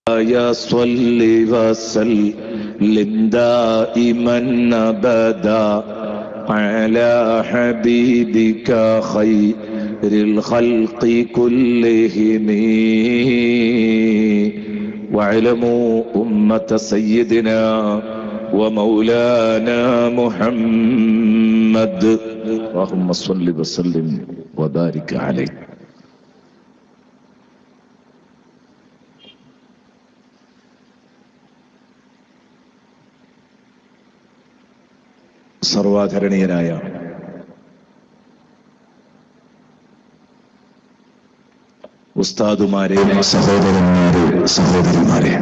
يا صل وسلم دائما أبدا على حبيبك خير الخلق كلهم واعلموا أمة سيدنا ومولانا محمد اللهم صل وسلم وبارك عليه. സർവാധരണീയനായ ഉസ്താദുമാരെ, സഹോദരന്മാരെ, സഹോദരിമാരെ,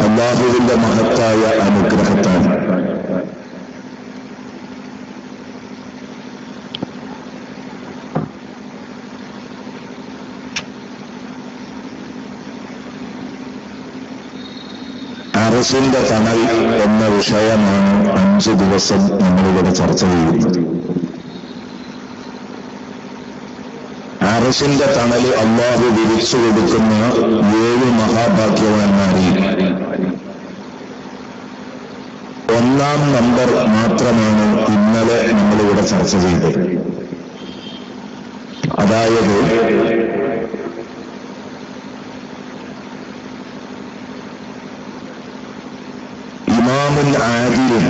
അല്ലാഹുവിന്റെ മഹത്തായ അനുഗ്രഹത്താൽ അറസിന്റെ തണൽ എന്ന വിഷയമാണ് 5 ദിവസം നമ്മളിവിടെ ചർച്ച ചെയ്യുന്നത്. അറസിന്റെ തണൽ അല്ലാഹു വിരിച്ചു കൊടുക്കുന്ന 7 മഹാഭാഗ്യവാന്മാരിൽ 1-ാം നമ്പർ മാത്രമാണ് ഇന്നലെ നമ്മളിവിടെ ചർച്ച ചെയ്തത്. അതായത് ഇമാമുൽ ആദിലും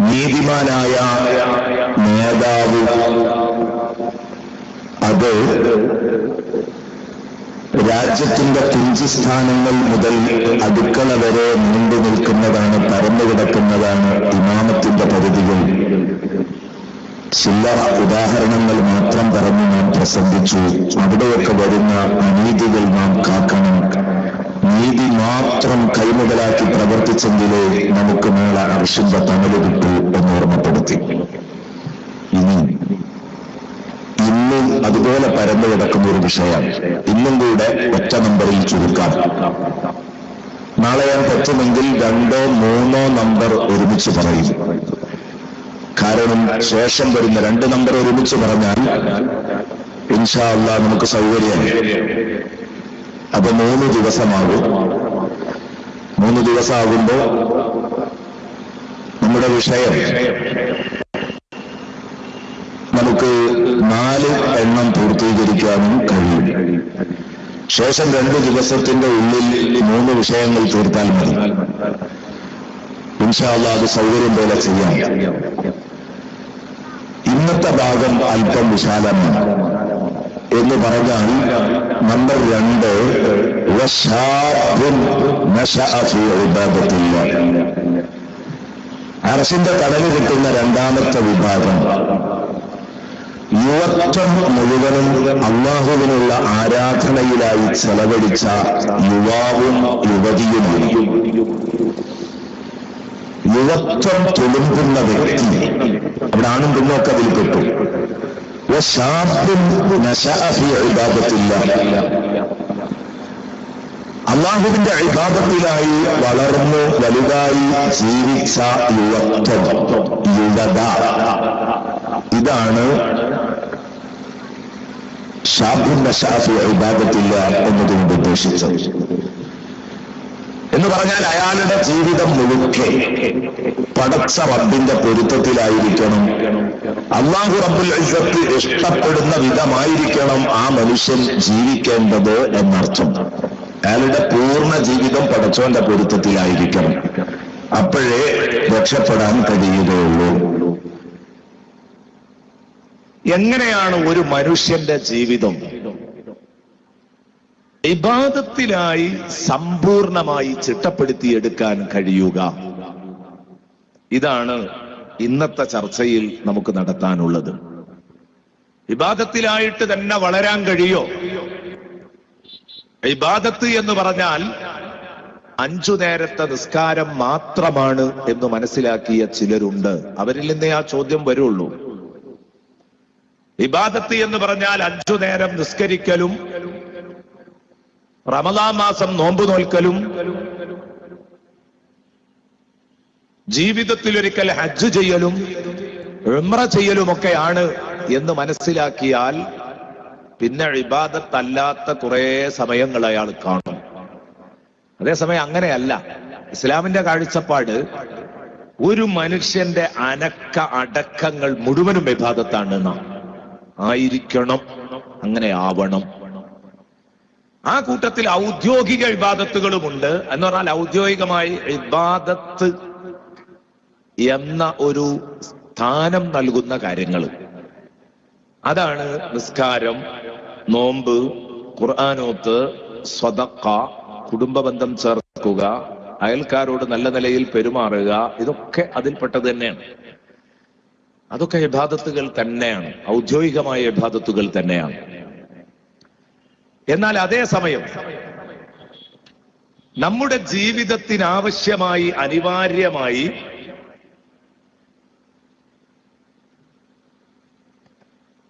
നീതിമാനായ നേതാവ്, അത് രാജ്യത്തിന്റെ തുഞ്ചസ്ഥാനങ്ങൾ മുതൽ അടുക്കള വരെ നീണ്ടു നിൽക്കുന്നതാണ്, പരന്നു കിടക്കുന്നതാണ് ഇമാമത്തിന്റെ പരിധികൾ. ചില ഉദാഹരണങ്ങൾ മാത്രം പറഞ്ഞ് നാം പ്രസംഗിച്ചു. അവിടെയൊക്കെ വരുന്ന അനീതികൾ നാം കാക്കണം. നീതി മാത്രം കൈമുതലാക്കി പ്രവർത്തിച്ചെങ്കിലേ നമുക്ക് മേള അർശിന്റെ തണല് കിട്ടൂ എന്ന് ഓർമ്മപ്പെടുത്തി. ഇന്നും അതുപോലെ പരന്നു കിടക്കുന്ന ഒരു വിഷയം ഇന്നും കൂടെ ഒറ്റ നമ്പറിൽ ചുരുക്കാം. നാളെ ഞാൻ പറ്റുമെങ്കിൽ 2-ഓ 3-ഓ നമ്പർ ഒരുമിച്ച് പറയും. കാരണം ശേഷം വരുന്ന 2 നമ്പർ ഒരുമിച്ച് പറഞ്ഞാൽ ഇൻഷാ അല്ലാഹ് നമുക്ക് സൗകര്യമാണ്. അപ്പൊ 3 ദിവസമാകും. 3 ദിവസമാകുമ്പോ നമ്മുടെ വിഷയം നമുക്ക് 4 എണ്ണം പൂർത്തീകരിക്കാനും കഴിയും. ശേഷം 2 ദിവസത്തിന്റെ ഉള്ളിൽ 3 വിഷയങ്ങൾ തീർത്താൽ മതി. ഇൻഷാ അല്ലാഹ് അത് സൗകര്യം പോലെ ചെയ്യാം. ഇന്നത്തെ ഭാഗം അല്പം വിശാലമാണ്. എന്ന് പറഞ്ഞാൽ നമ്പർ 2 അർശിന്റെ തണല് കിട്ടുന്ന 2-ാമത്തെ വിഭാഗം യുവത്വം മുഴുവനും അല്ലാഹുവിനുള്ള ആരാധനയിലായി ചെലവഴിച്ച യുവാവും യുവതിയുമാണ്. യുവത്വം തുളുമ്പുന്ന വ്യക്തി, അവിടെ ആണും പെണ്ണൊക്കെ അതിൽ കിട്ടും. അല്ലാഹുവിന്റെ ഇബാദത്തിലായി വളർന്നു വലുതായി ജീവിച്ച യുവത്വം, യുവത, ഇതാണ് ഷാബുൻ നശഅ ഫീ ഇബാദത്തില്ല എന്നതുകൊണ്ട് ഉദ്ദേശിച്ചത്. എന്ന് പറഞ്ഞാൽ അയാളുടെ ജീവിതം മുഴുക്കെ പടച്ച റബ്ബിന്റെ പൊരുത്തത്തിലായിരിക്കണം, അല്ലാഹു റബ്ബുൽ ഇസ്സത്ത് ഇഷ്ടപ്പെടുന്ന വിധമായിരിക്കണം ആ മനുഷ്യൻ ജീവിക്കേണ്ടത് എന്നർത്ഥം. അയാളുടെ പൂർണ്ണ ജീവിതം പടച്ചവന്റെ പൊരുത്തത്തിലായിരിക്കണം. അപ്പോഴേ രക്ഷപ്പെടാൻ കഴിയുകയുള്ളൂ. എങ്ങനെയാണ് ഒരു മനുഷ്യന്റെ ജീവിതം ഇബാദത്തിലായി സമ്പൂർണമായി ചിട്ടപ്പെടുത്തിയെടുക്കാൻ കഴിയുക? ഇതാണ് ഇന്നത്തെ ചർച്ചയിൽ നമുക്ക് നടത്താനുള്ളത്. ഇബാദത്തിലായിട്ട് തന്നെ വളരാൻ കഴിയോ? ഇബാദത്ത് എന്ന് പറഞ്ഞാൽ 5 നേരത്തെ നിസ്കാരം മാത്രമാണ് എന്ന് മനസ്സിലാക്കിയ ചിലരുണ്ട്. അവരിൽ നിന്നേ ആ ചോദ്യം വരുള്ളൂ. ഇബാദത്ത് എന്ന് പറഞ്ഞാൽ 5 നേരം നിസ്കരിക്കലും റമദാൻ മാസം നോമ്പ് നോൽക്കലും ജീവിതത്തിലൊരിക്കൽ ഹജ്ജ് ചെയ്യലും ഉംറ ചെയ്യലുമൊക്കെയാണ് എന്ന് മനസ്സിലാക്കിയാൽ പിന്നെ ഇബാദത്തല്ലാത്ത കുറെ സമയങ്ങൾ അയാൾ കാണും. അതേസമയം അങ്ങനെയല്ല. ഇസ്ലാമിന്റെ കാഴ്ചപ്പാട് ഒരു മനുഷ്യന്റെ അടക്കങ്ങൾ മുഴുവനും ഇബാദത്താണ് ആയിരിക്കണം, അങ്ങനെ ആവണം. ആ കൂട്ടത്തിൽ ഔദ്യോഗിക ഇബാദത്തുകളുമുണ്ട്. എന്ന് പറഞ്ഞാൽ ഔദ്യോഗികമായി ഇബാദത്ത് എന്ന ഒരു സ്ഥാനം നൽകുന്ന കാര്യങ്ങൾ. അതാണ് നിസ്കാരം, നോമ്പ്, ഖുർആനോത്ത്, സ്വദഖ, കുടുംബബന്ധം ചേർക്കുക, അയൽക്കാരോട് നല്ല നിലയിൽ പെരുമാറുക. ഇതൊക്കെ അതിൽപ്പെട്ടത് തന്നെയാണ്. അതൊക്കെ ഇബാദത്തുകൾ തന്നെയാണ്, ഔദ്യോഗികമായ ഇബാദത്തുകൾ തന്നെയാണ്. എന്നാൽ അതേസമയം നമ്മുടെ ജീവിതത്തിനാവശ്യമായി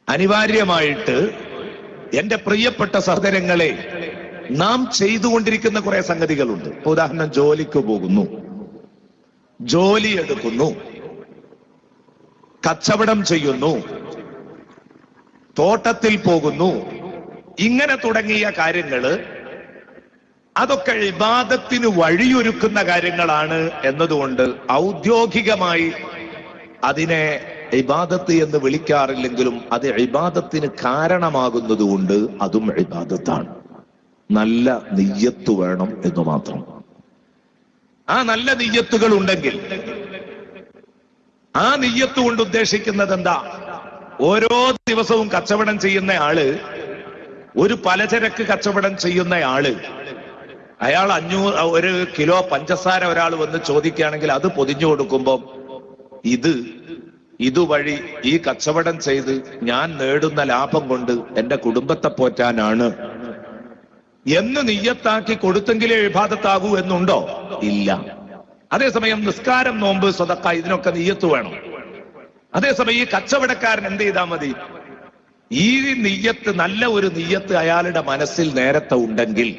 അനിവാര്യമായിട്ട് എന്റെ പ്രിയപ്പെട്ട സഹോദരങ്ങളെ നാം ചെയ്തുകൊണ്ടിരിക്കുന്ന കുറെ സംഗതികളുണ്ട്. ഉദാഹരണം, ജോലിക്ക് പോകുന്നു, ജോലി എടുക്കുന്നു, കച്ചവടം ചെയ്യുന്നു, തോട്ടത്തിൽ പോകുന്നു, ഇങ്ങനെ തുടങ്ങിയ കാര്യങ്ങള് അതൊക്കെ ഇബാദത്തിന് വഴിയൊരുക്കുന്ന കാര്യങ്ങളാണ് എന്നതുകൊണ്ട് ഔദ്യോഗികമായി അതിനെ ഇബാദത്ത് എന്ന് വിളിക്കാറില്ലെങ്കിലും അത് ഇബാദത്തിന് കാരണമാകുന്നതുകൊണ്ട് അതും ഇബാദത്താണ്. നല്ല നിയ്യത്ത് വേണം എന്ന് മാത്രം. ആ നല്ല നിയ്യത്തുകൾ ഉണ്ടെങ്കിൽ ആ നിയ്യത്ത് കൊണ്ട് ഉദ്ദേശിക്കുന്നത് എന്താ? ഓരോ ദിവസവും കച്ചവടം ചെയ്യുന്ന ആള്, ഒരു പലചരക്ക് കച്ചവടം ചെയ്യുന്ന ആള്, അയാൾ 1 കിലോ പഞ്ചസാര ഒരാൾ വന്ന് ചോദിക്കുകയാണെങ്കിൽ അത് പൊതിഞ്ഞു കൊടുക്കുമ്പോൾ ഇതുവഴി ഈ കച്ചവടം ചെയ്ത് ഞാൻ നേടുന്ന ലാഭം കൊണ്ട് എന്റെ കുടുംബത്തെ പോറ്റാനാണ് എന്ന് നിയ്യത്താക്കി കൊടുത്തെങ്കിലേ ഇബാദത്താകൂ എന്നുണ്ടോ? ഇല്ല. അതേസമയം നിസ്കാരം, നോമ്പ്, സ്വദഖ ഇതിനൊക്കെ നിയ്യത്ത് വേണം. അതേസമയം ഈ കച്ചവടക്കാരൻ എന്ത് ചെയ്താൽ മതി? ഈ നിയ്യത്ത്, നല്ല ഒരു നിയ്യത്ത് അയാളുടെ മനസ്സിൽ നേരത്തെ ഉണ്ടെങ്കിൽ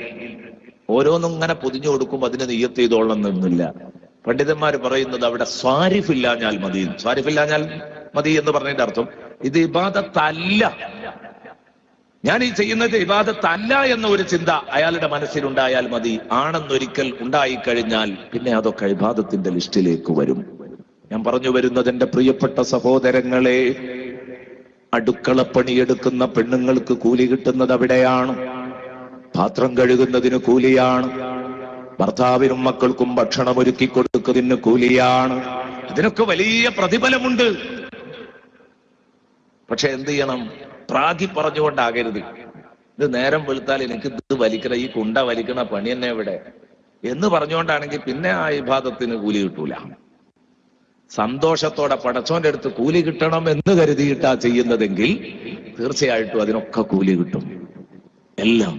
ഓരോന്നും ഇങ്ങനെ പൊതിഞ്ഞു കൊടുക്കുമ്പോൾ അതിന് നിയ്യത്ത് ചെയ്തോളണമെന്നില്ല. പണ്ഡിതന്മാർ പറയുന്നത് അവിടെ സ്വാരിഫില്ലാഞ്ഞാൽ മതി. സ്വാരിഫില്ലാഞ്ഞാൽ മതി എന്ന് പറഞ്ഞതിന്റെ അർത്ഥം ഇത് ഇബാദത്തല്ല, ഞാൻ ഈ ചെയ്യുന്നത് ഇബാദത്തല്ല എന്ന ഒരു ചിന്ത അയാളുടെ മനസ്സിലുണ്ടായാൽ മതി. ആണെന്നൊരിക്കൽ ഉണ്ടായിക്കഴിഞ്ഞാൽ പിന്നെ അതൊക്കെ ഇബാദത്തിന്റെ ലിസ്റ്റിലേക്ക് വരും. ഞാൻ പറഞ്ഞു വരുന്നത്, എന്റെ പ്രിയപ്പെട്ട സഹോദരങ്ങളെ, അടുക്കളപ്പണിയെടുക്കുന്ന പെണ്ണുങ്ങൾക്ക് കൂലി കിട്ടുന്നത് അവിടെയാണ്. പാത്രം കഴുകുന്നതിന് കൂലിയാണ്. ഭർത്താവിനും മക്കൾക്കും ഭക്ഷണം ഒരുക്കി കൊടുക്കുന്നതിന് കൂലിയാണ്. അതിനൊക്കെ വലിയ പ്രതിഫലമുണ്ട്. പക്ഷെ എന്ത് ചെയ്യണം? പ്രാഗി പറഞ്ഞുകൊണ്ടാകരുത്. ഇത് നേരം വെളുത്താൽ എനിക്ക് ഇത് വലിക്കണം, ഈ കുണ്ട വലിക്കണ പണി തന്നെ എവിടെ എന്ന് പറഞ്ഞുകൊണ്ടാണെങ്കിൽ പിന്നെ ആ ഇബാദത്തിന് കൂലി കിട്ടൂല. സന്തോഷത്തോടെ പടച്ചോന്റെ അടുത്ത് കൂലി കിട്ടണം എന്ന് കരുതിയിട്ടാ ചെയ്യുന്നതെങ്കിൽ തീർച്ചയായിട്ടും അതിനൊക്കെ കൂലി കിട്ടും. എല്ലാം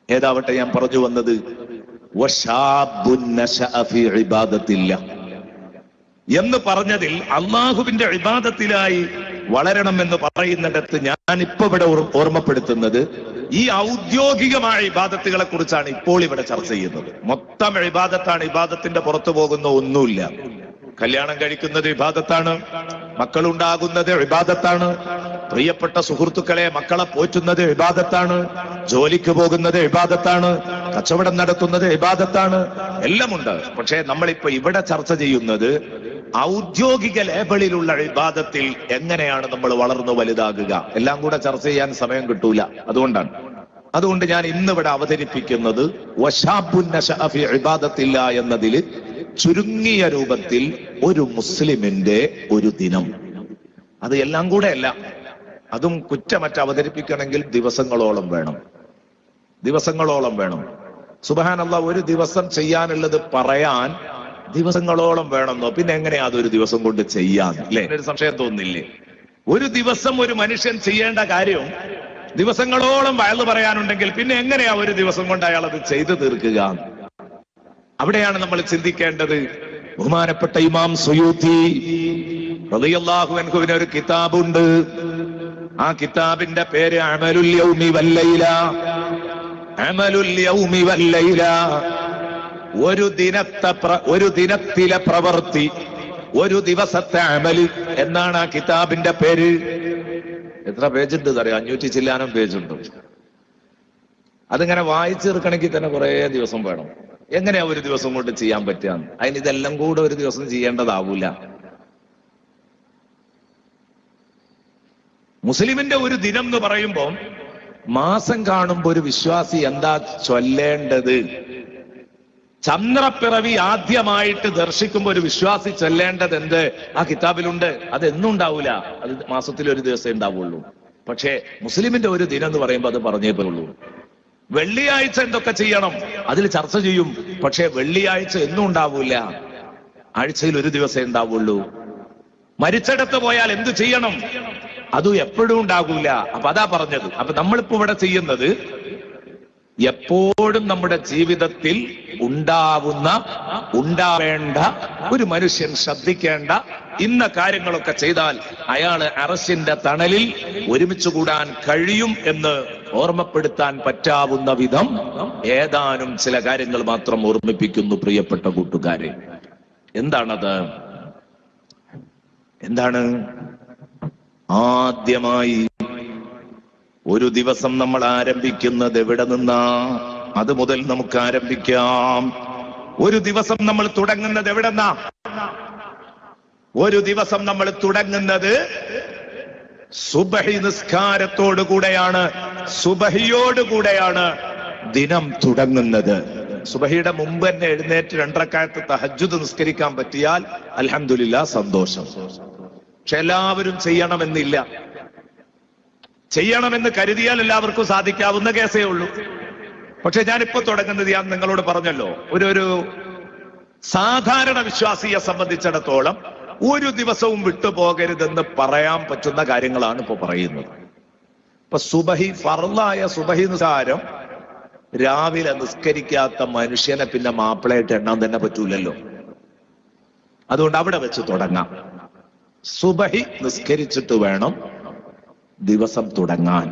ഏതാവട്ടെ, ഞാൻ പറഞ്ഞു വന്നത് എന്ന് പറഞ്ഞതിൽ അള്ളാഹുവിന്റെ ഇബാദത്തിലായി വളരണം എന്ന് പറയുന്നിടത്ത് ഞാൻ ഇപ്പൊ ഇവിടെ ഓർമ്മപ്പെടുത്തുന്നത് ഈ ഔദ്യോഗികമായ ഇബാദത്തുകളെ കുറിച്ചാണ് ഇപ്പോൾ ഇവിടെ ചർച്ച ചെയ്യുന്നത്. മൊത്തം ഇബാദത്താണ്. ഇബാദത്തിന്റെ പുറത്തു പോകുന്ന ഒന്നുമില്ല. കല്യാണം കഴിക്കുന്നത് ഇബാദത്താണ്, മക്കളുണ്ടാകുന്നത് ഇബാദത്താണ്, പ്രിയപ്പെട്ട സുഹൃത്തുക്കളെ മക്കളെ പോറ്റുന്നത് ഇബാദത്താണ്, ജോലിക്ക് പോകുന്നത് ഇബാദത്താണ്, കച്ചവടം നടത്തുന്നത് ഇബാദത്താണ്, എല്ലാമുണ്ട്. പക്ഷേ നമ്മളിപ്പോ ഇവിടെ ചർച്ച ചെയ്യുന്നത് ഔദ്യോഗിക ലേബലിലുള്ള ഇബാദത്തിൽ എങ്ങനെയാണ് നമ്മൾ വളർന്നു വലുതാകുക. എല്ലാം കൂടെ ചർച്ച ചെയ്യാൻ സമയം കിട്ടൂല. അതുകൊണ്ട് ഞാൻ ഇന്നിവിടെ അവതരിപ്പിക്കുന്നത് ഇബാദത്തില്ല എന്നതിൽ ചുരുങ്ങിയ രൂപത്തിൽ ഒരു മുസ്ലിമിന്റെ ഒരു ദിനം. അത് എല്ലാം കൂടെ അല്ല, അതും കുറ്റമറ്റ അവതരിപ്പിക്കണമെങ്കിൽ ദിവസങ്ങളോളം വേണം. സുബ്ഹാനല്ലാഹ്, ഒരു ദിവസം ചെയ്യാനുള്ളത് പറയാൻ ദിവസങ്ങളോളം വേണമെന്നോ? പിന്നെ എങ്ങനെയാ അതൊരു ദിവസം കൊണ്ട് ചെയ്യാൻ? അല്ലേ? ഒരു സംശയം തോന്നുന്നില്ലേ? ഒരു ദിവസം ഒരു മനുഷ്യൻ ചെയ്യേണ്ട കാര്യം ദിവസങ്ങളോളം വയല് പറയാനുണ്ടെങ്കിൽ പിന്നെ എങ്ങനെയാ ഒരു ദിവസം കൊണ്ട് അയാൾ അത് ചെയ്തു തീർക്കുക? അവിടെയാണ് നമ്മൾ ചിന്തിക്കേണ്ടത്. ബഹുമാനപ്പെട്ട ഇമാം സുയൂത്തി റളിയല്ലാഹു അൻഹുവിന് ഒരു കിതാബുണ്ട്. ആ കിതാബിന്റെ പേര് അമലുൽ യൗമി വല്ലൈല. അമലുൽ യൗമി വല്ലൈല, ഒരു ദിനത്തിലെ പ്രവൃത്തി, ഒരു ദിവസത്തെ അമല് എന്നാണ് ആ കിതാബിന്റെ പേര്. എത്ര പേജുണ്ട് അറിയാം? 500 ചില്ലാനം പേജുണ്ട്. അതിങ്ങനെ വായിച്ചെടുക്കണമെങ്കിൽ തന്നെ കുറെ ദിവസം വേണം. എങ്ങനെയാ ഒരു ദിവസം കൊണ്ട് ചെയ്യാൻ പറ്റുക? അതിന് ഇതെല്ലാം കൂടെ ഒരു ദിവസം ചെയ്യേണ്ടതാവൂല. മുസ്ലിമിന്റെ ഒരു ദിനം എന്ന് പറയുമ്പോൾ മാസം കാണുമ്പോൾ ഒരു വിശ്വാസി എന്താ ചൊല്ലേണ്ടത്? ചന്ദ്രപ്പിറവി ആദ്യമായിട്ട് ദർശിക്കുമ്പോൾ ഒരു വിശ്വാസി ചൊല്ലേണ്ടത് എന്ത്? ആ കിതാബിലുണ്ട്. അത് എന്നും ഉണ്ടാവൂല, അത് മാസത്തിൽ ഒരു ദിവസമേ ഉണ്ടാവുള്ളൂ. പക്ഷേ മുസ്ലിമിന്റെ ഒരു ദിനം എന്ന് പറയുമ്പോൾ അത് പറഞ്ഞേ പോലുള്ളൂ. വെള്ളിയാഴ്ച എന്തൊക്കെ ചെയ്യണം അതിൽ ചർച്ച ചെയ്യും. പക്ഷേ വെള്ളിയാഴ്ച എന്നും ഉണ്ടാവൂല, ആഴ്ചയിൽ ഒരു ദിവസമേ ഉണ്ടാവുള്ളൂ. മരിച്ചിടത്ത് പോയാൽ എന്ത് ചെയ്യണം അതും എപ്പോഴും ഉണ്ടാകൂല. അപ്പൊ അതാ പറഞ്ഞത്. അപ്പൊ നമ്മളിപ്പോ ഇവിടെ ചെയ്യുന്നത് എപ്പോഴും നമ്മുടെ ജീവിതത്തിൽ ഉണ്ടാവേണ്ട ഒരു മനുഷ്യൻ ശ്രദ്ധിക്കേണ്ട ഇന്ന കാര്യങ്ങളൊക്കെ ചെയ്താൽ അയാള് അറശിന്റെ തണലിൽ ഒരുമിച്ച് കൂടാൻ കഴിയും എന്ന് ഓർമ്മപ്പെടുത്താൻ പറ്റാവുന്ന വിധം ഏതാനും ചില കാര്യങ്ങൾ മാത്രം ഓർമ്മിപ്പിക്കുന്നു പ്രിയപ്പെട്ട കൂട്ടുകാരെ. എന്താണത്? എന്താണ്? ആദ്യമായി ഒരു ദിവസം നമ്മൾ ആരംഭിക്കുന്നത് എവിടെ നിന്നാ? അത് മുതൽ നമുക്ക് ആരംഭിക്കാം. ഒരു ദിവസം നമ്മൾ തുടങ്ങുന്നത് എവിടെന്നാ? ഒരു ദിവസം നമ്മൾ തുടങ്ങുന്നത് സുബഹി നിസ്കാരത്തോടു കൂടെയാണ്. സുബഹിയോടുകൂടെയാണ് ദിനം തുടങ്ങുന്നത്. സുബഹിയുടെ മുമ്പ് തന്നെ എഴുന്നേറ്റ് 2 റക്അത്ത് തഹജ്ജുദ് നിസ്കരിക്കാൻ പറ്റിയാൽ അൽഹംദുലില്ലാ, സന്തോഷം. പക്ഷെ എല്ലാവരും ചെയ്യണമെന്നില്ല. ചെയ്യണമെന്ന് കരുതിയാൽ എല്ലാവർക്കും സാധിക്കാവുന്ന കേസേ ഉള്ളൂ. പക്ഷെ ഞാനിപ്പോ തുടങ്ങുന്നത് ഞാൻ നിങ്ങളോട് പറഞ്ഞല്ലോ, ഒരു സാധാരണ വിശ്വാസിയെ സംബന്ധിച്ചിടത്തോളം ഒരു ദിവസവും വിട്ടുപോകരുതെന്ന് പറയാൻ പറ്റുന്ന കാര്യങ്ങളാണ് ഇപ്പൊ പറയുന്നത്. ഇപ്പൊ സുബഹി, ഫർളായ സുബഹി നിസ്കാരം രാവിലെ നിസ്കരിക്കാത്ത മനുഷ്യനെ പിന്നെ മാപ്പിളയായിട്ട് എണ്ണാൻ തന്നെ പറ്റൂലല്ലോ. അതുകൊണ്ട് അവിടെ വെച്ച് തുടങ്ങാം. സുബഹി നിസ്കരിച്ചിട്ട് വേണം ദിവസം തുടങ്ങാൻ.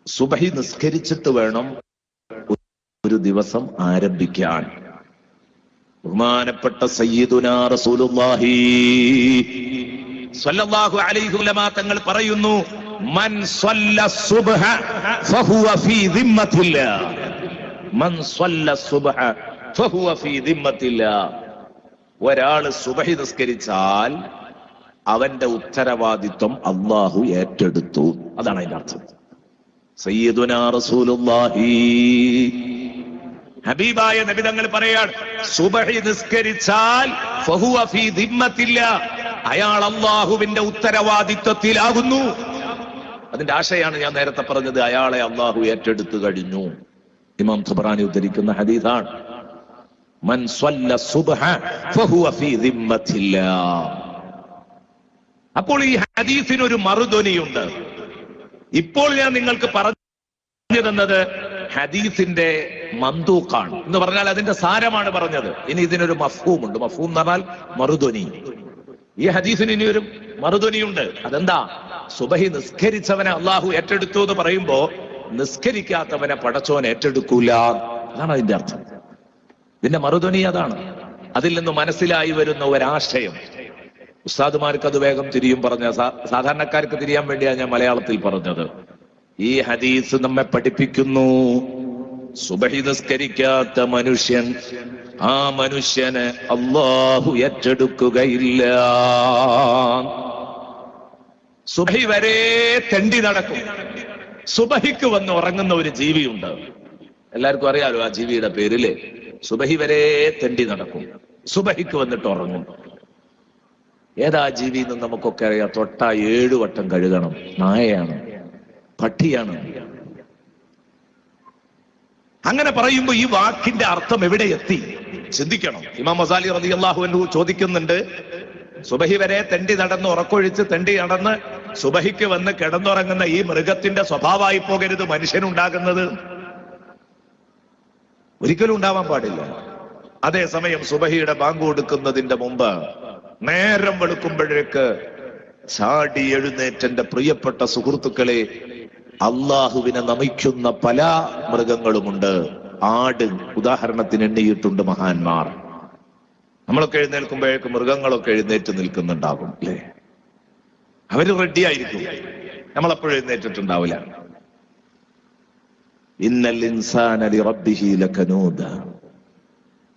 സുബഹി നിസ്കരിച്ചിട്ട് വേണം ഒരു ദിവസം ആരംഭിക്കാൻ. ബഹുമാനപ്പെട്ട സയ്യിദുനാ റസൂലുള്ളാഹി സ്വല്ലല്ലാഹു അലൈഹി വസല്ലം തങ്ങൾ പറയുന്നു, മൻ സ്വല്ല സുബ്ഹ ഫഹുവ ഫീ ദിമ്മത്തില്ലാഹ്. മൻ സ്വല്ല സുബ്ഹ ഫഹുവ ഫീ ദിമ്മത്തില്ലാഹ്. ഒരാൾ സുബഹി നിസ്കരിച്ചാൽ അവന്റെ ഉത്തരവാദിത്വം അല്ലാഹു ഏറ്റെടുത്തു. അതാണ് അതിന്റെ അർത്ഥം. സയ്യിദുനാ റസൂലുള്ളാഹി ഹബീബായ നബി തങ്ങൾ പറയാണ്, സുബഹി നിസ്കരിച്ചാൽ ഫഹുവ ഫീ ദിമ്മത്തില്ലാഹ്, അയാൾ അല്ലാഹുവിന്റെ ഉത്തരവാദിത്വത്തിലാകുന്നു. അതിന്റെ ആശയാണ് ഞാൻ നേരത്തെ പറഞ്ഞത്, അയാളെ അല്ലാഹു ഏറ്റെടുത്തു കഴിഞ്ഞു. ഇമാം ത്വബറാനി ഉദ്ധരിക്കുന്ന ഹദീസാണ്, മൻ സ്വല്ല സുബ്ഹ ഫഹുവ ഫീ ദിമ്മത്തില്ലാഹ്. അപ്പോൾ ഈ ഹദീസിനൊരു മറുധ്വനിയുണ്ട്. ഇപ്പോൾ ഞാൻ നിങ്ങൾക്ക് പറഞ്ഞു തന്നത് ഹദീസിന്റെ മന്തൂഖാണ് എന്ന് പറഞ്ഞാൽ അതിന്റെ സാരമാണ് പറഞ്ഞത്. ഇനി ഇതിനൊരു മഫ്ഹൂമുണ്ട്. മഫ്ഹൂം എന്ന് പറഞ്ഞാൽ മറുധ്വനി. ഈ ഹദീസിന് ഇനി ഒരു മറുധ്വനിയുണ്ട്. അതെന്താ? സുബഹി നിസ്കരിച്ചവനെ അള്ളാഹു ഏറ്റെടുത്തു എന്ന് പറയുമ്പോ നിസ്കരിക്കാത്തവനെ പടച്ചോൻ ഏറ്റെടുക്കൂല, അതാണ് അതിന്റെ അർത്ഥം. ഇതിന്റെ മറുധ്വനി അതാണ്. അതിൽ നിന്ന് മനസ്സിലായി വരുന്ന ഒരാശയം ഉസ്താദുമാർക്ക് അത് വേഗം തിരിയും. പറഞ്ഞ സാധാരണക്കാർക്ക് തിരിയാൻ വേണ്ടിയാണ് ഞാൻ മലയാളത്തിൽ പറഞ്ഞത്. ഈ ഹദീസ് നമ്മെ പഠിപ്പിക്കുന്നു, സുബഹി നിസ്കരിക്കാത്ത മനുഷ്യൻ, ആ മനുഷ്യന് അല്ലാഹു ഏറ്റെടുക്കുകയില്ല. സുബഹി വരെ തെണ്ടി നടക്കും. സുബഹിക്ക് വന്ന് ഉറങ്ങുന്ന ഒരു ജീവിയുണ്ട്. എല്ലാവർക്കും അറിയാലോ ആ ജീവിയുടെ പേരില്. സുബഹി വരെ തെണ്ടി നടക്കും, സുബഹിക്ക് വന്നിട്ട് ഉറങ്ങും. ഏതാ ജീവി എന്ന് നമുക്കൊക്കെ അറിയാം. തൊട്ട 7 വട്ടം കഴുകണം. നായയാണ്, പട്ടിയാണ്. അങ്ങനെ പറയുമ്പോ ഈ വാക്കിന്റെ അർത്ഥം എവിടെ എത്തി ചിന്തിക്കണം. ഇമാം ഗസാലി റളിയല്ലാഹു അൻഹു ചോദിക്കുന്നുണ്ട്, സുബഹി വരെ തെണ്ടി നടന്ന് ഉറക്കൊഴിച്ച് തെണ്ടി നടന്ന് സുബഹിക്ക് വന്ന് കിടന്നുറങ്ങുന്ന ഈ മൃഗത്തിന്റെ സ്വഭാവമായി പോകരുത് മനുഷ്യനുണ്ടാകുന്നത്. ഒരിക്കലും ഉണ്ടാവാൻ പാടില്ല. അതേസമയം സുബഹിയുടെ ബാങ്ക് കൊടുക്കുന്നതിന്റെ മുമ്പ് നേരം വെളുക്കുമ്പോഴേക്ക് ചാടി എഴുന്നേറ്റെന്റെ പ്രിയപ്പെട്ട സുഹൃത്തുക്കളെ, അള്ളാഹുവിനെ നമിക്കുന്ന പല മൃഗങ്ങളുമുണ്ട്. ആട് ഉദാഹരണത്തിന് എണ്ണിയിട്ടുണ്ട് മഹാന്മാർ. നമ്മളൊക്കെ എഴുന്നേൽക്കുമ്പോഴേക്ക് മൃഗങ്ങളൊക്കെ എഴുന്നേറ്റ് നിൽക്കുന്നുണ്ടാകും, അല്ലേ? അവര് റെഡിയായിരിക്കും. നമ്മളെപ്പോഴും എഴുന്നേറ്റിട്ടുണ്ടാവില്ല. ഇന്നൽ ഇൻസാന ലിറബ്ബിഹി ലകനൂദ്,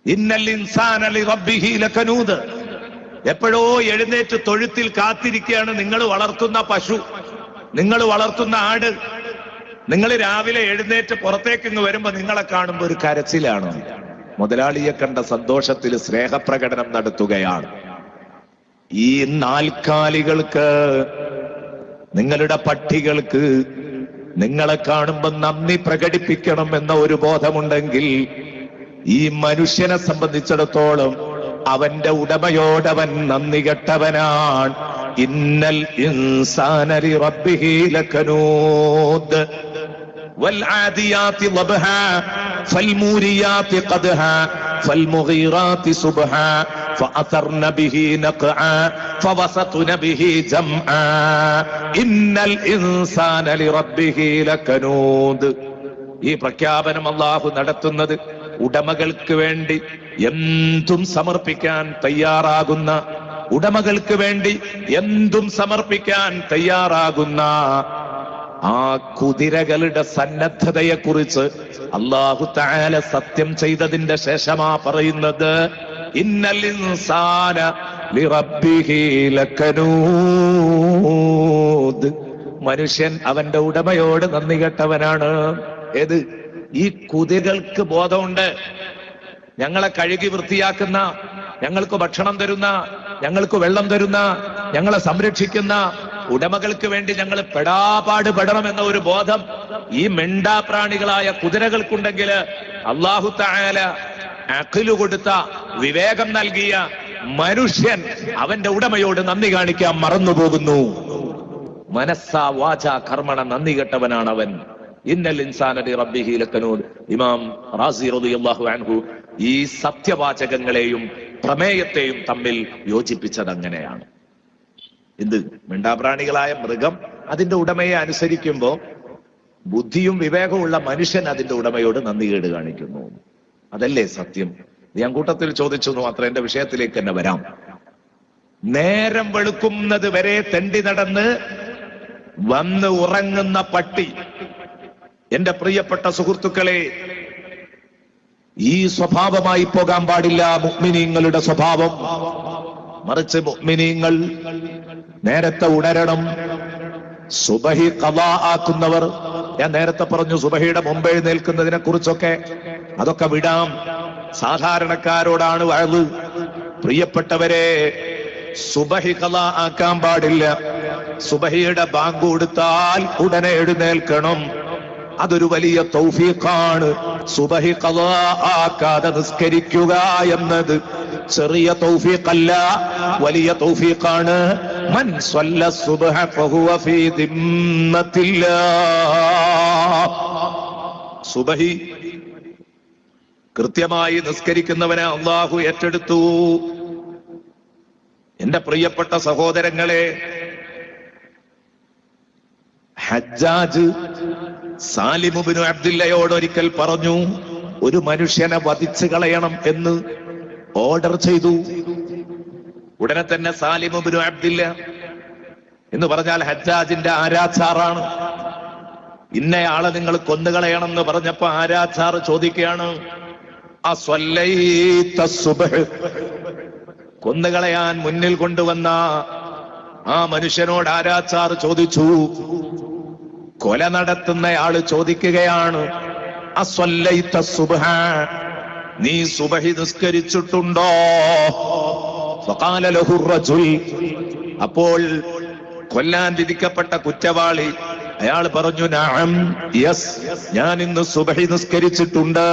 ഇന്നൽ ഇൻസാന ലിറബ്ബിഹി ലകനൂദ്. എപ്പോഴോ എഴുന്നേറ്റ് തൊഴുത്തിൽ കാത്തിരിക്കുകയാണ് നിങ്ങൾ വളർത്തുന്ന പശു, നിങ്ങൾ വളർത്തുന്ന ആട്. നിങ്ങൾ രാവിലെ എഴുന്നേറ്റ് പുറത്തേക്ക് വരുമ്പോ നിങ്ങളെ കാണുമ്പോ ഒരു കരച്ചിലാണ്. മുതലാളിയെ കണ്ട സന്തോഷത്തിൽ സ്നേഹപ്രകടനം നടത്തുകയാണ്. ഈ നാൽക്കാലികൾക്ക്, നിങ്ങളുടെ പട്ടികൾക്ക് നിങ്ങളെ കാണുമ്പോൾ നന്ദി പ്രകടിപ്പിക്കണം എന്ന ഒരു ബോധമുണ്ടെങ്കിൽ ഈ മനുഷ്യനെ സംബന്ധിച്ചിടത്തോളം അവന്റെ ഉടമയോടവൻ നന്ദി കെട്ടവനാണ്. ഇന്നൽ ഇൻസാന ലിറബ്ബിഹി ലകനൂദ് والعاديات ضبحا فالموريات قدحا فالمغيرات صبحا فأثرن به نقعا فوسطن به جمعا إن الإنسان لربه لكنود. ഈ പ്രഖ്യാപനം അല്ലാഹു നടത്തുന്നത് ഉടമകൾക്ക് വേണ്ടി എന്തും സമർപ്പിക്കാൻ തയ്യാറാകുന്ന, ഉടമകൾക്ക് വേണ്ടി എന്തും സമർപ്പിക്കാൻ തയ്യാറാകുന്ന ആ കുതിരകളുടെ സന്നദ്ധതയെക്കുറിച്ച് അല്ലാഹു തആല സത്യം ചെയ്തതിന്റെ ശേഷമാ പറയുന്നത് ഇന്നൽ ഇൻസാന ലിറബ്ബിഹി ലകനൂദ്. മനുഷ്യൻ അവന്റെ ഉടമയോട് നന്ദി കെട്ടവനാണ്. ഏത്? ഈ കുതിരകൾക്ക് ബോധമുണ്ട്. ഞങ്ങളെ കഴുകി വൃത്തിയാക്കുന്ന, ഞങ്ങൾക്ക് ഭക്ഷണം തരുന്ന, ഞങ്ങൾക്ക് വെള്ളം തരുന്ന, ഞങ്ങളെ സംരക്ഷിക്കുന്ന ഉടമകൾക്ക് വേണ്ടി ഞങ്ങൾ പെടാപാട് പെടണമെന്ന ഒരു ബോധം ഈ മിണ്ടാപ്രാണികളായ കുതിരകൾക്കുണ്ടെങ്കിൽ അല്ലാഹു തആല അഖ്ലു കൊടുത്ത, വിവേകം നൽകിയ മനുഷ്യൻ അവന്റെ ഉടമയോട് നന്ദി കാണിക്കാൻ മറന്നുപോകുന്നു. മനസ്സാ വാചാ കർമ്മണ നന്ദി കെട്ടവനാണ് അവൻ. ഇന്നൽ ഇൻസാന ലിറബ്ബിഹി ലകനൂദ്. ഇമാം റാസി റളിയല്ലാഹു അൻഹു ഈ സത്യവാചകങ്ങളെയും പ്രമേയത്തെയും തമ്മിൽ യോജിപ്പിച്ചത് അങ്ങനെയാണ്. എന്ത്? മിണ്ടാപ്രാണികളായ മൃഗം അതിന്റെ ഉടമയെ അനുസരിക്കുമ്പോ ബുദ്ധിയും വിവേകമുള്ള മനുഷ്യൻ അതിന്റെ ഉടമയോട് നന്ദികേട് കാണിക്കുന്നു. അതല്ലേ സത്യം? ഞാൻ കൂട്ടത്തിൽ ചോദിച്ചു മാത്രം, എന്റെ വിഷയത്തിലേക്ക് തന്നെ വരാം. നേരം വെളുക്കുന്നത് വരെ തെണ്ടി നടന്ന് വന്ന് ഉറങ്ങുന്ന പട്ടി. എന്റെ പ്രിയപ്പെട്ട സുഹൃത്തുക്കളെ, ഈ സ്വഭാവമായി പോകാൻ പാടില്ല മുഅ്മിനീങ്ങളുടെ സ്വഭാവം. മറിച്ച് മുഅ്മിനീങ്ങൾ നേരത്തെ ഉണരണം. സുബഹി ഖളാ ആക്കുന്നവർ, ഞാൻ നേരത്തെ പറഞ്ഞു സുബഹിയുടെ മുമ്പ് എഴുന്നേൽക്കുന്നതിനെ കുറിച്ചൊക്കെ, അതൊക്കെ വിടാം. സാധാരണക്കാരോടാണ് വഅദ്. പ്രിയപ്പെട്ടവരെ, സുബഹി ഖളാ ആക്കാൻ പാടില്ല. സുബഹിയുടെ ബാങ്ക് കൊടുത്താൽ ഉടനെ എഴുന്നേൽക്കണം. അതൊരു വലിയ തൗഫീഖാണ്. സുബഹി ഖളാ ആക്കാതെ നിസ്കരിക്കുക എന്നത് ചെറിയ തൗഫീഖല്ല, വലിയ തൗഫീഖാണ്. മൻ സ്വല്ല സുബ്ഹ ഫഹുവ ഫീ ദിമ്മത്തില്ലാഹ്. സുബഹി കൃത്യമായി നിസ്കരിക്കുന്നവനെ അല്ലാഹു ഏറ്റെടുത്തു. എന്റെ പ്രിയപ്പെട്ട സഹോദരങ്ങളെ, ഹജ്ജാജ് സാലിം ഇബ്നു അബ്ദുല്ലയോട് ഒരിക്കൽ പറഞ്ഞു, ഒരു മനുഷ്യനെ വധിച്ചു കളയണം എന്ന് ഓർഡർ ചെയ്തു. ഉടനെ തന്നെ സാലിം ഇബ്നു അബ്ദുല്ല എന്ന് പറഞ്ഞാൽ ഹജ്ജാജിന്റെ ആരാച്ചാറാണ്. ഇന്നയാളെ നിങ്ങൾ കൊന്നുകളയണം എന്ന് പറഞ്ഞപ്പോ ആരാച്ചാർ ചോദിക്കുകയാണ്, അസ്വല്ലൈത സുബ്ഹ്. കൊന്നുകളയാൻ മുന്നിൽ കൊണ്ടുവന്ന ആ മനുഷ്യനോട് ആരാച്ചാർ ചോദിച്ചു, കൊല നടത്തുന്നയാള് ചോദിക്കുകയാണ്, അസ്വല്ലൈത സുബ്ഹ, നീ സുബഹി നിസ്കരിച്ചിട്ടുണ്ടോ? ഫഖാല ലഹു റജുൽ. അപ്പോൾ കൊല്ലാൻ വിധിക്കപ്പെട്ട കുറ്റവാളി അയാൾ പറഞ്ഞു, നഅം, യെസ്, ഞാൻ ഇന്ന് സുബഹി നിസ്കരിച്ചിട്ടുണ്ട്.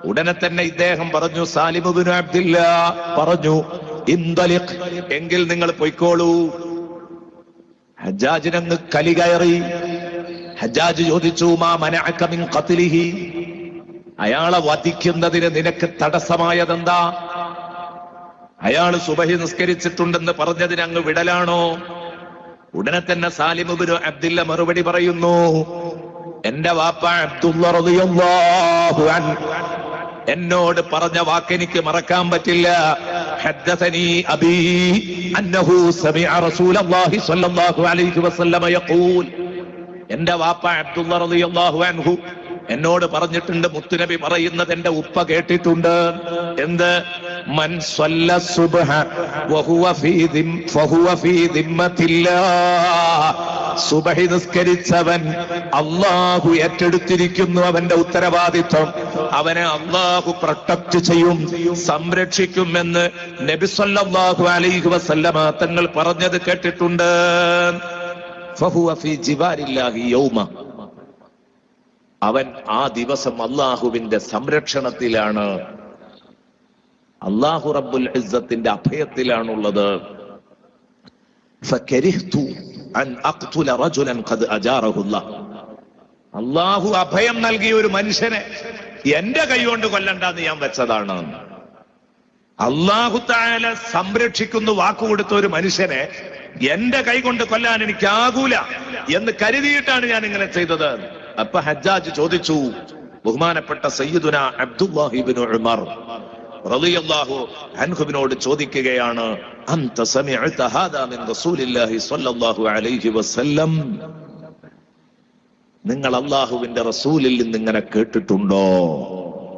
ഉടനെ തന്നെ ഇദ്ദേഹം പറഞ്ഞു, സാലിം ഇബ്നു അബ്ദുല്ല പറഞ്ഞു, ഇന്തലിഖ്, എങ്കിൽ നിങ്ങൾ പൊയ്ക്കോളൂ. ഹജ്ജാജിനങ്ങ് കലി കയറി. ഹജ്ജാജ് ചോദിച്ചു, മാ മനഅക മിൻ ഖത്ലിഹി, അയാളെ വധിക്കുന്നതിന് നിനക്ക് തടസ്സമായതെന്താ? അയാൾ സുബഹി നിസ്കരിച്ചിട്ടുണ്ടെന്ന് പറഞ്ഞതിന് അങ്ങ് വിടലാണോ? ഉടനെ തന്നെ സാലിം ഇബ്നു അബ്ദുല്ല മറുപടി പറയുന്നു, എന്റെ വാപ്പ അബ്ദുള്ള റളിയല്ലാഹു അൻഹു എന്നോട് പറഞ്ഞ വാക്കെനിക്ക് മറക്കാൻ പറ്റില്ല. حدثني أبي أنه سمع رسول الله صلى الله عليه وسلم يقول എന്റെ വാപ്പ അബ്ദുള്ള റളിയല്ലാഹു അൻഹു എന്നോട് പറഞ്ഞിട്ടുണ്ട്, മുത്തുനബി പറയുന്നത് എന്റെ ഉപ്പ കേട്ടിട്ടുണ്ട്. എന്ത്? മൻ സ്വല്ല സുബ്ഹ ഫഹുവ ഫീ ദിമ്മത്തില്ലാഹ്. സുബ്ഹി നിസ്കരിച്ചവൻ അല്ലാഹു ഏറ്റെടുത്തിരിക്കുന്നു അവന്റെ ഉത്തരവാദിത്വം. അവനെ അല്ലാഹു പ്രൊട്ടക്ട് ചെയ്യും, സംരക്ഷിക്കുമെന്ന് നബി സല്ലല്ലാഹു അലൈഹി വസല്ലമ തങ്ങൾ പറഞ്ഞത് കേട്ടിട്ടുണ്ട്. ഫഹുവ ഫീ ജിവാരില്ലാഹി യൗമ. അവൻ ആ ദിവസം അല്ലാഹുവിന്റെ സംരക്ഷണത്തിലാണ്, അല്ലാഹു റബ്ബുൽ ഇസ്സത്തിന്റെ അഭയത്തിലാണുള്ളത്. ഫകരിഹ്തു അൻ അഖ്തുല റജുലൻ ഖദ് അജാറഹു അല്ലാഹ്. അല്ലാഹു അഭയം നൽകിയ ഒരു മനുഷ്യനെ എന്റെ കൈകൊണ്ട് കൊല്ലണ്ടെന്ന് ഞാൻ വെച്ചതാണ്. അല്ലാഹു തആല സംരക്ഷിക്കുന്നു വാക്കുകൊടുത്ത ഒരു മനുഷ്യനെ എന്റെ കൈ കൊണ്ട് കൊല്ലാൻ എനിക്കാകൂല എന്ന് കരുതിയിട്ടാണ് ഞാൻ ഇങ്ങനെ ചെയ്തത്. അപ്പൊ ഹജ്ജാജ് ചോദിച്ചു, ബഹുമാനപ്പെട്ട സയ്യിദുന അബ്ദുല്ലാഹി ഇബ്നു ഉമർ റളിയല്ലാഹു അൻഹുവിനോട് ചോദിക്കുകയാണ്, അൻത സമിഅത ഹാദാ മിൻ റസൂലില്ലാഹി സ്വല്ലല്ലാഹു അലൈഹി വസല്ലം. നിങ്ങൾ അല്ലാഹുവിന്റെ റസൂലിൽ നിന്ന് ഇങ്ങനെ കേട്ടിട്ടുണ്ടോ?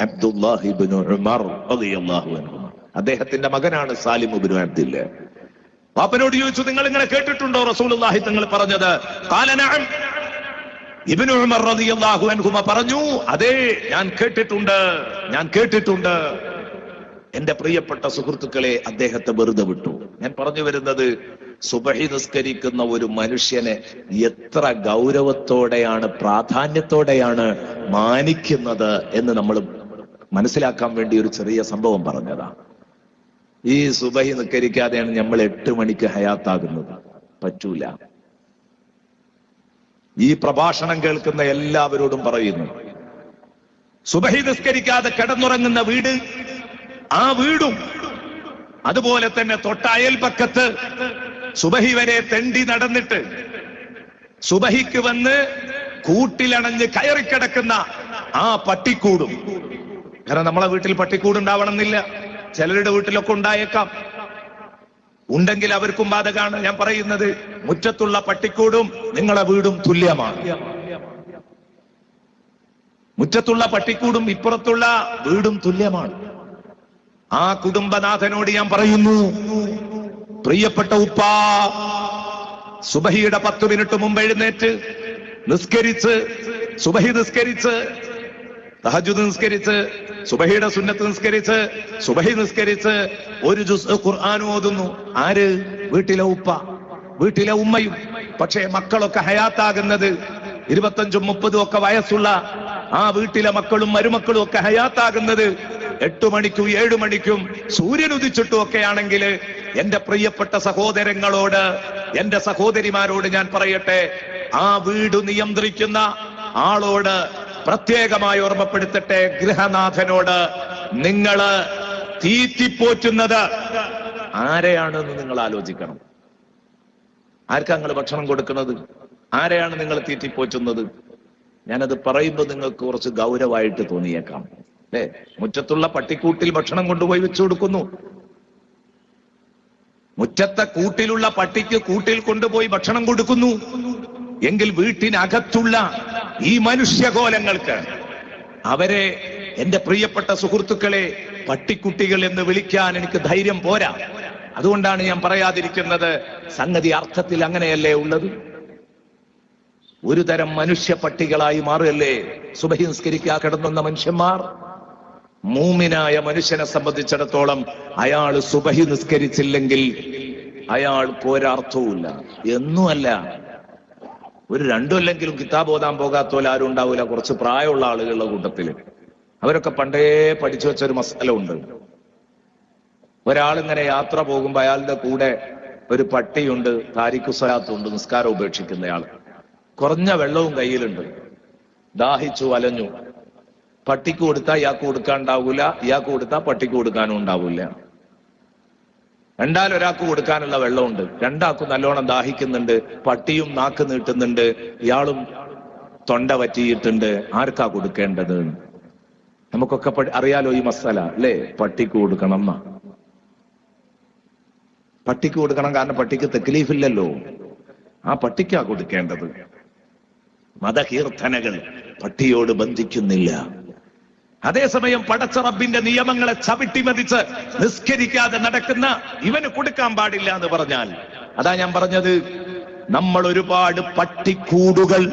അബ്ദുല്ലാഹി ഇബ്നു ഉമർ റളിയല്ലാഹു അൻഹു, അദ്ദേഹത്തിന്റെ മകനാണ് സാലിം ഇബ്നു അബ്ദില്ല. പാപ്പനോട് ചോദിച്ചു, നിങ്ങൾ ഇങ്ങനെ കേട്ടിട്ടുണ്ടോ റസൂലുള്ളാഹി തങ്ങൾ പറഞ്ഞത്? ഖാല നഅം. ഇബ്നു ഉമർ റളിയല്ലാഹു അൻഹുമ പറഞ്ഞു, അതെ, ഞാൻ കേട്ടിട്ടുണ്ട്. എന്റെ പ്രിയപ്പെട്ട സുഹൃത്തുക്കളെ, അദ്ദേഹത്തെ വെറുതെ വിട്ടു. ഞാൻ പറഞ്ഞു വരുന്നത്, സുബഹി നിസ്കരിക്കുന്ന ഒരു മനുഷ്യനെ എത്ര ഗൗരവത്തോടെയാണ്, പ്രാധാന്യത്തോടെയാണ് മാനിക്കുന്നത് എന്ന് നമ്മൾ മനസ്സിലാക്കാൻ വേണ്ടി ഒരു ചെറിയ സംഭവം പറഞ്ഞതാണ്. ഈ സുബഹി നിസ്കരിക്കാതെയാണ് നമ്മൾ 8 മണിക്ക് ഹയാത്താകുന്നത്. പറ്റൂല. ഈ പ്രഭാഷണം കേൾക്കുന്ന എല്ലാവരോടും പറയുന്നു, സുബഹി നിസ്കരിക്കാതെ കിടന്നുറങ്ങുന്ന വീട്, ആ വീടും അതുപോലെ തന്നെ തൊട്ട അയൽപക്കത്ത് സുബഹി വരെ തെണ്ടി നടന്നിട്ട് സുബഹിക്ക് വന്ന് കൂട്ടിലണഞ്ഞ് കയറിക്കിടക്കുന്ന ആ പട്ടിക്കൂടും. കാരണം നമ്മളെ വീട്ടിൽ പട്ടിക്കൂടുണ്ടാവണമെന്നില്ല, ചിലരുടെ വീട്ടിലൊക്കെ ഉണ്ടായേക്കാം. ഉണ്ടെങ്കിൽ അവർക്കും ബാധകമാണ്. ഞാൻ പറയുന്നത്, മുറ്റത്തുള്ള പട്ടിക്കൂടും നിങ്ങളെ വീടും തുല്യമാണ്. മുറ്റത്തുള്ള പട്ടിക്കൂടും ഇപ്പുറത്തുള്ള വീടും തുല്യമാണ്. ആ കുടുംബനാഥനോട് ഞാൻ പറയുന്നു, പ്രിയപ്പെട്ട ഉപ്പാ, സുബഹിയുടെ 10 മിനിറ്റ് മുമ്പ് എഴുന്നേറ്റ് നിസ്കരിച്ച്, സുബഹി നിസ്കരിച്ച്, തഹജ്ജുദ് നിസ്കരിച്ച്, സുബഹിയുടെ സുന്നത്ത് നിസ്കരിച്ച്, സുബഹി നിസ്കരിച്ച് ഒരു ജുസ് ഖുർആൻ ഓതുന്നു. ആര്? വീട്ടിലെ ഉപ്പ, വീട്ടിലെ ഉമ്മയും. പക്ഷേ മക്കളൊക്കെ ഹയാത്താകുന്നത് 25ഉം 30ഉം ഒക്കെ വയസ്സുള്ള ആ വീട്ടിലെ മക്കളും മരുമക്കളും ഒക്കെ ഹയാത്താകുന്നത് 8 മണിക്കും 7 മണിക്കും സൂര്യൻ ഉദിച്ചിട്ടും ഒക്കെ ആണെങ്കിൽ, എന്റെ പ്രിയപ്പെട്ട സഹോദരങ്ങളോട്, എന്റെ സഹോദരിമാരോട് ഞാൻ പറയട്ടെ, ആ വീട് നിയന്ത്രിക്കുന്ന ആളോട് പ്രത്യേകമായി ഓർമ്മപ്പെടുത്തട്ടെ, ഗൃഹനാഥനോട്, നിങ്ങള് തീറ്റിപ്പോറ്റുന്നത് ആരെയാണെന്ന് നിങ്ങൾ ആലോചിക്കണം. ആർക്കാ നിങ്ങൾ ഭക്ഷണം കൊടുക്കുന്നത്? ആരെയാണ് നിങ്ങൾ തീറ്റിപ്പോറ്റുന്നത്? ഞാനത് പറയുമ്പോൾ നിങ്ങൾക്ക് കുറച്ച് ഗൗരവമായിട്ട് തോന്നിയേക്കാം, അല്ലേ? മുറ്റത്തുള്ള പട്ടിക്കൂട്ടിൽ ഭക്ഷണം കൊണ്ടുപോയി വെച്ചു കൊടുക്കുന്നു. മുറ്റത്തെ കൂട്ടിലുള്ള പട്ടിക്ക് കൂട്ടിൽ കൊണ്ടുപോയി ഭക്ഷണം കൊടുക്കുന്നു എങ്കിൽ വീട്ടിനകത്തുള്ള ഈ മനുഷ്യകോലങ്ങൾക്ക്, അവരെ എന്റെ പ്രിയപ്പെട്ട സുഹൃത്തുക്കളെ പട്ടിക്കുട്ടികൾ എന്ന് വിളിക്കാൻ എനിക്ക് ധൈര്യം പോരാ. അതുകൊണ്ടാണ് ഞാൻ പറയാതിരിക്കുന്നത്. സംഗതി അർത്ഥത്തിൽ അങ്ങനെയല്ലേ ഉള്ളത്? ഒരു തരം മനുഷ്യ പട്ടികളായി മാറുകയല്ലേ സുബഹി നിസ്കരിക്കാൻ കിടന്നുന്ന മനുഷ്യന്മാർ. മൂമിനായ മനുഷ്യനെ സംബന്ധിച്ചിടത്തോളം അയാൾ സുബഹി നിസ്കരിച്ചില്ലെങ്കിൽ അയാൾക്ക് ഒരർത്ഥവുമില്ല. എന്നുമല്ല, ഒരു 2 കൊല്ലെങ്കിലും കിതാബ് ഓതാൻ പോകാത്തോലെ ആരും ഉണ്ടാവില്ല. കുറച്ച് പ്രായമുള്ള ആളുകളുടെ കൂട്ടത്തിൽ അവരൊക്കെ പണ്ടേ പഠിച്ചു വെച്ചൊരു മസാല ഉണ്ട്. ഒരാളിങ്ങനെ യാത്ര പോകുമ്പോ അയാളുടെ കൂടെ ഒരു പട്ടിയുണ്ട്, താരിഖുസ്സലാത്തുണ്ട്, നിസ്കാരം ഉപേക്ഷിക്കുന്നയാൾ. കുറഞ്ഞ വെള്ളവും കയ്യിലുണ്ട്, ദാഹിച്ചു വലഞ്ഞു. പട്ടിക്ക് കൊടുത്താൽ ഇയാൾക്ക് കൊടുക്കാനുണ്ടാവൂല, ഇയാൾക്ക് കൊടുത്താൽ പട്ടിക്ക് കൊടുക്കാനും ഉണ്ടാവൂല. ഒരാൾക്ക് കൊടുക്കാനുള്ള വെള്ളമുണ്ട്, രണ്ടാൾക്കും നല്ലോണം ദാഹിക്കുന്നുണ്ട്, പട്ടിയും നാക്ക് നീട്ടുന്നുണ്ട്, ഇയാളും തൊണ്ട പറ്റിയിട്ടുണ്ട്. ആർക്കാ കൊടുക്കേണ്ടത്? നമുക്കൊക്കെ അറിയാലോ ഈ മസാല, അല്ലേ? പട്ടിക്ക് കൊടുക്കണം. പട്ടിക്ക് കൊടുക്കണം, കാരണം പട്ടിക്ക് തെക്ലീഫില്ലല്ലോ. ആ പട്ടിക്കാ കൊടുക്കേണ്ടത്. മതകീർത്തനകൾ പട്ടിയോട് ബന്ധിക്കുന്നില്ല. അതേസമയം പടച്ച റബ്ബിന്റെ നിയമങ്ങളെ ചവിട്ടി മതിച്ച് നിസ്കരിക്കാതെ നടക്കുന്ന ഇവന് കൊടുക്കാൻ പാടില്ല എന്ന് പറഞ്ഞാൽ, അതാ ഞാൻ പറഞ്ഞത്, നമ്മൾ ഒരുപാട് പട്ടിക്കൂടുകൾ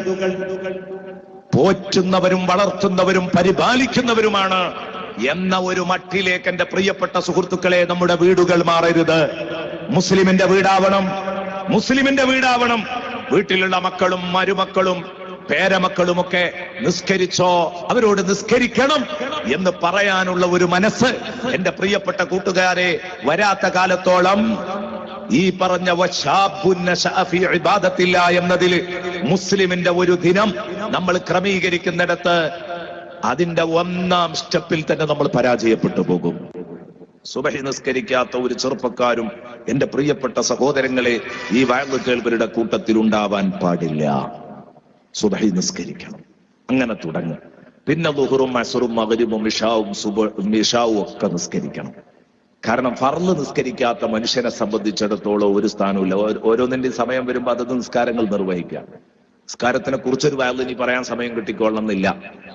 പോറ്റുന്നവരും വളർത്തുന്നവരും പരിപാലിക്കുന്നവരുമാണ് എന്ന ഒരു മട്ടിലേക്ക് എന്റെ പ്രിയപ്പെട്ട സുഹൃത്തുക്കളെ നമ്മുടെ വീടുകൾ മാറരുത്. മുസ്ലിമിന്റെ വീടാവണം, മുസ്ലിമിന്റെ വീടാവണം. വീട്ടിലുള്ള മക്കളും മരുമക്കളും പേരമക്കളുമൊക്കെ നിസ്കരിച്ചോ, അവരോട് നിസ്കരിക്കണം എന്ന് പറയാനുള്ള ഒരു മനസ്സ് എന്റെ പ്രിയപ്പെട്ട കൂട്ടുകാരെ വരാത്ത കാലത്തോളം ഈ പറഞ്ഞ ഇബാദത്തില്ല എന്നതിൽ മുസ്ലിമിന്റെ ഒരു ദിനം നമ്മൾ ക്രമീകരിക്കുന്നിടത്ത് അതിന്റെ ഒന്നാം സ്റ്റെപ്പിൽ തന്നെ നമ്മൾ പരാജയപ്പെട്ടു പോകും. സുബഹി നിസ്കരിക്കാത്ത ഒരു ചെറുപ്പക്കാരും എന്റെ പ്രിയപ്പെട്ട സഹോദരങ്ങളെ ഈ വയലു കേൾവരുടെ കൂട്ടത്തിൽ ഉണ്ടാവാൻ പാടില്ല. സുബഹി നിസ്കരിക്കണം, അങ്ങനെ തുടങ്ങും. പിന്നെ ദുഹറും അസ്റും മഗ്രിബും ഇശാവും ഒക്കെ നിസ്കരിക്കണം. കാരണം ഫർള് നിസ്കരിക്കാത്ത മനുഷ്യനെ സംബന്ധിച്ചിടത്തോളം ഒരു സ്ഥാനമില്ല. ഓരോന്നിന്റെ സമയം വരുമ്പോൾ അതത് നിസ്കാരങ്ങൾ നിർവഹിക്കുക. നിസ്കാരത്തിനെ കുറിച്ചൊരു വയലു ഇനി പറയാൻ സമയം കിട്ടിക്കൊള്ളണമെന്നില്ല.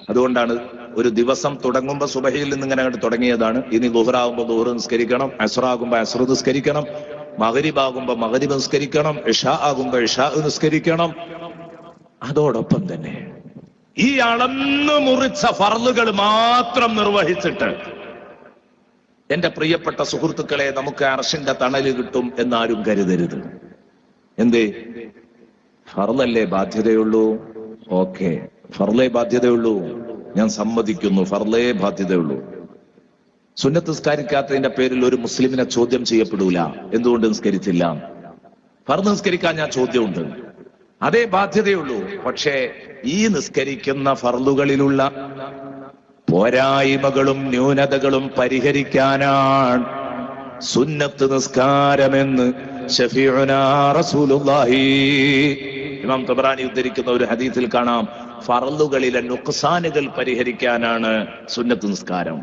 അതുകൊണ്ടാണ് ഒരു ദിവസം തുടങ്ങുമ്പോൾ സുബഹിയിൽ നിന്ന് ഇങ്ങനെ അങ്ങോട്ട് തുടങ്ങിയതാണ്. ഇനി ദുഹറാകുമ്പോൾ ദുഹർ നിസ്കരിക്കണം, അസ്റാകുമ്പോൾ അസ്റ് നിസ്കരിക്കണം, മഗ്രിബാകുമ്പോൾ മഗ്രിബ് നിസ്കരിക്കണം, ഇശാ ആകുമ്പോൾ ഇശാ നിസ്കരിക്കണം. അതോടൊപ്പം തന്നെ ഈ അളന്നു മുറിച്ച ഫർളുകൾ മാത്രം നിർവഹിച്ചിട്ട് എന്റെ പ്രിയപ്പെട്ട സുഹൃത്തുക്കളെ നമുക്ക് അർശിന്റെ തണല് കിട്ടും എന്നാരും കരുതരുത്. എന്തേ? ഫർളല്ലേ ബാധ്യതയുള്ളൂ. ഓക്കെ, ഫർളേ ബാധ്യതയുള്ളൂ, ഞാൻ സമ്മതിക്കുന്നു, ഫർളേ ബാധ്യതയുള്ളൂ. സുന്നത്ത് നിസ്കരിക്കാത്തതിന്റെ പേരിൽ ഒരു മുസ്ലിമിനെ ചോദ്യം ചെയ്യപ്പെടൂല. എന്തുകൊണ്ട് നിസ്കരിച്ചില്ല? ഫർള് നിസ്കരിക്കാൻ ഞാൻ ചോദ്യമുണ്ട്, അതേ ബാധ്യതയുള്ളൂ. പക്ഷേ ഈ നിസ്കരിക്കുന്ന ഫർളുകളിലുള്ള പോരായ്മകളും ന്യൂനതകളും പരിഹരിക്കാനാണ് സുന്നത്ത് നിസ്കാരമെന്ന് ശഫീഉനാ റസൂലുള്ളാഹി ഇമാം തബറാനി ഉദ്ധരിക്കുന്ന ഒരു ഹദീസിൽ കാണാം. ഫർളുകളിലെ നുക്സാനുകൾ പരിഹരിക്കാനാണ് സുന്നത്ത് നിസ്കാരം.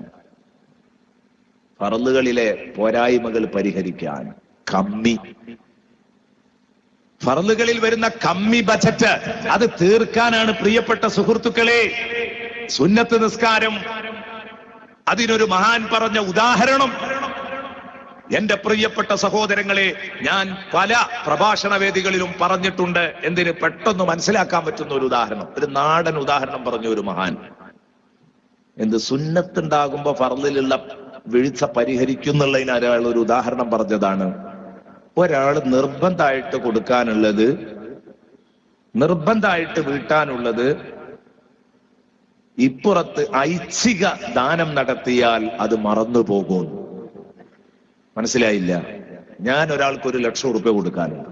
ഫർളുകളിലെ പോരായ്മകൾ പരിഹരിക്കാൻ, കമ്മി, ഫർളുകളിൽ വരുന്ന കമ്മി ബജറ്റ് അത് തീർക്കാനാണ് പ്രിയപ്പെട്ട സുഹൃത്തുക്കളെ സുന്നത്ത് നിസ്കാരം. അതിനൊരു മഹാൻ പറഞ്ഞ ഉദാഹരണം എന്റെ പ്രിയപ്പെട്ട സഹോദരങ്ങളെ ഞാൻ പല പ്രഭാഷണ വേദികളിലും പറഞ്ഞിട്ടുണ്ട്. എന്തിന്? പെട്ടെന്ന് മനസ്സിലാക്കാൻ പറ്റുന്ന ഒരു ഉദാഹരണം, ഒരു നാടൻ ഉദാഹരണം പറഞ്ഞ ഒരു മഹാൻ. എന്ത്? സുന്നത്തുണ്ടാകുമ്പോ ഫർളിലുള്ള വീഴ്ച പരിഹരിക്കുന്നുള്ളതിന് ഒരാൾ ഒരു ഉദാഹരണം പറഞ്ഞതാണ്. ഒരാൾ നിർബന്ധമായിട്ട് കൊടുക്കാനുള്ളത്, നിർബന്ധമായിട്ട് വീട്ടാനുള്ളത് ഇപ്പുറത്ത് ഐച്ഛിക ദാനം നടത്തിയാൽ അത് മറന്നു പോകും. മനസ്സിലായില്ല? ഞാൻ ഒരാൾക്ക് 1,00,000 റുപ്യ കൊടുക്കാനുണ്ട്,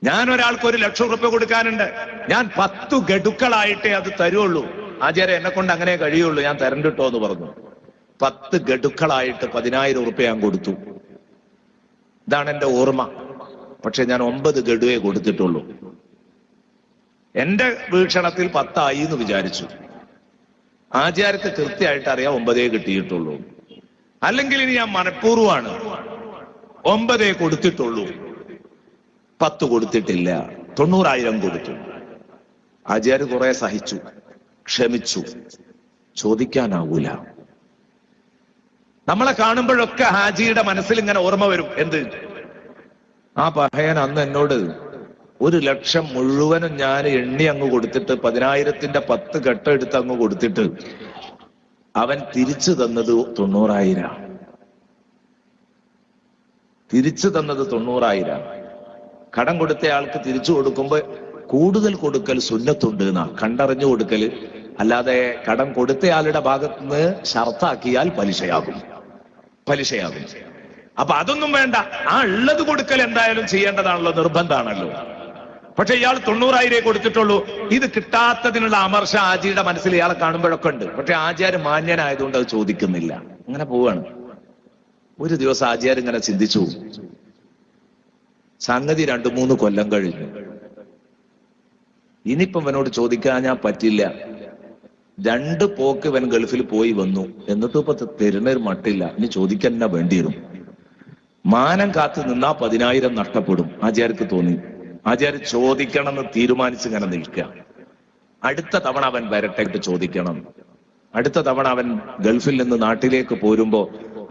ഞാൻ ഒരാൾക്ക് 1,00,000 റുപ്യ കൊടുക്കാനുണ്ട്. ഞാൻ 10 ഗഡുക്കളായിട്ടേ അത് തരുള്ളൂ. ആചാര്യ, എന്നെ കൊണ്ട് അങ്ങനെ കഴിയുള്ളൂ, ഞാൻ തരണ്ടിട്ടോ എന്ന് പറഞ്ഞു. 10 ഗഡുക്കളായിട്ട് 10,000 റുപ്യ ഞാൻ കൊടുത്തു. ഇതാണ് എന്റെ ഓർമ്മ. പക്ഷെ ഞാൻ 9 ഗഡുവേ കൊടുത്തിട്ടുള്ളൂ. എന്റെ വീക്ഷണത്തിൽ 10 ആയി എന്ന് വിചാരിച്ചു. ആചാര്യക്ക് കൃത്യമായിട്ട് അറിയാം 9 കിട്ടിയിട്ടുള്ളൂ. അല്ലെങ്കിൽ ഇനി ഞാൻ മനഃപൂർവ്വമാണ് 9 കൊടുത്തിട്ടുള്ളൂ, 10 കൊടുത്തിട്ടില്ല, 90,000 കൊടുത്തു. ആചാര്യ കുറെ സഹിച്ചു, ക്ഷമിച്ചു. ചോദിക്കാനാവൂല. നമ്മളെ കാണുമ്പോഴൊക്കെ ഹാജിയുടെ മനസ്സിൽ ഇങ്ങനെ ഓർമ്മ വരും. എന്ത്? ആ പഹയൻ അന്ന് എന്നോട് 1,00,000 മുഴുവനും ഞാൻ എണ്ണി അങ്ങ് കൊടുത്തിട്ട് 10,000ന്റെ 10 ഘട്ടം എടുത്ത് അങ്ങ് കൊടുത്തിട്ട് അവൻ തിരിച്ചു തന്നത് 90,000. തിരിച്ചു തന്നത് 90,000. കടം കൊടുത്ത ആൾക്ക് തിരിച്ചു കൊടുക്കുമ്പോ കൂടുതൽ കൊടുക്കൽ സുന്നത്തുണ്ട് എന്നാ, കണ്ടറിഞ്ഞു കൊടുക്കല്. അല്ലാതെ കടം കൊടുത്തയാളുടെ ഭാഗത്തുനിന്ന് ഷർത്താക്കിയാൽ പലിശയാകും. അപ്പൊ അതൊന്നും വേണ്ട. ആ ഉള്ളത് കൊടുക്കൽ എന്തായാലും ചെയ്യേണ്ടതാണല്ലോ, നിർബന്ധമാണല്ലോ. പക്ഷെ ഇയാൾ 90,000 കൊടുത്തിട്ടുള്ളൂ. ഇത് കിട്ടാത്തതിനുള്ള അമർഷ ആജിയുടെ മനസ്സിൽ ഇയാളെ കാണുമ്പോഴൊക്കെ ഉണ്ട്. പക്ഷെ ആചാര്യ മാന്യനായതുകൊണ്ട് അത് ചോദിക്കുന്നില്ല, അങ്ങനെ പോവാണ്. ഒരു ദിവസം ആചാര്യ ഇങ്ങനെ ചിന്തിച്ചു, സംഗതി 2-3 കൊല്ലം കഴിഞ്ഞു. ഇനിയിപ്പം ഇവനോട് ചോദിക്കാൻ ഞാൻ പറ്റില്ല. 2 പോക്ക് ഇവൻ ഗൾഫിൽ പോയി വന്നു, എന്നിട്ടും ഇപ്പൊ തരുന്നൊരു മട്ടില്ല. ഇനി ചോദിക്കാൻ തന്നെ വേണ്ടി വരും. മാനം കാത്തു നിന്നാ 10,000 നഷ്ടപ്പെടും. ആചാര്യക്ക് തോന്നി. ആചാര്യ ചോദിക്കണമെന്ന് തീരുമാനിച്ച് ഇങ്ങനെ നിൽക്കുക. അടുത്ത തവണ അവൻ വരട്ടെ ചോദിക്കണം. അടുത്ത തവണ അവൻ ഗൾഫിൽ നിന്ന് നാട്ടിലേക്ക് പോരുമ്പോ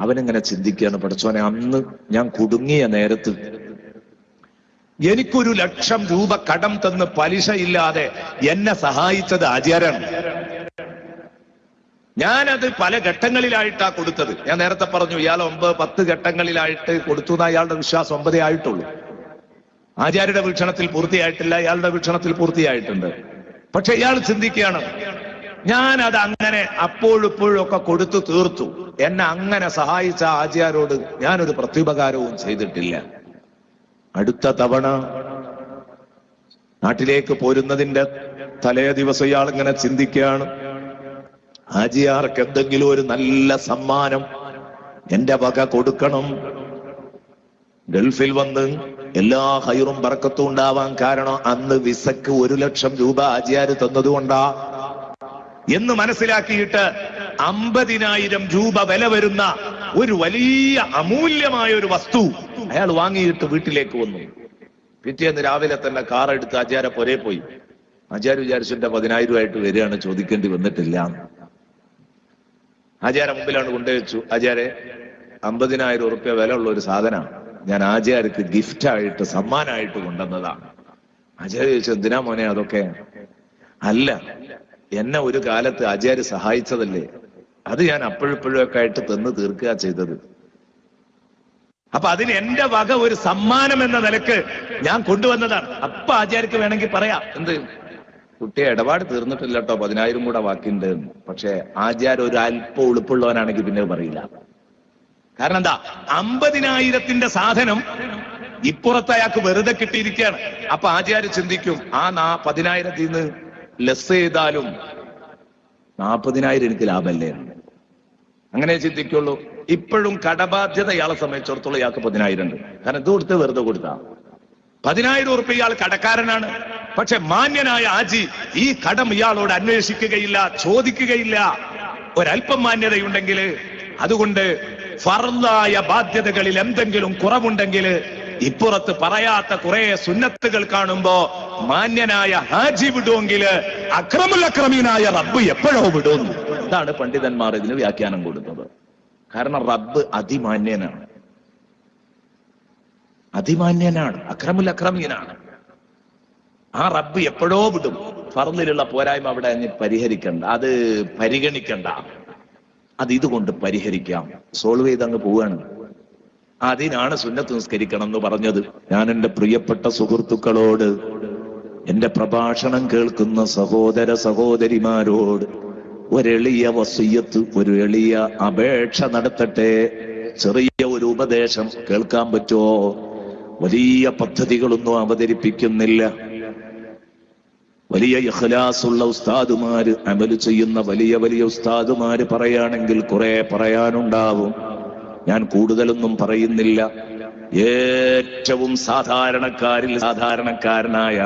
അവനിങ്ങനെ ചിന്തിക്കുകയാണ്, പഠിച്ചോനെ, അന്ന് ഞാൻ കുടുങ്ങിയ നേരത്ത് എനിക്കൊരു 1,00,000 രൂപ കടം തന്ന് പലിശയില്ലാതെ എന്നെ സഹായിച്ചത് ആചാര്യാണ്. ഞാനത് പല ഘട്ടങ്ങളിലായിട്ടാ കൊടുത്തത്. ഞാൻ നേരത്തെ പറഞ്ഞു, ഇയാൾ 9-10 ഘട്ടങ്ങളിലായിട്ട് കൊടുത്തു എന്ന് അയാളുടെ വിശ്വാസം. 9 ആയിട്ടുള്ളൂ. ആചാര്യയുടെ വീക്ഷണത്തിൽ പൂർത്തിയായിട്ടില്ല, ഇയാളുടെ വീക്ഷണത്തിൽ പൂർത്തിയായിട്ടുണ്ട്. പക്ഷെ ഇയാൾ ചിന്തിക്കുകയാണ്, ഞാനത് അങ്ങനെ അപ്പോഴിപ്പോഴും ഒക്കെ കൊടുത്തു തീർത്തു. എന്നെ അങ്ങനെ സഹായിച്ച ആചാര്യോട് ഞാനൊരു പ്രത്യുപകാരവും ചെയ്തിട്ടില്ല. അടുത്ത തവണ നാട്ടിലേക്ക് പോരുന്നതിന്റെ തലേ ദിവസം ഇയാൾ ഇങ്ങനെ ചിന്തിക്കുകയാണ്, ആജിയാർക്ക് എന്തെങ്കിലും ഒരു നല്ല സമ്മാനം എന്റെ വക കൊടുക്കണം. ഗൾഫിൽ വന്ന് എല്ലാ ഹൈറും ബർക്കത്തും ഉണ്ടാവാൻ കാരണം അന്ന് വിസക്ക് 1,00,000 രൂപ ആജിയാര് തന്നതുകൊണ്ടാ എന്ന് മനസ്സിലാക്കിയിട്ട് 50,000 രൂപ വില വരുന്ന ഒരു വലിയ അമൂല്യമായ ഒരു വസ്തു അയാൾ വാങ്ങിയിട്ട് വീട്ടിലേക്ക് വന്നു. പിറ്റേന്ന് രാവിലെ തന്നെ കാർ എടുത്ത് ആചാര്യ പുരേ പോയി. ആചാര്യ വിചാരിച്ചു എന്റെ 10,000 ആയിട്ട് വരികയാണ്, ചോദിക്കേണ്ടി വന്നിട്ടില്ല. ആചാര്യ മുമ്പിലാണ് കൊണ്ടുവച്ചു. ആചാര്യ, 50,000 ഉറുപ്പ്യ വില ഉള്ള ഒരു സാധനമാണ് ഞാൻ ആചാര്യക്ക് ഗിഫ്റ്റായിട്ട് സമ്മാനമായിട്ട് കൊണ്ടുവന്നതാണ്. ആചാര്യ ചോദിച്ചു, എന്തിനാ മോനെ അതൊക്കെ? അല്ല, എന്നെ ഒരു കാലത്ത് ആചാര്യ സഹായിച്ചതല്ലേ, അത് ഞാൻ അപ്പോഴിപ്പോഴും ഒക്കെ ആയിട്ട് തന്നു തീർക്കുക ചെയ്തത്. അപ്പൊ അതിന് എന്റെ വക ഒരു സമ്മാനം എന്ന നിലക്ക് ഞാൻ കൊണ്ടുവന്നതാണ്. അപ്പൊ ആചാര്യക്ക് വേണമെങ്കിൽ പറയാം, എന്ത് കുട്ടിയെ ഇടപാട് തീർന്നിട്ടില്ല കേട്ടോ, 10,000 കൂടെ ബാക്കിയുണ്ട്. പക്ഷെ ആചാര്യ ഒരു അല്പം ഉളുപ്പുള്ളവനാണെങ്കിൽ പിന്നെ പറയില്ല. കാരണം എന്താ, 50,000 സാധനം ഇപ്പുറത്ത് അയാൾക്ക് വെറുതെ കിട്ടിയിരിക്കുകയാണ്. അപ്പൊ ആചാര്യ ചിന്തിക്കും, ആ 10,000 നിന്ന് ലെസ് ചെയ്താലും 40,000 എനിക്ക് ലാഭമല്ലേ, അങ്ങനെ ചിന്തിക്കുള്ളൂ. ഇപ്പോഴും കടബാധ്യത ഇയാളെ സംബന്ധിച്ചിടത്തോളം ഇയാൾക്ക് 10,000 ഉണ്ട്. കാരണം ഇത് കൊടുത്ത് വെറുതെ കൊടുത്താ 10,000 ഉറുപ്പിക ഇയാൾ കടക്കാരനാണ്. പക്ഷെ മാന്യനായ ആജി ഈ കടം ഇയാളോട് അന്വേഷിക്കുകയില്ല, ചോദിക്കുകയില്ല. ഒരല്പം മാന്യതയുണ്ടെങ്കിൽ, അതുകൊണ്ട് ഫർളായ ബാധ്യതകളിൽ എന്തെങ്കിലും കുറവുണ്ടെങ്കിൽ ഇപ്പുറത്ത് പറയാത്ത കുറെ സുന്നത്തുകൾ കാണുമ്പോ മാന്യനായ ഹാജി വിടുമെങ്കിൽ അക്രമുൽ അക്രമീനായ റബ്ബ് എപ്പോഴോ വിടുന്നു. ഇതാണ് പണ്ഡിതന്മാർ ഇതിന് വ്യാഖ്യാനം കൊടുത്തത്. കാരണം റബ്ബ് അതിമാന്യനാണ്, അക്രമുൽ അക്രമീനാണ്. ആ റബ്ബ് എപ്പോഴോ വിടും. ഫർളിലുള്ള പോരായ്മ അവിടെ പരിഹരിക്കണ്ട, അത് പരിഗണിക്കണ്ട, അത് ഇതുകൊണ്ട് പരിഹരിക്കാം, സോൾവ് ചെയ്ത് അങ്ങ് പോവാണ്. അതിനാണ് സുന്നത്ത് നിസ്കരിക്കണം എന്ന് പറഞ്ഞത്. ഞാൻ എൻ്റെ പ്രിയപ്പെട്ട സുഹൃത്തുക്കളോട്, എന്റെ പ്രഭാഷണം കേൾക്കുന്ന സഹോദര സഹോദരിമാരോട് ഒരെളിയ വസിയ്യത്ത്, ഒരു എളിയ അപേക്ഷ നടത്തട്ടെ. ചെറിയ ഒരു ഉപദേശം കേൾക്കാൻ പറ്റുമോ? വലിയ പദ്ധതികളൊന്നും അവതരിപ്പിക്കുന്നില്ല. വലിയ ഇഖ്ലാസുള്ള ഉസ്താദുമാര്, അമല് ചെയ്യുന്ന വലിയ വലിയ ഉസ്താദുമാര് പറയുകയാണെങ്കിൽ കുറെ പറയാനുണ്ടാവും. ഞാൻ കൂടുതലൊന്നും പറയുന്നില്ല. ഏറ്റവും സാധാരണക്കാരിൽ സാധാരണക്കാരനായ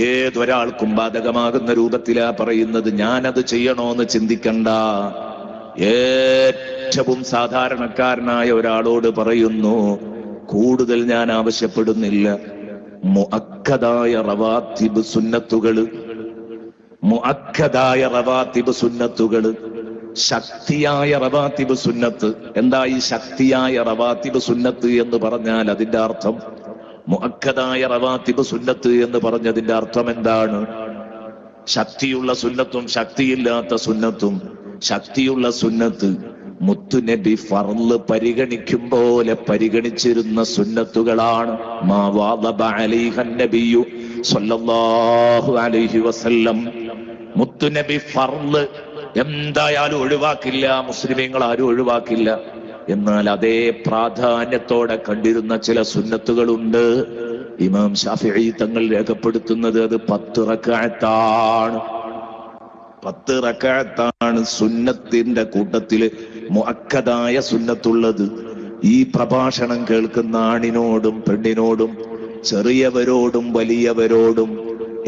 ഏതൊരാൾക്കും ബാധകമാകുന്ന രൂപത്തിലാ പറയുന്നത്. ഞാനത് ചെയ്യണോന്ന് ചിന്തിക്കണ്ട. ഏറ്റവും സാധാരണക്കാരനായ ഒരാളോട് പറയുന്നു, കൂടുതൽ ഞാൻ ആവശ്യപ്പെടുന്നില്ല. മുഅക്കദായ റവാത്തിബ് സുന്നത്തുകള്, മുഅക്കദായ റവാത്തിബ് സുന്നത്തുകള്, ശക്തിയായ റവാത്തിബ് സുന്നത്ത്. എന്താ ഈ ശക്തിയായ റവാത്തിബ് സുന്നത്ത് എന്ന് പറഞ്ഞാൽ അതിന്റെ അർത്ഥം? മുഅക്കദായ റവാത്തിബ് സുന്നത്ത് എന്ന് പറഞ്ഞതിന്റെ അർത്ഥം എന്താണ്? ശക്തിയുള്ള സുന്നത്തും ശക്തിയില്ലാത്ത സുന്നത്തും. ശക്തിയുള്ള സുന്നത്ത് മുത്തുനബി ഫർള് പരിഗണിക്കും പോലെ പരിഗണിച്ചിരുന്ന സുന്നത്തുകളാണ്. മാ വാദബ അലൈഹൻ നബിയു സ്വല്ലല്ലാഹു അലൈഹി വസല്ലം. മുത്തുനബി ഫർള് എന്തായാലും ഒഴിവാക്കില്ല, മുസ്ലിമീങ്ങൾ ആരും ഒഴിവാക്കില്ല. എന്നാൽ അതേ പ്രാധാന്യത്തോടെ കണ്ടിരുന്ന ചില സുന്നത്തുകളുണ്ട്. ഇമാം ശാഫിഈ തങ്ങൾ രേഖപ്പെടുത്തുന്നത് അത് 10 റക്അത്താണ്. 10 റക്അത്താണ് സുന്നത്തിന്റെ കൂട്ടത്തില് മുഅക്കദായ സുന്നത്തുള്ളത്. ഈ പ്രഭാഷണം കേൾക്കുന്ന ആണിനോടും പെണ്ണിനോടും ചെറിയവരോടും വലിയവരോടും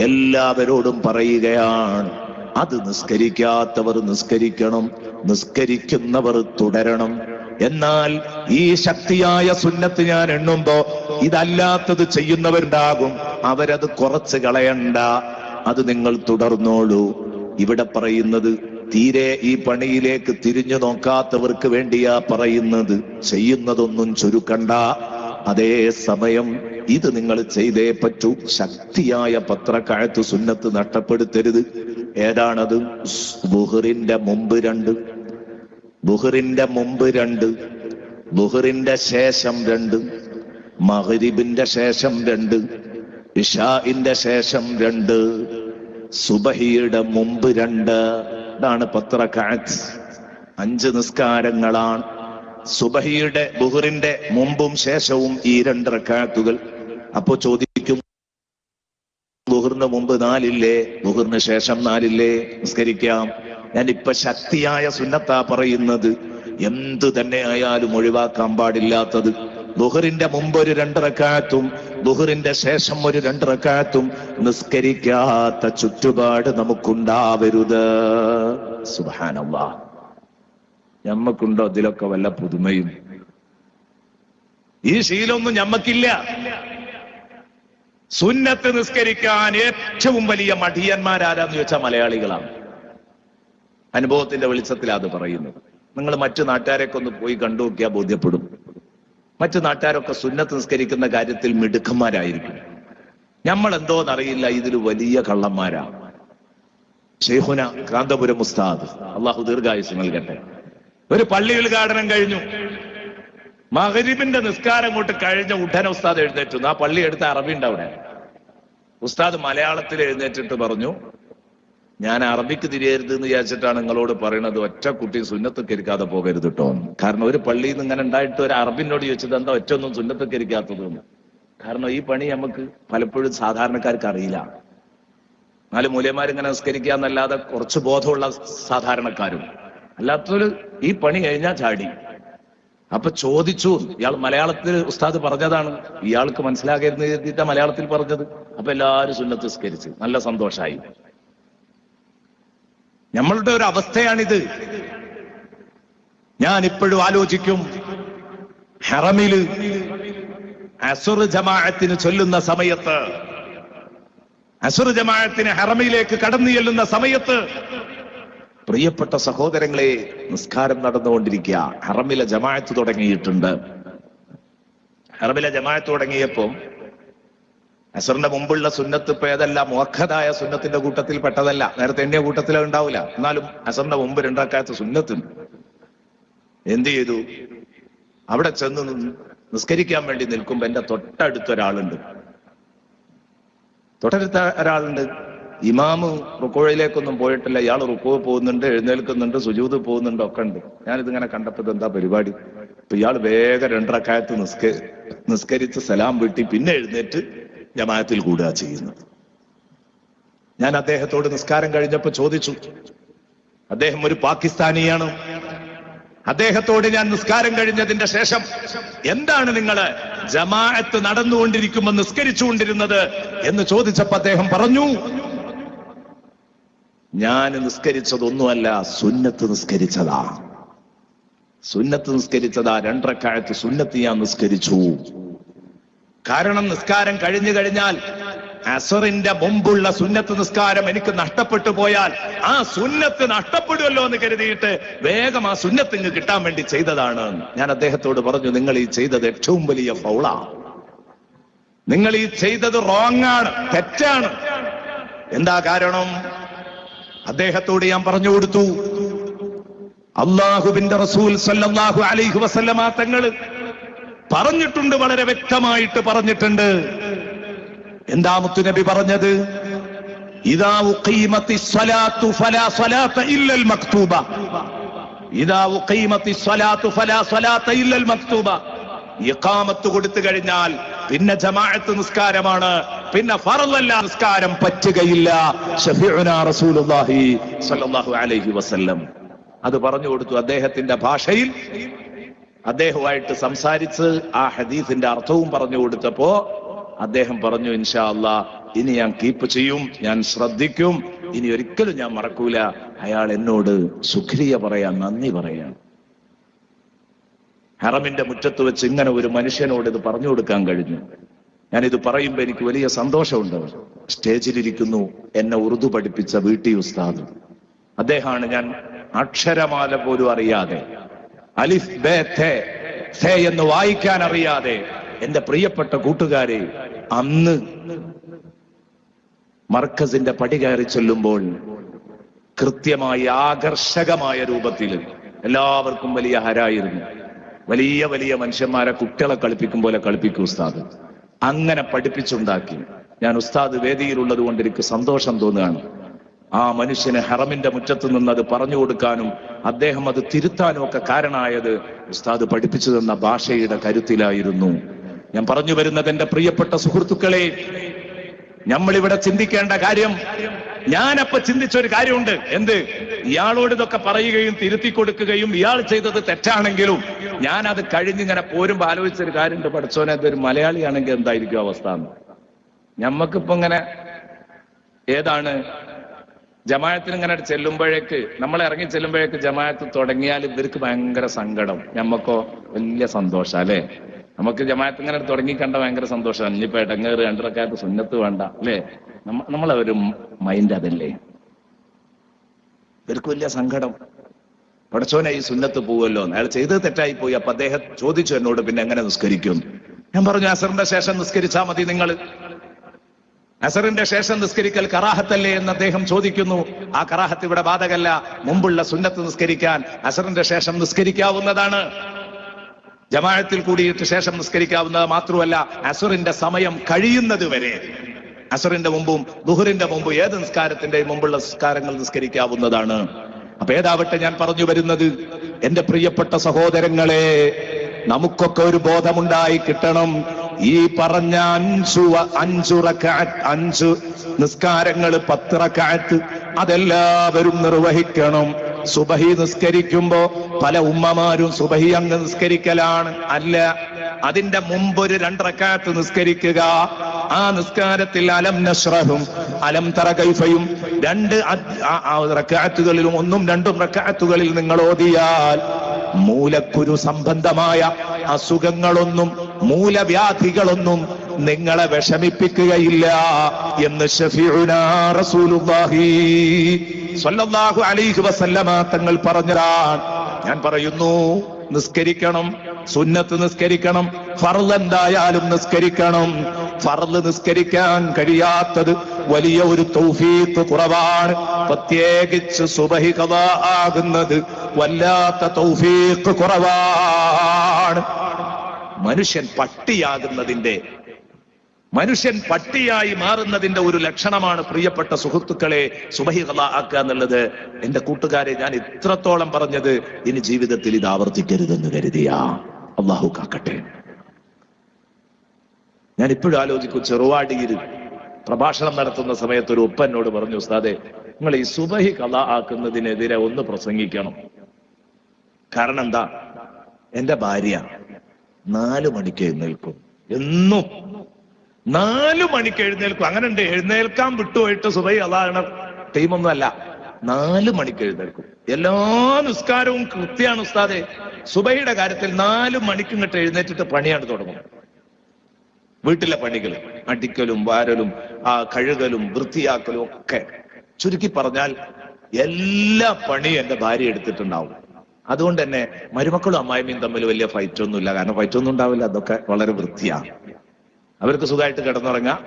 എല്ലാവരോടും പറയുകയാണ്, അത് നിസ്കരിക്കാത്തവർ നിസ്കരിക്കണം, നിസ്കരിക്കുന്നവർ തുടരണം. എന്നാൽ ഈ ശക്തിയായ സുന്നത്ത് ഞാൻ എണ്ണുമ്പോ ഇതല്ലാത്തത് ചെയ്യുന്നവരുണ്ടാകും, അവരത് കുറച്ച് കളയണ്ട, അത് നിങ്ങൾ തുടർന്നോളൂ. ഇവിടെ പറയുന്നത് തീരെ ഈ പണിയിലേക്ക് തിരിഞ്ഞു നോക്കാത്തവർക്ക് വേണ്ടിയാ പറയുന്നത്. ചെയ്യുന്നതൊന്നും ചുരുക്കണ്ട, അതേ സമയം ഇത് നിങ്ങൾ ചെയ്തേ പറ്റൂ. ശക്തിയായ 10 റക്അത്ത് സുന്നത്ത് നഷ്ടപ്പെടുത്തരുത്. ഏതാണത്? ളുഹറിന്റെ മുമ്പ് 2, ളുഹറിന്റെ മുമ്പ് 2, ളുഹറിന്റെ ശേഷം 2, മഗ്രിബിന്റെ ശേഷം 2, ഇശാഇന്റെ ശേഷം 2, സുബഹിയുടെ മുമ്പ് 2. ഇതാണ് 10 റക്അത്ത്. 5 നിസ്കാരങ്ങളാണ്. സുബഹിയുടെ ളുഹറിന്റെ മുമ്പും ശേഷവും ഈ 2 റക്അത്തുകൾ. അപ്പോ ചോദിക്കും, ളുഹറിന് മുമ്പ് 4 ഇല്ലേ, ളുഹറിന് ശേഷം 4 ഇല്ലേ? നിസ്കരിക്കാം. ഞാൻ ഇപ്പൊ ശക്തിയായ സുന്നത്താ പറയുന്നത്. എന്തു തന്നെ ആയാലും ഒഴിവാക്കാൻ പാടില്ലാത്തത്. ളുഹറിന്റെ മുമ്പ് ഒരു 2 റക്അത്തും ളുഹറിന്റെ ശേഷം ഒരു 2 റക്അത്തും നിസ്കരിക്കാത്ത ചുറ്റുപാട് നമുക്കുണ്ടാവരുത്. സുബ്ഹാനല്ലാഹ്. ഞമ്മക്കുണ്ടോ ഇതിലൊക്കെ വല്ല പുതുമയും? ഈ ശീലമൊന്നും ഞമ്മക്കില്ല. സുന്നത്ത് നിസ്കരിക്കാൻ ഏറ്റവും വലിയ മടിയന്മാരാരാന്ന് ചോദിച്ചാൽ മലയാളികളാണ്. അനുഭവത്തിന്റെ വെളിച്ചത്തിലാണ് അത് പറയുന്നത്. നിങ്ങൾ മറ്റു നാട്ടുകാരെയൊക്കെ ഒന്ന് പോയി കണ്ടു നോക്കിയാൽ ബോധ്യപ്പെടും. മറ്റു നാട്ടുകാരൊക്കെ സുന്നത്ത് നിസ്കരിക്കുന്ന കാര്യത്തിൽ മിടുക്കന്മാരായിരിക്കും. നമ്മൾ എന്തോന്നറിയില്ല, ഇതിൽ വലിയ കള്ളന്മാരാ. ശൈഖുന കാന്തപുരം ഉസ്താദ്, അള്ളാഹു ദീർഘായുസ് നൽകട്ടെ, ഒരു പള്ളി ഉദ്ഘാടനം കഴിഞ്ഞു. മഗ്രിബിന്റെ നിസ്കാരം കൊണ്ട് കഴിഞ്ഞ ഉടനെ ഉസ്താദ് എഴുന്നേറ്റു. ആ പള്ളി എടുത്ത അറബി ഉണ്ട് അവിടെ. ഉസ്താദ് മലയാളത്തിൽ എഴുന്നേറ്റിട്ട് പറഞ്ഞു, ഞാൻ അറബിക്ക് തിരിയരുത് എന്ന് വിചാരിച്ചിട്ടാണ് നിങ്ങളോട് പറയണത്, ഒറ്റ കുട്ടി സുന്നത്ത് കരിക്കാതെ പോകരുത് കേട്ടോ. കാരണം ഒരു പള്ളിയിൽ നിന്ന് ഇങ്ങനെ ഉണ്ടായിട്ട് ഒരു അറബിനോട് ചോദിച്ചത് എന്താ ഒറ്റ ഒന്നും സുന്നത്ത് കരിക്കാത്തതെന്ന്. കാരണം ഈ പണി നമുക്ക് പലപ്പോഴും സാധാരണക്കാർക്ക് അറിയില്ല. 4 മൂല്യന്മാരിങ്ങനെ നിസ്കരിക്കുക എന്നല്ലാതെ കുറച്ച് ബോധമുള്ള സാധാരണക്കാരും അല്ലാത്തൊരു ഈ പണി കഴിഞ്ഞാൽ ചാടി. അപ്പൊ ചോദിച്ചു, ഇയാൾ മലയാളത്തിൽ ഉസ്താദ് പറഞ്ഞതാണ്, ഇയാൾക്ക് മനസ്സിലാകരുന്ന് എഴുതിയിട്ടാ മലയാളത്തിൽ പറഞ്ഞത്. അപ്പൊ എല്ലാവരും സുന്നത്ത് നിസ്കരിച്ച് നല്ല സന്തോഷമായി. നമ്മളുടെ ഒരു അവസ്ഥയാണിത്. ഞാൻ ഇപ്പോഴും ആലോചിക്കും, ഹറമില് അസുർ ജമാഅത്തിന് ചൊല്ലുന്ന സമയത്ത്, അസുർ ജമാഅത്തിന് ഹറമിലേക്ക് കടന്നു ചെല്ലുന്ന സമയത്ത്, പ്രിയപ്പെട്ട സഹോദരങ്ങളെ, നിസ്കാരം നടന്നുകൊണ്ടിരിക്കുക. ഹറമിലെ ജമാഅത്ത് തുടങ്ങിയിട്ടുണ്ട്. ഹറമിലെ ജമാഅത്ത് തുടങ്ങിയപ്പോൾ അസറിന്റെ മുമ്പുള്ള സുന്നത്ത് ഇപ്പൊ ഏതല്ല, മുഅഖദായ സുന്നത്തിന്റെ കൂട്ടത്തിൽ പെട്ടതല്ല. നേരത്തെ എണ്ണിയ കൂട്ടത്തിൽ ഉണ്ടാവില്ല. എന്നാലും അസറിന്റെ മുമ്പ് 2 റക്അത്ത് സുന്നത്തുണ്ട്. എന്ത് ചെയ്തു? അവിടെ ചെന്ന് നിസ്കരിക്കാൻ വേണ്ടി നിൽക്കുമ്പോ എന്റെ തൊട്ടടുത്ത ഒരാളുണ്ട്. ഇമാമ് റുക്കോയിലേക്കൊന്നും പോയിട്ടില്ല. ഇയാൾ റുക്കോ പോകുന്നുണ്ട്, എഴുന്നേൽക്കുന്നുണ്ട്, സുജൂദ് പോകുന്നുണ്ട്, ഒക്കെ ഉണ്ട്. ഞാനിതിങ്ങനെ കണ്ടപ്പോ എന്താ പരിപാടി? ഇപ്പൊ ഇയാൾ വേഗം 2 റക്അത്ത് നിസ്കരിച്ച് സലാം വീട്ടി പിന്നെ എഴുന്നേറ്റ് ജമാഅത്തിൽ കൂടുക ചെയ്യുന്നത്. ഞാൻ അദ്ദേഹത്തോട് നിസ്കാരം കഴിഞ്ഞപ്പോ ചോദിച്ചു, അദ്ദേഹം ഒരു പാകിസ്ഥാനിയാണ്. അദ്ദേഹത്തോട് ഞാൻ നിസ്കാരം കഴിഞ്ഞതിന്റെ ശേഷം, എന്താണ് നിങ്ങള് ജമാഅത്ത് നടന്നുകൊണ്ടിരിക്കുമ്പോൾ നിസ്കരിച്ചുകൊണ്ടിരുന്നത് എന്ന് ചോദിച്ചപ്പോ അദ്ദേഹം പറഞ്ഞു, ഞാൻ നിസ്കരിച്ചതൊന്നുമല്ല, സുന്നത്ത് നിസ്കരിച്ചതാ. 2 റക്അത്ത് സുന്നത്ത് ഞാൻ നിസ്കരിച്ചു. കാരണം നിസ്കാരം കഴിഞ്ഞു കഴിഞ്ഞാൽ അസറിന്റെ മുമ്പുള്ള സുന്നത്ത് നിസ്കാരം എനിക്ക് നഷ്ടപ്പെട്ടു പോയാൽ ആ സുന്നത്ത് നഷ്ടപ്പെടുമല്ലോ എന്ന് കരുതിയിട്ട് വേഗം ആ സുന്നത്ത് ഇങ്ങ് കിട്ടാൻ വേണ്ടി ചെയ്തതാണ്. ഞാൻ അദ്ദേഹത്തോട് പറഞ്ഞു, നിങ്ങൾ ഈ ചെയ്തത് ഏറ്റവും വലിയ ഫൗളാ. നിങ്ങൾ ഈ ചെയ്തത് റോങ് ആണ്, തെറ്റാണ്. എന്താ കാരണം? അദ്ദേഹത്തോട് ഞാൻ പറഞ്ഞു കൊടുത്തു, അല്ലാഹുവിന്റെ റസൂൽ സല്ലല്ലാഹു അലൈഹി വസല്ലമ തങ്ങൾ പറഞ്ഞിട്ടുണ്ട്, വളരെ വ്യക്തമായിട്ട് പറഞ്ഞിട്ടുണ്ട്. എന്താ മുത്തുനബി പറഞ്ഞത്? ഇദാ ഉഖീമത്തിസ് സ്വലാത്തു ഫലാ സ്വലാത്ത ഇല്ലൽ മക്തൂബ. ഇദാ ഉഖീമത്തിസ് സ്വലാത്തു ഫലാ സ്വലാത്ത ഇല്ലൽ മക്തൂബ. ഇഖാമത്ത് കൊടുത്തു കഴിഞ്ഞാൽ പിന്നെ ജമാഅത്ത് നിസ്കാരമാണ്, പിന്നെ ഫർളല്ല നിസ്കാരം പറ്റുകയില്ല. ശഫീഉനാ റസൂലുള്ളാഹി സ്വല്ലല്ലാഹു അലൈഹി വസല്ലം അത് പറഞ്ഞു കൊടുത്തു. അദ്ദേഹത്തിന്റെ ഭാഷയിൽ അദ്ദേഹവുമായിട്ട് സംസാരിച്ച് ആ ഹദീസിന്റെ അർത്ഥവും പറഞ്ഞു കൊടുത്തപ്പോ അദ്ദേഹം പറഞ്ഞു, ഇൻഷാ അല്ലാഹ് ഇനി ഞാൻ കീപ്പ് ചെയ്യും, ഞാൻ ശ്രദ്ധിക്കും, ഇനി ഒരിക്കലും ഞാൻ മറക്കൂല. അയാൾ എന്നോട് ശുക്രിയ പറയാൻ, നന്ദി പറയാൻ. ഹറമിന്റെ മുറ്റത്ത് വെച്ച് ഇങ്ങനെ ഒരു മനുഷ്യനോട് ഇത് പറഞ്ഞു കൊടുക്കാൻ കഴിഞ്ഞു. ഞാനിത് പറയുമ്പോൾ എനിക്ക് വലിയ സന്തോഷമുണ്ട്. സ്റ്റേജിലിരിക്കുന്നു എന്നെ ഉറുദു പഠിപ്പിച്ച വീട്ടി ഉസ്താദ്. അദ്ദേഹമാണ് ഞാൻ അക്ഷരമാല പോലും അറിയാതെ, അലിഫ് ബേ ഥേ ഥേ എന്ന് വായിക്കാൻ അറിയാതെ എന്റെ പ്രിയപ്പെട്ട കൂട്ടുകാരെ അന്ന് മർക്കസിന്റെ പടി കയറി ചെല്ലുമ്പോൾ കൃത്യമായി ആകർഷകമായ രൂപത്തിൽ എല്ലാവർക്കും വലിയ ഹരായിരുന്നു. വലിയ വലിയ മനുഷ്യന്മാരെ കുട്ടികളെ കളിപ്പിക്കും പോലെ കളിപ്പിക്കും ഉസ്താദ്. അങ്ങനെ പഠിപ്പിച്ചുണ്ടാക്കി. ഞാൻ ഉസ്താദ് വേദിയിലുള്ളത് കൊണ്ട് എനിക്ക് സന്തോഷം തോന്നുകയാണ്. ആ മനുഷ്യന് ഹറമിന്റെ മുറ്റത്ത് നിന്ന് അത് പറഞ്ഞു കൊടുക്കാനും അദ്ദേഹം അത് തിരുത്താനും ഒക്കെ കാരണമായത് ഉസ്താദ് പഠിപ്പിച്ചു തന്ന ഭാഷയുടെ കരുത്തിലായിരുന്നു. ഞാൻ പറഞ്ഞു വരുന്നത് എന്റെ പ്രിയപ്പെട്ട സുഹൃത്തുക്കളെ, നമ്മളിവിടെ ചിന്തിക്കേണ്ട കാര്യം, ഞാനപ്പോ ചിന്തിച്ചൊരു കാര്യമുണ്ട്. എന്ത്? ഇയാളോട് ഇതൊക്കെ പറയുകയും തിരുത്തി കൊടുക്കുകയും ഇയാൾ ചെയ്തത് തെറ്റാണെങ്കിലും ഞാൻ അത് കഴിഞ്ഞിങ്ങനെ പോരുമ്പോ ആലോചിച്ചൊരു കാര്യമുണ്ട്. പഠിച്ചോനെ, അതൊരു മലയാളിയാണെങ്കിൽ എന്തായിരിക്കും അവസ്ഥ എന്ന്. ഞമ്മക്കിപ്പോ ഇങ്ങനെ ഏതാണ് ജമാഅത്തിന് ഇങ്ങനെ ചെല്ലുമ്പോഴേക്ക്, നമ്മൾ ഇറങ്ങി ചെല്ലുമ്പോഴേക്ക് ജമാഅത്ത് തുടങ്ങിയാൽ ഇവർക്ക് ഭയങ്കര സങ്കടം, ഞമ്മക്കോ വലിയ സന്തോഷം അല്ലേ? നമുക്ക് ജമാഅത്ത് ഇങ്ങനെ തുടങ്ങി കണ്ട ഭയങ്കര സന്തോഷമാണ്. ഇനിയിപ്പോ ഇടങ്ങേറ് 2 റക്അത്ത് സുന്നത്ത് വേണ്ട അല്ലേ? നമ്മളെ ഒരു മൈൻഡ് അതല്ലേ? ഇവർക്ക് വലിയ സങ്കടം. പടച്ചോനെ ഈ സുന്നത്ത് പോവല്ലോ, അയാൾ ചെയ്തത് തെറ്റായി പോയി. അപ്പൊ അദ്ദേഹം ചോദിച്ചു എന്നോട്, പിന്നെ എങ്ങനെ നിസ്കരിക്കും? ഞാൻ പറഞ്ഞു, അസറിന്റെ ശേഷം നിസ്കരിച്ചാൽ മതി. നിങ്ങൾ അസറിന്റെ ശേഷം നിസ്കരിക്കൽ കറാഹത്തല്ലേ എന്ന് അദ്ദേഹം ചോദിക്കുന്നു. ആ കറാഹത്ത് ഇവിടെ ബാധകല്ല. മുമ്പുള്ള സുന്നത്ത് നിസ്കരിക്കാൻ അസറിന്റെ ശേഷം നിസ്കരിക്കാവുന്നതാണ്. ജമാഅത്തിൽ കൂടിയിട്ട് ശേഷം നിസ്കരിക്കാവുന്നത് മാത്രമല്ല, അസറിന്റെ സമയം കഴിയുന്നത് വരെ, അസറിന്റെ മുമ്പും ദുഹറിന്റെ മുമ്പും ഏത് നിസ്കാരത്തിന്റെ മുമ്പുള്ള നിസ്കാരങ്ങൾ നിസ്കരിക്കാവുന്നതാണ്. അപ്പൊ ഏതാവട്ടെ, ഞാൻ പറഞ്ഞു വരുന്നത്, എന്റെ പ്രിയപ്പെട്ട സഹോദരങ്ങളെ, നമുക്കൊക്കെ ഒരു ബോധമുണ്ടായി കിട്ടണം. ഈ പറഞ്ഞ 5 നിസ്കാരങ്ങൾ 10 റക്അത്ത് അതെല്ലാവരും നിർവഹിക്കണം. സുബഹി നിസ്കരിക്കുമ്പോ പല ഉമ്മമാരും സുബഹി അങ്ങ് നിസ്കരിക്കലാണ്. അല്ല, അതിന്റെ മുമ്പ് ഒരു 2 റക്അത്ത് നിസ്കരിക്കുക. ആ നിസ്കാരത്തിൽ അലം നശ്റഹും അലം തറ കൈഫയും 2 റക്അത്തുകളിലും 1ഉം 2ഉം റക്അത്തുകളിൽ നിങ്ങൾ ഓതിയാൽ മൂലക്കുരു സംബന്ധമായ അസുഖങ്ങളൊന്നും മൂലവ്യാധികളൊന്നും നിങ്ങളെ വിഷമിപ്പിക്കുകയില്ല എന്ന് ശഫീഉനാ റസൂലുള്ളാഹി സ്വല്ലല്ലാഹു അലൈഹി വസല്ലമ തങ്ങൾ പറഞ്ഞതാണ്. ഞാൻ പറയുന്നു, നിസ്കരിക്കണം, സുന്നത്ത് നിസ്കരിക്കണം, ഫർള് എന്തായാലും നിസ്കരിക്കണം. ഫർള് നിസ്കരിക്കാൻ കഴിയാത്തത് വലിയ ഒരു തൗഫീഖ് കുറവാണ്. പ്രത്യേകിച്ച് സുബഹി ഖദാ ആകുന്നത് വല്ലാത്ത തൗഫീഖ് കുറവാണ്. മനുഷ്യൻ പട്ടിയായി മാറുന്നതിന്റെ ഒരു ലക്ഷണമാണ് പ്രിയപ്പെട്ട സുഹൃത്തുക്കളെ സുബഹി ഖദാ ആക്കുക എന്നുള്ളത്. എന്റെ കൂട്ടുകാരെ, ഞാൻ ഇത്രത്തോളം പറഞ്ഞത് ഇനി ജീവിതത്തിൽ ഇത് ആവർത്തിക്കരുതെന്ന് കരുതിയാ. അള്ളാഹു കാക്കട്ടെ. ഞാൻ ഇപ്പോഴും ആലോചിക്കും, ചെറുവാടിയിൽ പ്രഭാഷണം നടത്തുന്ന സമയത്ത് ഒരു ഉപ്പനോട് പറഞ്ഞു, ഉസ്താദെ, നിങ്ങൾ ഈ സുബഹി ഖദാ ആക്കുന്നതിനെതിരെ ഒന്ന് പ്രസംഗിക്കണം. കാരണം എന്താ, എന്റെ ഭാര്യ 4 മണിക്ക് എഴുന്നേൽക്കും. എന്നും 4 മണിക്ക് എഴുന്നേൽക്കും. അങ്ങനെ ഉണ്ട്, എഴുന്നേൽക്കാൻ വിട്ടുപോയിട്ട് സുബഹി ഖദാ ടീമൊന്നും അല്ല. 4 മണിക്ക് എഴുന്നേൽക്കും. എല്ലാ നിസ്കാരവും കൃത്യമാണ് ഉസ്താദെ. സുബഹിയുടെ കാര്യത്തിൽ 4 മണിക്ക് ഇങ്ങോട്ട് എഴുന്നേറ്റിട്ട് പണിയാണ് തുടങ്ങും. വീട്ടിലെ പണികൾ, അടിക്കലും വാരലും കഴുകലും വൃത്തിയാക്കലും ഒക്കെ. ചുരുക്കി പറഞ്ഞാൽ എല്ലാ പണിയും എന്റെ ഭാര്യ എടുത്തിട്ടുണ്ടാവും. അതുകൊണ്ട് തന്നെ മരുമക്കളും അമ്മായിമ്മയും തമ്മിൽ വലിയ ഫൈറ്റ് ഒന്നുമില്ല. കാരണം ഫൈറ്റ് ഒന്നും ഉണ്ടാവില്ല, അതൊക്കെ വളരെ വൃത്തിയാണ്. അവർക്ക് സുഖമായിട്ട് കിടന്നുറങ്ങാം.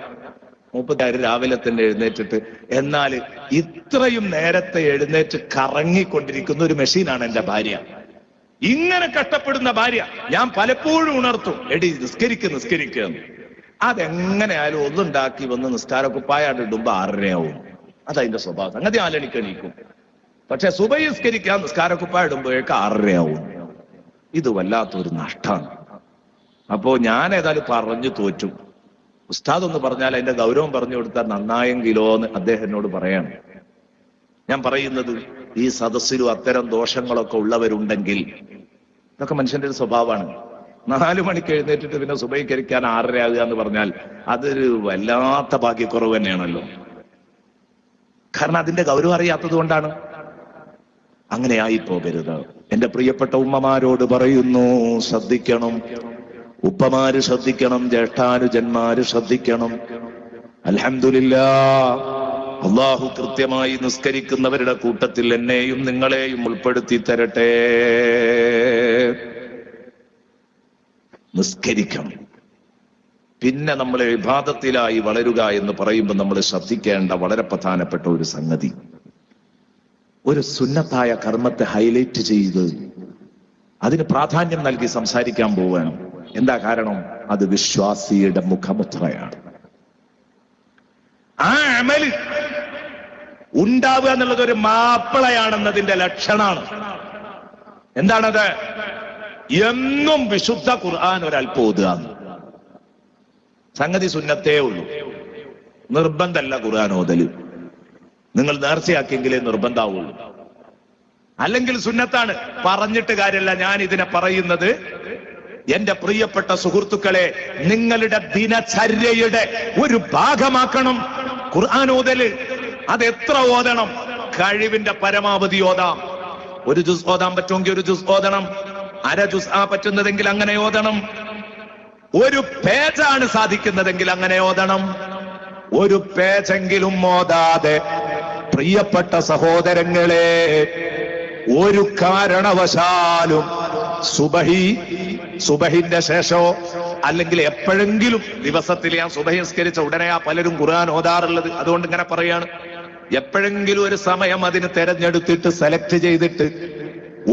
30 രാവിലെ തന്നെ എഴുന്നേറ്റിട്ട്, എന്നാൽ ഇത്രയും നേരത്തെ എഴുന്നേറ്റ് കറങ്ങിക്കൊണ്ടിരിക്കുന്ന ഒരു മെഷീനാണ് എന്റെ ഭാര്യ. ഇങ്ങനെ കഷ്ടപ്പെടുന്ന ഭാര്യ ഞാൻ പലപ്പോഴും ഉണർത്തും, എടി നിസ്കരിക്കുക. അതെങ്ങനെയായാലും ഒന്നുണ്ടാക്കി വന്ന് നിസ്കാര കുപ്പായാണ്ട് ഇടുമ്പോ 6:30 ആവും. അതതിന്റെ സ്വഭാവം. സംഗതി 4 മണിക്ക് എണീക്കും. പക്ഷെ സുബഹി നിസ്കരിക്കാൻ നിസ്കാര കുപ്പായ ഇടുമ്പോഴേക്ക് 6:30 ആവും. ഇത് വല്ലാത്തൊരു നഷ്ടമാണ്. അപ്പോ ഞാൻ ഏതായാലും പറഞ്ഞു തോറ്റു. ഉസ്താദ് ഒന്ന് പറഞ്ഞാൽ അതിന്റെ ഗൗരവം പറഞ്ഞു കൊടുത്താൽ നന്നായെങ്കിലോ എന്ന് അദ്ദേഹം എന്നോട് പറയാണ്. ഞാൻ പറയുന്നത്, ഈ സദസ്സിലും അത്തരം ദോഷങ്ങളൊക്കെ ഉള്ളവരുണ്ടെങ്കിൽ, ഇതൊക്കെ മനുഷ്യന്റെ ഒരു സ്വഭാവമാണ്. 4 മണിക്ക് എഴുന്നേറ്റിട്ട് പിന്നെ സുബഹിക്കരിക്കാൻ 6:30 ആകുക എന്ന് പറഞ്ഞാൽ അതൊരു വല്ലാത്ത ഭാഗ്യക്കുറവ് തന്നെയാണല്ലോ. കാരണം അതിന്റെ ഗൗരവം അറിയാത്തത് കൊണ്ടാണ്. അങ്ങനെ ആയി പോകരുത്. എന്റെ പ്രിയപ്പെട്ട ഉമ്മമാരോട് പറയുന്നു, ശ്രദ്ധിക്കണം. ഉപ്പമാര് ശ്രദ്ധിക്കണം, ജ്യേഷ്ഠാനുജന്മാര് ശ്രദ്ധിക്കണം. അൽഹംദുലില്ലാഹ്, അല്ലാഹു കൃത്യമായി നിസ്കരിക്കുന്നവരുടെ കൂട്ടത്തിൽ എന്നെയും നിങ്ങളെയും ഉൾപ്പെടുത്തി തരട്ടെ. നിസ്കരിക്കണം. പിന്നെ നമ്മൾ ഇബാദത്തിലായി വളരുക എന്ന് പറയുമ്പോൾ നമ്മൾ ശ്രദ്ധിക്കേണ്ട വളരെ പ്രധാനപ്പെട്ട ഒരു സംഗതി, ഒരു സുന്നത്തായ കർമ്മത്തെ ഹൈലൈറ്റ് ചെയ്ത് അതിന് പ്രാധാന്യം നൽകി സംസാരിക്കാൻ പോവുകയാണ്. എന്താ കാരണം? അത് വിശ്വാസിയുടെ മുഖമുദ്രയാണ്. ആ അമല് ഉണ്ടാവുക എന്നുള്ളത് ഒരു മാപ്പിളയാണെന്നതിന്റെ ലക്ഷണമാണ്. എന്താണത്? എന്നും വിശുദ്ധ ഖുർആൻ ഒരൽപ്പം ഓതുക. സംഗതി സുന്നത്തേ ഉള്ളൂ, നിർബന്ധമല്ല ഖുർആൻ ഓതല്. നിങ്ങൾ നേർച്ചയാക്കിയെങ്കിലേ നിർബന്ധാവുള്ളൂ, അല്ലെങ്കിൽ സുന്നത്താണ്. പറഞ്ഞിട്ട് കാര്യമല്ല, ഞാൻ ഇതിനെ പറയുന്നത് എന്റെ പ്രിയപ്പെട്ട സുഹൃത്തുക്കളെ, നിങ്ങളുടെ ദിനചര്യയുടെ ഒരു ഭാഗമാക്കണം ഖുർആൻ ഓതല്. അതെത്ര ഓതണം? കഴിവിന്റെ പരമാവധി ഓതാം. ഒരു ജുസ് ഓതാൻ പറ്റുമെങ്കിൽ ഒരു ജുസ് ഓതണം. അര ജുസ് പറ്റുന്നതെങ്കിൽ അങ്ങനെ ഓതണം. ഒരു പേജാണ് സാധിക്കുന്നതെങ്കിൽ അങ്ങനെ ഓതണം. ഒരു പേജെങ്കിലും ഓതാതെ പ്രിയപ്പെട്ട സഹോദരങ്ങളെ, ഒരു കാരണവശാലും സുബഹിന്റെ ശേഷമോ അല്ലെങ്കിൽ എപ്പോഴെങ്കിലും ദിവസത്തിൽ, ഞാൻ സുബഹി നിസ്കരിച്ച ഉടനെയാ പലരും ഖുർആൻ ഓതാറുള്ളത്, അതുകൊണ്ട് ഇങ്ങനെ പറയാണ്, എപ്പോഴെങ്കിലും ഒരു സമയം അതിന് തെരഞ്ഞെടുത്തിട്ട് സെലക്ട് ചെയ്തിട്ട്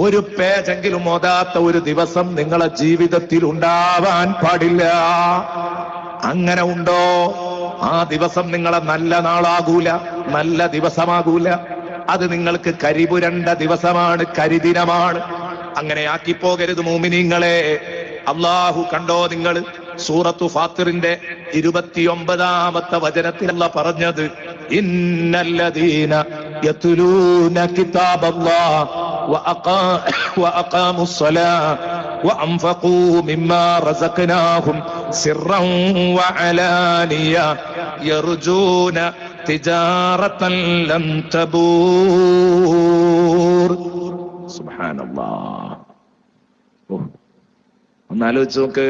ഒരു പേജെങ്കിലും ഓതാത്ത ഒരു ദിവസം നിങ്ങളെ ജീവിതത്തിൽ ഉണ്ടാവാൻ പാടില്ല. അങ്ങനെ ഉണ്ടോ, ആ ദിവസം നിങ്ങളെ നല്ല നാളാകൂല, നല്ല ദിവസമാകൂല. അത് നിങ്ങൾക്ക് കരിപുരണ്ട ദിവസമാണ്, കരിദിനമാണ്. അങ്ങനെ ആക്കിപ്പോകരുത് മോമിനീങ്ങളെ. അള്ളാഹു കണ്ടോ നിങ്ങൾ സൂറത്തു ഫാത്തിറിന്റെ 29ാമത്തെ വചനത്തിൽ അല്ലാഹു പറഞ്ഞത്, ഇന്നല്ലദീന യത്ലൂന കിതാബല്ലാഹ് വഅഖാമുസ്സലാഹ വഅൻഫഖൂ മിമ്മാ റസഖ്നാഹും സിർറൻ വഅലാനിയ യർജൂന തിജാറതൻ ലൻ തബൂർ. സുബ്ഹാനല്ലാഹ്. ഒന്നാലോചിച്ച് നോക്ക്,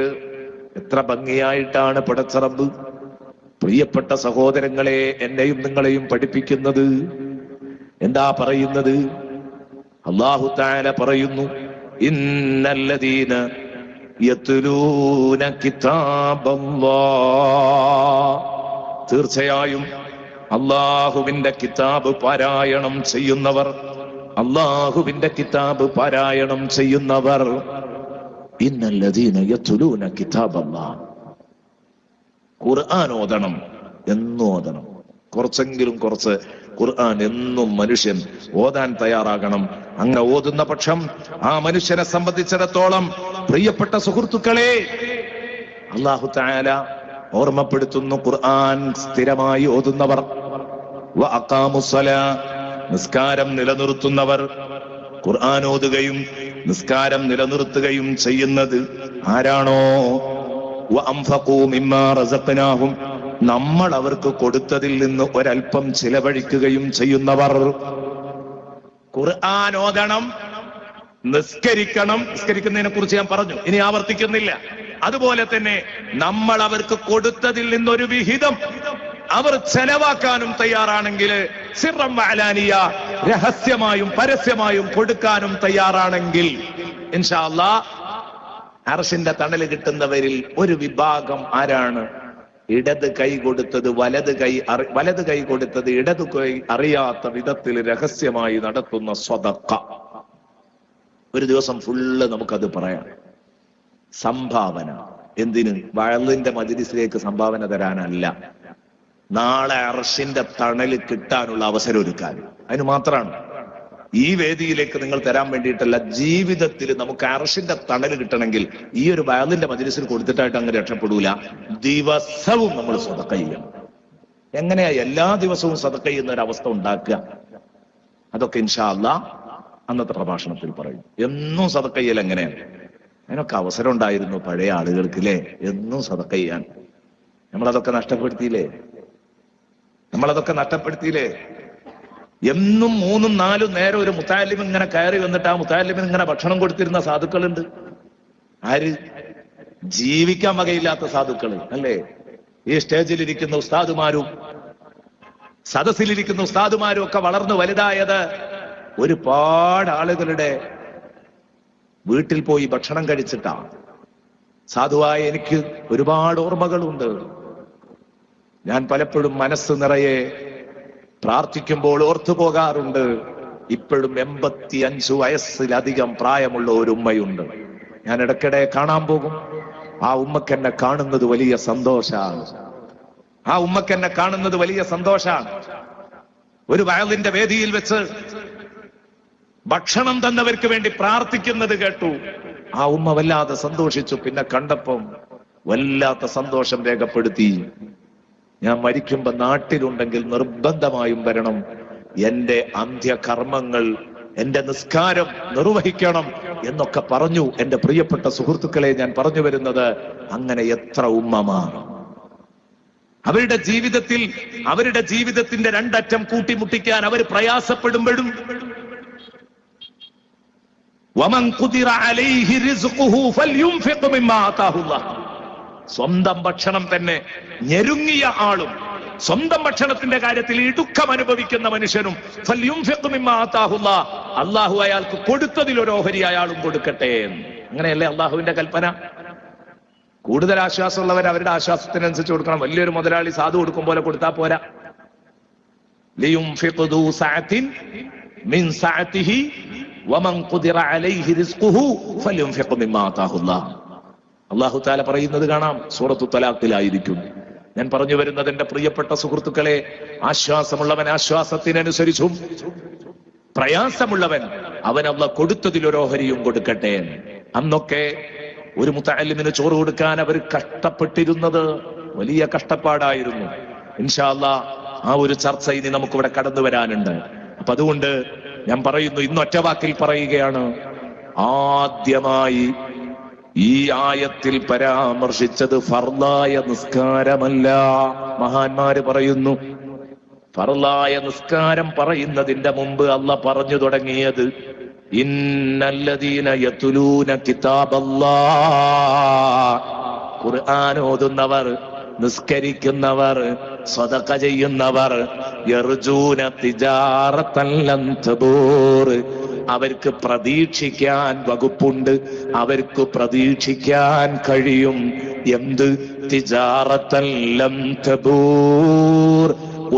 എത്ര ഭംഗിയായിട്ടാണ് പടച്ച റബ്ബ് പ്രിയപ്പെട്ട സഹോദരങ്ങളെ എന്നെയും നിങ്ങളെയും പഠിപ്പിക്കുന്നത്. എന്താ പറയുന്നത്? അല്ലാഹു തആല പറയുന്നു, ഇന്നല്ലദീന യത്ലൂന കിതാബല്ലാഹ്, തീർച്ചയായും അല്ലാഹുവിന്റെ കിതാബ് പാരായണം ചെയ്യുന്നവർ, അല്ലാഹുവിന്റെ കിതാബ് പാരായണം ചെയ്യുന്നവർ. ഇന്നല്ലദീന യത്ലൂന കിതാബല്ലാഹ്, ഖുർആൻ ഓതണം, എന്നും ഓതണം. കുറച്ചെങ്കിലും കുറച്ച് ഖുർആൻ എന്നും മനുഷ്യൻ ഓതാൻ തയ്യാറാകണം. അങ്ങനെ ഓതുന്ന പക്ഷം ആ മനുഷ്യനെ സംബന്ധിച്ചിടത്തോളം പ്രിയപ്പെട്ട സുഹൃത്തുക്കളെ, അല്ലാഹു തആല ഓർമ്മപ്പെടുത്തുന്നു, ഖുർആൻ സ്ഥിരമായി ഓതുന്നവർ, വഅഖാമുസ്സലാ, നിസ്കാരം നിലനിർത്തുന്നവർ. ഖുർആൻ ഓതുകയും നിസ്കാരം നിലനിർത്തുകയും ചെയ്യുന്നത് ആരാണോ, വഅൻഫഖൂ മിമ്മാ റസഖ്നാഹും, നമ്മൾ അവർക്ക് കൊടുത്തതിൽ നിന്ന് ഒരൽപ്പം ചിലവഴിക്കുകയും ചെയ്യുന്നവർ. ഖുർആൻ ഓതണം, നിസ്കരിക്കണം. നിസ്കരിക്കുന്നതിനെ കുറിച്ച് ഞാൻ പറഞ്ഞു, ഇനി ആവർത്തിക്കുന്നില്ല. അതുപോലെ തന്നെ നമ്മൾ അവർക്ക് കൊടുത്തതിൽ നിന്നൊരു വിഹിതം അവർ ചെലവാക്കാനും തയ്യാറാണെങ്കിൽ, സിർറൻ വഅലാനിയ, രഹസ്യമായും പരസ്യമായും കൊടുക്കാനും തയ്യാറാണെങ്കിൽ, ഇൻഷാ അല്ലാഹ് അർശിന്റെ തണല് കിട്ടുന്നവരിൽ ഒരു വിഭാഗം ആരാണ്? ഇടത് കൈ കൊടുത്തത് വലത് കൈ കൊടുത്തത് ഇടത് കൈ അറിയാത്ത വിധത്തിൽ രഹസ്യമായി നടത്തുന്ന സ്വതക്ക. ഒരു ദിവസം ഫുള്ള് നമുക്കത് പറയാം. സംഭാവന എന്തിന്? വഅളിന്റെ മജ്‌ലിസിലേക്ക് സംഭാവന തരാനല്ല, നാളെ അർശിന്റെ തണല് കിട്ടാനുള്ള അവസരം ഒരുക്കാൻ. അതിന് മാത്രമാണ്. ഈ വേദിയിലേക്ക് നിങ്ങൾ തരാൻ വേണ്ടിയിട്ടല്ല, ജീവിതത്തിൽ നമുക്ക് അർശിന്റെ തണല് കിട്ടണമെങ്കിൽ ഈ ഒരു വഅളിന്റെ മജ്‌ലിസിൽ കൊടുത്തിട്ടായിട്ട് അങ്ങ് രക്ഷപ്പെടൂല. ദിവസവും നമ്മൾ സദഖ ചെയ്യണം. എങ്ങനെയാ എല്ലാ ദിവസവും സദഖ ചെയ്യുന്ന ഒരു അവസ്ഥ ഉണ്ടാക്കുക? അതൊക്കെ ഇൻഷാ അല്ലാഹ് അന്നത്തെ പ്രഭാഷണത്തിൽ പറയും. എന്നും സദഖ ചെയ്യൽ എങ്ങനെയാണ്? അതിനൊക്കെ അവസരം ഉണ്ടായിരുന്നു പഴയ ആളുകൾക്ക്, അല്ലേ? എന്നും സദഖ ചെയ്യാൻ. നമ്മളതൊക്കെ നഷ്ടപ്പെടുത്തിയില്ലേ? എന്നും 3-4 നേരം ഒരു മുത്താലിം ഇങ്ങനെ കയറി വന്നിട്ട് ആ മുത്താലിമിന് ഇങ്ങനെ ഭക്ഷണം കൊടുത്തിരുന്ന സാധുക്കളുണ്ട്. ആര്? ജീവിക്കാൻ വകയില്ലാത്ത സാധുക്കള് അല്ലേ? ഈ സ്റ്റേജിലിരിക്കുന്ന ഉസ്താദുമാരും സദസ്സിലിരിക്കുന്ന ഉസ്താദുമാരും ഒക്കെ വളർന്നു വലുതായത് ഒരുപാട് ആളുകളുടെ വീട്ടിൽ പോയി ഭക്ഷണം കഴിച്ചിട്ടാണ്. സാധുവായ എനിക്ക് ഒരുപാട് ഓർമ്മകളുണ്ട്. ഞാൻ പലപ്പോഴും മനസ്സ് നിറയെ പ്രാർത്ഥിക്കുമ്പോൾ ഓർത്തു പോകാറുണ്ട്. ഇപ്പോഴും 85 വയസ്സിലധികം പ്രായമുള്ള ഒരു ഉമ്മയുണ്ട്. ഞാൻ ഇടയ്ക്കിടെ കാണാൻ പോകും. ആ ഉമ്മക്ക് എന്നെ കാണുന്നത് വലിയ സന്തോഷാണ്. ആ ഉമ്മക്ക് എന്നെ കാണുന്നത് വലിയ സന്തോഷാണ്. ഒരു വയലിന്റെ വേദിയിൽ വെച്ച് ഭക്ഷണം തന്നവർക്ക് വേണ്ടി പ്രാർത്ഥിക്കുന്നത് കേട്ടു. ആ ഉമ്മ വല്ലാതെ സന്തോഷിച്ചു. പിന്നെ കണ്ടപ്പം വല്ലാത്ത സന്തോഷം രേഖപ്പെടുത്തി. ഞാൻ മരിക്കുമ്പോ നാട്ടിലുണ്ടെങ്കിൽ നിർബന്ധമായും വരണം, എന്റെ അന്ത്യകർമ്മങ്ങൾ, എന്റെ നിസ്കാരം നിർവഹിക്കണം എന്നൊക്കെ പറഞ്ഞു. എന്റെ പ്രിയപ്പെട്ട സുഹൃത്തുക്കളെ, ഞാൻ പറഞ്ഞു വരുന്നത് അങ്ങനെ എത്ര ഉമ്മമാർ അവരുടെ ജീവിതത്തിന്റെ രണ്ടറ്റം കൂട്ടിമുട്ടിക്കാൻ അവർ പ്രയാസപ്പെടുമ്പോഴും വമൻ ഖുദിറ അലൈഹി റിസ്ഖുഹു ഫൽയുൻഫിഖ് മിമ്മാ ആതാഹുല്ലാഹ്. സ്വന്തം ഭക്ഷണം തന്നെ ഞെരുങ്ങിയ ആളും സ്വന്തം ഭക്ഷണത്തിന്റെ കാര്യത്തിൽ ഇടുക്കം അനുഭവിക്കുന്ന മനുഷ്യനും ഫൽയുൻഫിഖ് മിമ്മാ ആതാഹുല്ലാഹ്, അള്ളാഹു അയാൾക്ക് കൊടുത്തതിൽ ഒരു ഓഹരി അയാളും കൊടുക്കട്ടെ. അങ്ങനെയല്ലേ അള്ളാഹുവിന്റെ കൽപ്പന? കൂടുതൽ ആശ്വാസമുള്ളവർ അവരുടെ ആശ്വാസത്തിനനുസരിച്ച് കൊടുക്കണം. വലിയൊരു മുതലാളി സാധു കൊടുക്കും പോലെ കൊടുത്താൽ പോരാ. ലിയുൻഫിഖ് ദൂ സഅത്തിൻ മിൻ സഅതിഹി വമൻ ഖുദിറ അലൈഹി റിസ്ഖുഹു ഫൽയുൻഫിഖ് മിമ്മാ ആതാഹുല്ലാഹ്. അല്ലാഹു തആല പറയുന്നത് കാണാം, സൂറത്തു തലാഖിലായിരിക്കും. ഞാൻ പറഞ്ഞു വരുന്നത്, എന്റെ പ്രിയപ്പെട്ട സുഹൃത്തുക്കളെ, ആശ്വാസമുള്ളവൻ ആശ്വാസത്തിനനുസരിച്ചും പ്രയാസമുള്ളവൻ അവൻ അല്ലാഹ് കൊടുത്തതിലൊരോഹരിയും കൊടുക്കട്ടെ. അന്നൊക്കെ ഒരു മുതഅല്ലിമിന് ചോറ് കൊടുക്കാൻ അവർ കഷ്ടപ്പെട്ടിരുന്നത് വലിയ കഷ്ടപ്പാടായിരുന്നു. ഇൻഷാ അല്ലാഹ് ആ ഒരു ചർച്ച ഇനി നമുക്കിവിടെ കടന്നു വരാനുണ്ട്. അപ്പൊ അതുകൊണ്ട് ഞാൻ പറയുന്നു, ഇന്ന് ഒറ്റ വാക്കിൽ പറയുകയാണ്, ആദ്യമായി ഈ ആയത്തിൽ പരാമർശിച്ചത് ഫർളായ നിസ്കാരമല്ല. മഹാന്മാര് പറയുന്നു, ഫർളായ നിസ്കാരം പറയുന്നതിന്റെ മുമ്പ് അല്ലാഹ് പറഞ്ഞു തുടങ്ങിയത് ഇന്നല്ലദീന യത്ലൂന കിതാബല്ലാഹ്, ഖുർആൻ ഓതുന്നവർ, നിസ്കരിക്കുന്നവർ, സദഖ ചെയ്യുന്നവർ, യർജൂന തിജാറതൻ ലൻ തബൂർ, അവർക്ക് പ്രതീക്ഷിക്കാൻ വകുപ്പുണ്ട്, അവർക്ക് പ്രതീക്ഷിക്കാൻ കഴിയും. എന്ത്? തിജാറതൻ ലൻ തബൂർ,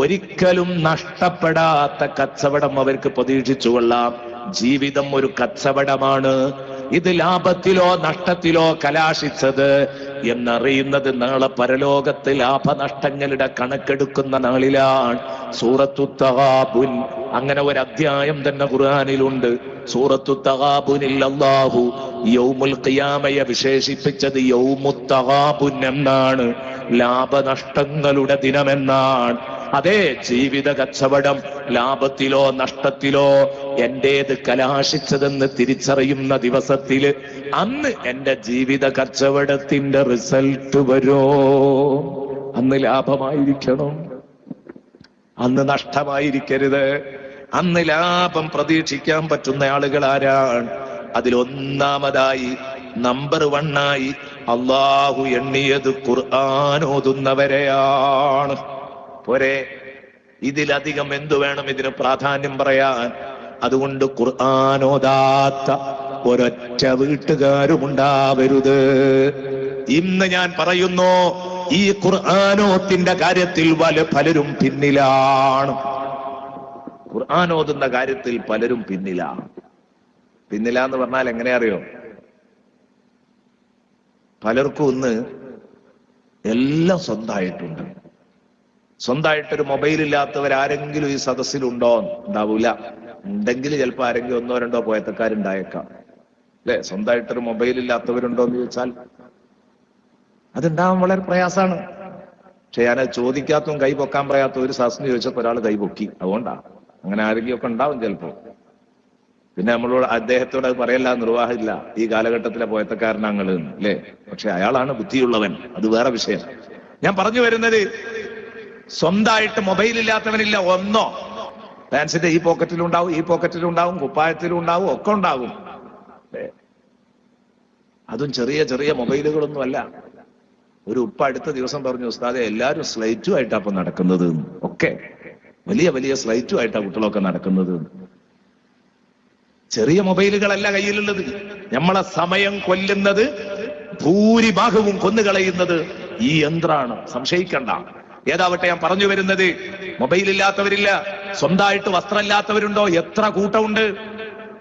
ഒരിക്കലും നഷ്ടപ്പെടാത്ത കച്ചവടം അവർക്ക് പ്രതീക്ഷിച്ചു കൊള്ളാം. ജീവിതം ഒരു കച്ചവടമാണ്. ഇത് ലാഭത്തിലോ നഷ്ടത്തിലോ കലാശിച്ചത് എന്നറിയുന്നത് നാളെ പരലോകത്ത് ലാഭനഷ്ടങ്ങളുടെ കണക്കെടുക്കുന്ന നാളിലാണ്. സൂറത്തു തഗാബുൻ, അങ്ങനെ ഒരു അധ്യായം തന്നെ ഖുർആനിലുണ്ട്. സൂറത്തു തഗാബുനിൽ അല്ലാഹു യൗമുൽ ഖിയാമയെ വിശേഷിപ്പിച്ചത് യൗമുത് തഗാബുൻ എന്നാണ്, ലാഭനഷ്ടങ്ങളുടെ ദിനമെന്നാണ്. അതേ, ജീവിത കച്ചവടം ലാഭത്തിലോ നഷ്ടത്തിലോ എന്റേത് കലാശിച്ചതെന്ന് തിരിച്ചറിയുന്ന ദിവസത്തില് അന്ന് എന്റെ ജീവിത കച്ചവടത്തിന്റെ റിസൾട്ട് വരോ. അന്ന് ലാഭമായിരിക്കണം, അന്ന് നഷ്ടമായിരിക്കരുത്. അന്ന് ലാഭം പ്രതീക്ഷിക്കാൻ പറ്റുന്ന ആളുകൾ ആരാണ്? അതിലൊന്നാമതായി, നമ്പർ 1 അള്ളാഹു എണ്ണിയത് ഖുർആൻ ഓതുന്നവരെയാണ്. പോരെ, ഇതിലധികം എന്തു വേണം ഇതിന് പ്രാധാന്യം പറയാൻ? അതുകൊണ്ട് ഖുർആൻ ഓതാത്ത ഒരൊറ്റ വീട്ടുകാരും ഉണ്ടാവരുത്. ഇന്ന് ഞാൻ പറയുന്നു, ഈ ഖുർആനോത്തിന്റെ കാര്യത്തിൽ പലരും പിന്നിലാണ്. ഖുർആൻ ഓതുന്ന കാര്യത്തിൽ പലരും പിന്നിലാന്ന് പറഞ്ഞാൽ എങ്ങനെ അറിയോ? പലർക്കും ഇന്ന് എല്ലാം സ്വന്തമായിട്ടുണ്ട്. സ്വന്തമായിട്ടൊരു മൊബൈൽ ഇല്ലാത്തവരാരെങ്കിലും ഈ സദസ്സിലുണ്ടോ? ഉണ്ടാവൂല. ഉണ്ടെങ്കിൽ ചിലപ്പോൾ ആരെങ്കിലും 1-2 പോയത്തക്കാരുണ്ടായേക്കാം, അല്ലെ? സ്വന്തമായിട്ടൊരു മൊബൈൽ ഇല്ലാത്തവരുണ്ടോ എന്ന് ചോദിച്ചാൽ അതുണ്ടാവാൻ വളരെ പ്രയാസമാണ്. പക്ഷെ ഞാനത് ചോദിക്കാത്തതും കൈ പൊക്കാൻ പറയാത്ത ഒരു സദസ്സിന് ചോദിച്ചപ്പോൾ ഒരാൾ കൈ പൊക്കി. അതുകൊണ്ടാണ്. അങ്ങനെ ആരെങ്കിലും ഒക്കെ ഉണ്ടാവും ചിലപ്പോ. പിന്നെ നമ്മളോട് അദ്ദേഹത്തോട് അത് പറയല്ല, നിർവാഹമില്ല, ഈ കാലഘട്ടത്തിലെ പോയത്തക്കാരനാങ്ങൾ, അല്ലേ? പക്ഷെ അയാളാണ് ബുദ്ധിയുള്ളവൻ, അത് വേറെ വിഷയം. ഞാൻ പറഞ്ഞു വരുന്നത്, സ്വന്തമായിട്ട് മൊബൈൽ ഇല്ലാത്തവനില്ല ഒന്നോ. പാൻസിന്റെ ഈ പോക്കറ്റിലുണ്ടാവും, ഈ പോക്കറ്റിലുണ്ടാവും, കുപ്പായത്തിലുണ്ടാവും, ഒക്കെ ഉണ്ടാകും. അതും ചെറിയ ചെറിയ മൊബൈലുകളൊന്നുമല്ല. ഒരു ഉപ്പ അടുത്ത ദിവസം പറഞ്ഞു, ഉസ്താദെ എല്ലാവരും സ്ലൈറ്റുമായിട്ടാ ഇപ്പൊ നടക്കുന്നത്, ഒക്കെ വലിയ വലിയ സ്ലൈറ്റുമായിട്ടാ കുട്ടികളൊക്കെ നടക്കുന്നത്. ചെറിയ മൊബൈലുകളല്ല കയ്യിലുള്ളത്. നമ്മളെ സമയം കൊല്ലുന്നത്, ഭൂരിഭാഗവും കൊന്നുകളയുന്നത് ഈ യന്ത്രമാണ്, സംശയിക്കണ്ട. ഏതാവട്ടെ, ഞാൻ പറഞ്ഞു വരുന്നത്, മൊബൈൽ ഇല്ലാത്തവരില്ല. സ്വന്തമായിട്ട് വസ്ത്രമില്ലാത്തവരുണ്ടോ? എത്ര കൂട്ടമുണ്ട്.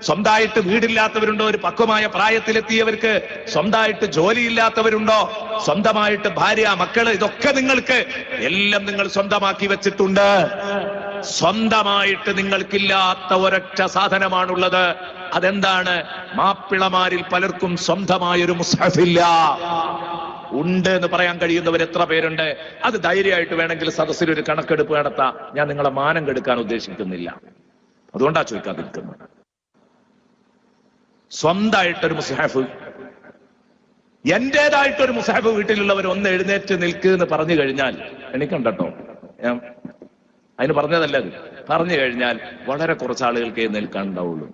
സ്വന്തമായിട്ട് വീടില്ലാത്തവരുണ്ടോ? ഒരു പക്വമായ പ്രായത്തിലെത്തിയവർക്ക്. സ്വന്തമായിട്ട് ജോലിയില്ലാത്തവരുണ്ടോ? സ്വന്തമായിട്ട് ഭാര്യ, മക്കള്, ഇതൊക്കെ നിങ്ങൾക്ക് എല്ലാം നിങ്ങൾ സ്വന്തമാക്കി വെച്ചിട്ടുണ്ട്. സ്വന്തമായിട്ട് നിങ്ങൾക്കില്ലാത്ത ഒരൊറ്റ സാധനമാണുള്ളത്. അതെന്താണ്? മാപ്പിളമാരിൽ പലർക്കും സ്വന്തമായൊരു മുസ്ഹഫില്ല. ഉണ്ട് എന്ന് പറയാൻ കഴിയുന്നവർ എത്ര പേരുണ്ട്? അത് ധൈര്യമായിട്ട് വേണമെങ്കിൽ സദസ്സിൽ ഒരു കണക്കെടുപ്പ് നടത്താം. ഞാൻ നിങ്ങളെ മാനം കെടുക്കാൻ ഉദ്ദേശിക്കുന്നില്ല, അതുകൊണ്ടാ ചോദിക്കാതിരിക്കുന്നത്. സ്വന്തമായിട്ടൊരു മുസ്ഹഫ്, എന്റേതായിട്ടൊരു മുസ്ഹഫ് വീട്ടിലുള്ളവർ ഒന്ന് എഴുന്നേറ്റ് നിൽക്കുന്ന് പറഞ്ഞു കഴിഞ്ഞാൽ, എണീക്കണ്ടോ, ഞാൻ അതിന് പറഞ്ഞതല്ല, അത് പറഞ്ഞു കഴിഞ്ഞാൽ വളരെ കുറച്ച് ആളുകൾക്ക് നിൽക്കാനുണ്ടാവുള്ളൂ.